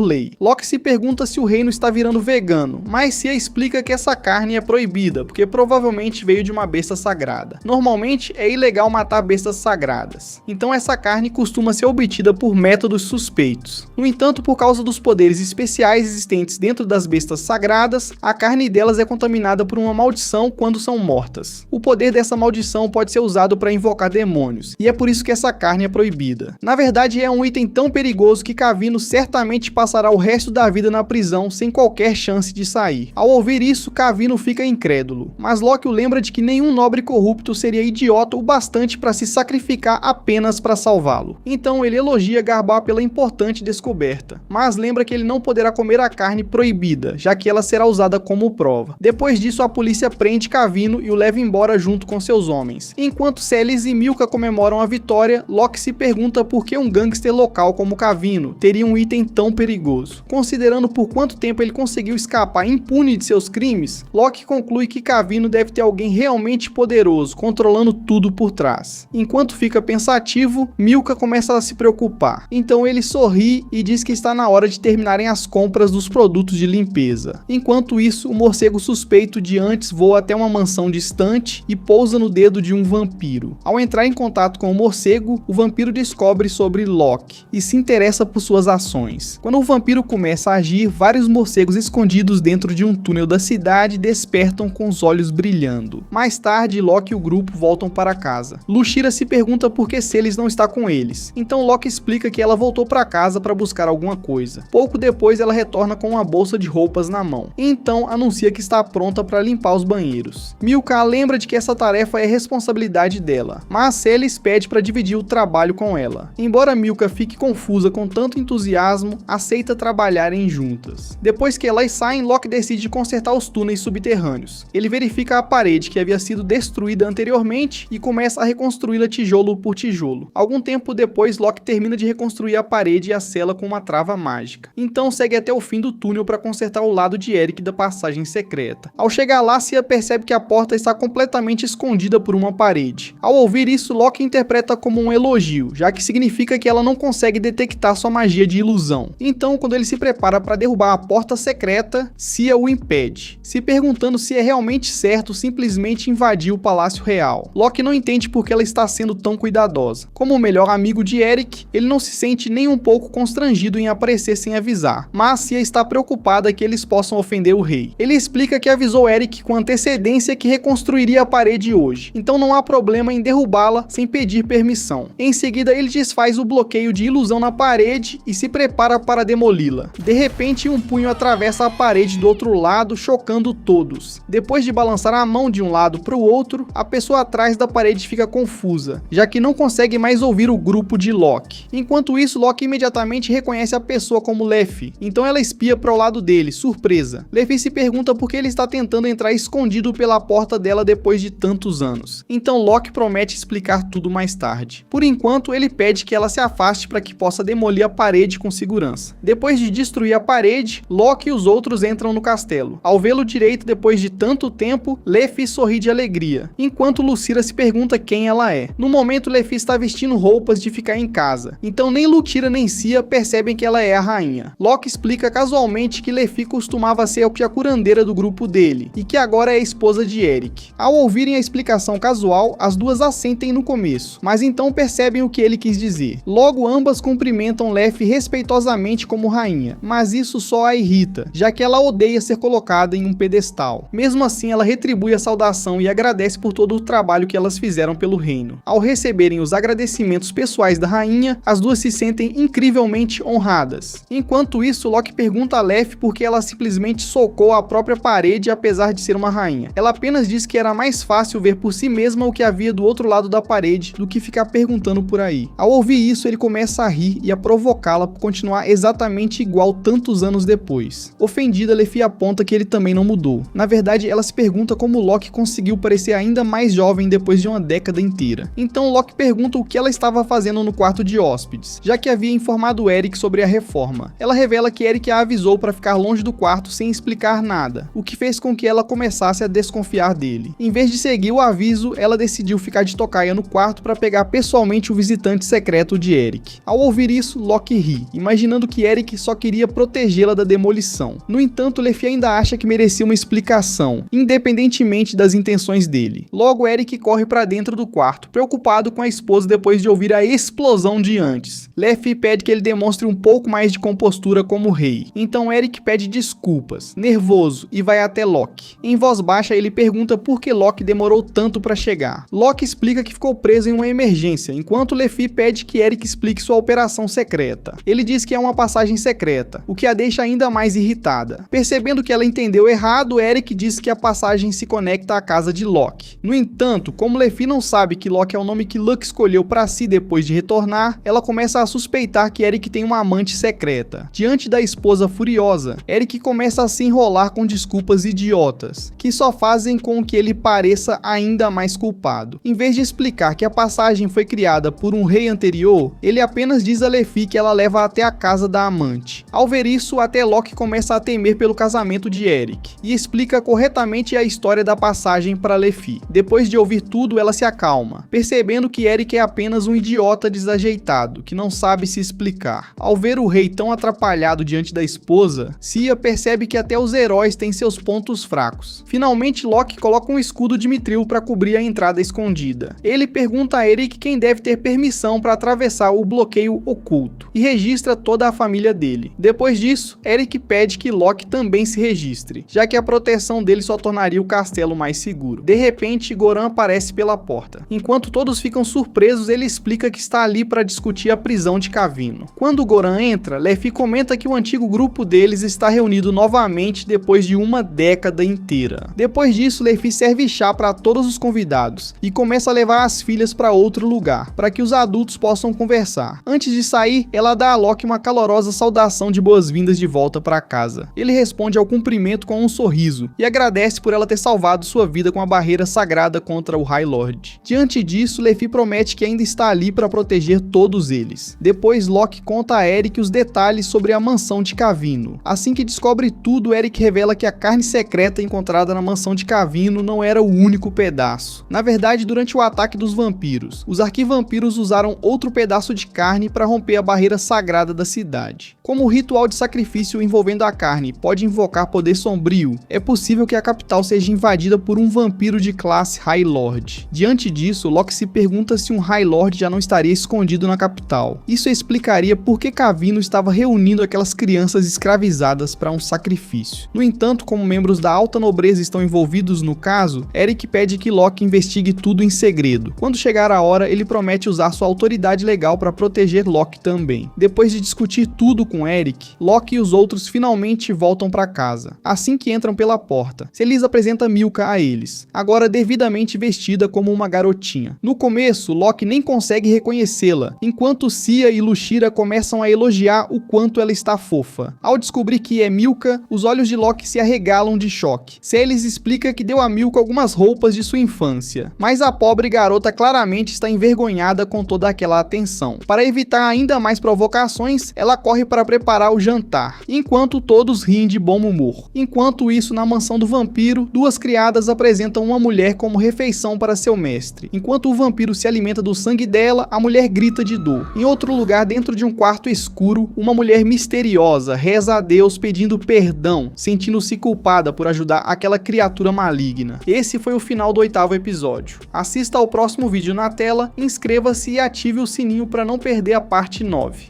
lei. Locke se pergunta se o reino está virando vegano, mas Cia explica que essa carne é proibida, porque provavelmente veio de uma besta sagrada. Normalmente é ilegal matar bestas sagradas, então essa carne costuma ser obtida por métodos suspeitos. No entanto, por causa dos poderes especiais existentes dentro das bestas sagradas, a carne delas é contaminada por uma maldição quando são mortas. O poder dessa maldição pode ser usado para invocar demônios, e é por isso que essa carne é proibida. Na verdade, é um item tão perigoso que Kavino certamente passará o resto da vida na prisão sem qualquer chance de sair. Ao ouvir isso, Kavino fica incrédulo, mas Locke o lembra de que nenhum nobre corrupto seria idiota o bastante para se sacrificar apenas para salvá-lo. Então ele elogia Garba pela importante descoberta, mas lembra que ele não poderá comer a carne proibida, já que ela será usada como prova. Depois disso, a polícia prende Kavino e o leva embora junto com seus homens. Enquanto Celis e Milka comemoram a vitória, Locke se pergunta por que um gangster local como Kavino teria um item tão perigoso. Considerando por quanto tempo ele conseguiu escapar impune de seus crimes, Locke conclui que Kavino deve ter alguém realmente poderoso, controlando tudo por trás. Enquanto fica pensativo, Milka começa a se preocupar. Então ele sorri e diz que está na hora de terminarem as compras dos produtos de limpeza. Enquanto isso, o morcego suspeito de antes voa até uma mansão distante e pousa no dedo de um vampiro. Ao entrar em contato com o morcego, o vampiro descobre sobre Locke e se interessa por suas ações. Quando o vampiro começa a agir, vários morcegos escondidos dentro de um túnel da cidade despertam com os olhos brilhando. Mais tarde, Locke e o grupo voltam para casa. Lushira se pergunta por que Celis não está com eles. Então Locke explica que ela voltou para casa para buscar alguma coisa. Pouco depois, ela retorna com uma bolsa de roupas na mão. Então anuncia que está pronta para limpar os banheiros. Milka lembra de que essa tarefa é responsabilidade dela, mas Celis pede para dividir o trabalho com ela. Embora Milka fique confusa com tanto entusiasmo, aceita trabalharem juntas. Depois que elas saem, Locke decide consertar os túneis subterrâneos. Ele verifica a parede que havia sido destruída anteriormente e começa a reconstruí-la tijolo por tijolo. Algum tempo depois, Locke termina de reconstruir a parede e a cela com uma trava mágica. Então segue até o fim do túnel para consertar o lado de Eric da passagem secreta. Ao chegar lá, Cia percebe que a porta está completamente escondida por uma parede. Ao ouvir isso, Locke interpreta como um elogio, já que significa que ela não consegue detectar sua magia de ilusão. Então, quando ele se prepara para derrubar a porta secreta, Cia o impede, se perguntando se é realmente certo simplesmente invadir o Palácio Real. Locke não entende por que ela está sendo tão cuidadosa. Como o melhor amigo de Eric, ele não se sente nem um pouco constrangido em aparecer sem avisar, mas Cia está preocupada que eles possam ofender o rei. Ele explica que avisou Eric com antecedência que reconstruiria a parede hoje, então não há problema em derrubá-la sem pedir permissão. Em seguida, ele desfaz o bloqueio de ilusão na parede e se prepara para demoli-la. De repente, um punho atravessa a parede do outro lado, chocando todos. Depois de balançar a mão de um lado para o outro, a pessoa atrás da parede fica confusa, já que não consegue mais ouvir o grupo de Locke. Enquanto isso, Locke imediatamente reconhece a pessoa como Lefi, então ela espia para o lado dele, surpresa. Lefi se pergunta por que ele está tentando entrar escondido pela porta dela depois de tantos anos. Então Locke promete explicar tudo mais tarde. Por enquanto, ele pede que ela se afaste para que possa demolir a parede com segurança. Depois de destruir a parede, Locke e os outros entram no castelo. Ao vê-lo direito depois de tanto tempo, Lefi sorri de alegria, enquanto Lucira se pergunta quem ela é. No momento, Lefi está vestindo roupas de ficar em casa, então nem Lucira nem Cia percebem que ela é a rainha. Locke explica casualmente que Lefi costumava ser a curandeira do grupo dele, e que agora é a esposa de Eric. Ao ouvirem a explicação casual, as duas assentem no começo, mas então percebem o que ele quis dizer. Logo, ambas cumprimentam Lefi respeitosamente como rainha, mas isso só a irrita, já que ela odeia ser colocada em um pedestal. Mesmo assim, ela retribui a saudação e agradece por todo o trabalho que elas fizeram pelo reino. Ao receberem os agradecimentos pessoais da rainha, as duas se sentem incrivelmente honradas. Enquanto isso, Locke pergunta a Lefi por que ela simplesmente socou a própria parede apesar de ser uma rainha. Ela apenas diz que era mais fácil ver por si mesma o que havia do outro lado da parede do que ficar perguntando por aí. Ao ouvir isso, ele começa a rir e a provocá-la por continuar exatamente igual tantos anos depois. Ofendida, Lefi aponta que ele também não mudou. Na verdade, ela se pergunta como Locke conseguiu parecer ainda mais jovem depois de uma década inteira. Então Locke pergunta o que ela estava fazendo no quarto de hóspedes, já que havia informado Eric sobre a reforma. Ela revela que Eric a avisou para ficar longe do quarto sem explicar nada, o que fez com que ela começasse a desconfiar dele. Em vez de seguir o aviso, ela decidiu ficar de tocaia no quarto para pegar pessoalmente o visitante secreto de Eric. Ao ouvir isso, Locke ri, imaginando que Eric só queria protegê-la da demolição. No entanto, Lefi ainda acha que merecia uma explicação, independentemente das intenções dele. Logo, Eric corre para dentro do quarto, preocupado com a esposa depois de ouvir a explosão de antes. Lefi pede que ele demonstre um pouco mais de compostura como rei. Então Eric pede desculpas, nervoso, e vai até Locke. Em voz baixa, ele pergunta por que Locke demorou tanto para chegar. Locke explica que ficou preso em uma emergência, enquanto Lefi pede que Eric explique sua operação secreta. Ele diz que é uma passagem secreta, o que a deixa ainda mais irritada. Percebendo que ela entendeu errado, Eric diz que a passagem se conecta à casa de Locke. No entanto, como Lefi não sabe que Locke é o nome que Locke escolheu para si depois de retornar, ela começa a suspeitar que Eric tem uma amante secreta. Diante da esposa furiosa, Eric começa a se enrolar com desculpas idiotas, que só fazem com que ele pareça ainda mais culpado. Em vez de explicar que a passagem foi criada por um rei anterior, ele apenas diz a Lefi que ela leva até a casa da amante. Ao ver isso, até Locke começa a temer pelo casamento de Eric, e explica corretamente a história da passagem para Lefi. Depois de ouvir tudo, ela se acalma, percebendo que Eric é apenas um idiota desajeitado, que não sabe se explicar. Ao ver o rei tão atrapalhado diante da esposa, Cia percebe que até os heróis têm seus pontos fracos. Finalmente, Locke coloca um escudo de Mithril para cobrir a entrada escondida. Ele pergunta a Eric quem deve ter permissão para atravessar o bloqueio oculto, e registra toda a família dele. Depois disso, Eric pede que Locke também se registre, já que a proteção dele só tornaria o castelo mais seguro. De repente, Goran aparece pela porta. Enquanto todos ficam surpresos, ele explica que está ali para discutir a prisão de Kavino. Quando Goran entra, Lefi comenta que o antigo grupo deles está reunido novamente depois de uma década inteira. Depois disso, Lefi serve chá para todos os convidados e começa a levar as filhas para outro lugar, para que os adultos possam conversar. Antes de sair, ela dá a Locke uma calorosa saudação de boas-vindas de volta para casa. Ele responde ao cumprimento com um sorriso e agradece por ela ter salvado sua vida com a barreira sagrada contra o High Lord. Diante disso, Lefi promete que ainda está ali para proteger todos eles. Depois, Locke conta a Eric os detalhes sobre a mansão de Cavino. Assim que descobre tudo, Eric revela que a carne secreta encontrada na mansão de Cavino não era o único pedaço. Na verdade, durante o ataque dos vampiros, os arquivampiros usaram outro pedaço de carne para romper a barreira sagrada da cidade. Como o ritual de sacrifício envolvendo a carne pode invocar poder sombrio, é possível que a capital seja invadida por um vampiro de classe High Lord. Diante disso, Locke se pergunta se um High Lord já não estaria escondido na capital. Isso explicaria por que Cavino estava reunindo aquelas crianças escravizadas para um sacrifício. No entanto, como membros da alta nobreza estão envolvidos no caso, Eric pede que Locke investigue tudo em segredo. Quando chegar a hora, ele promete usar sua autoridade legal para proteger Locke também. Depois de discutir tudo com Eric, Locke e os outros finalmente voltam para casa. Assim que entram pela porta, Celise apresenta Milka a eles, agora devidamente vestida como uma garotinha. No começo, Locke nem consegue reconhecê-la, enquanto Cia e Lushira começam a elogiar o quanto ela está fofa. Ao descobrir que é Milka, os olhos de Locke se arregalam de choque. Celise explica que deu a Milka algumas roupas de sua infância, mas a pobre garota claramente está envergonhada com toda aquela atenção. Para evitar ainda mais provocações, ela corre para preparar o jantar, enquanto todos riem de bom humor. Enquanto isso, na mansão do vampiro, duas criadas apresentam uma mulher como refeição para seu mestre. Enquanto o vampiro se alimenta do sangue dela, a mulher grita de dor. Em outro lugar, dentro de um quarto escuro, uma mulher misteriosa reza a Deus pedindo perdão, sentindo-se culpada por ajudar aquela criatura maligna. Esse foi o final do 8º episódio. Assista ao próximo vídeo na tela, inscreva-se e ative o sininho para não perder a parte 9.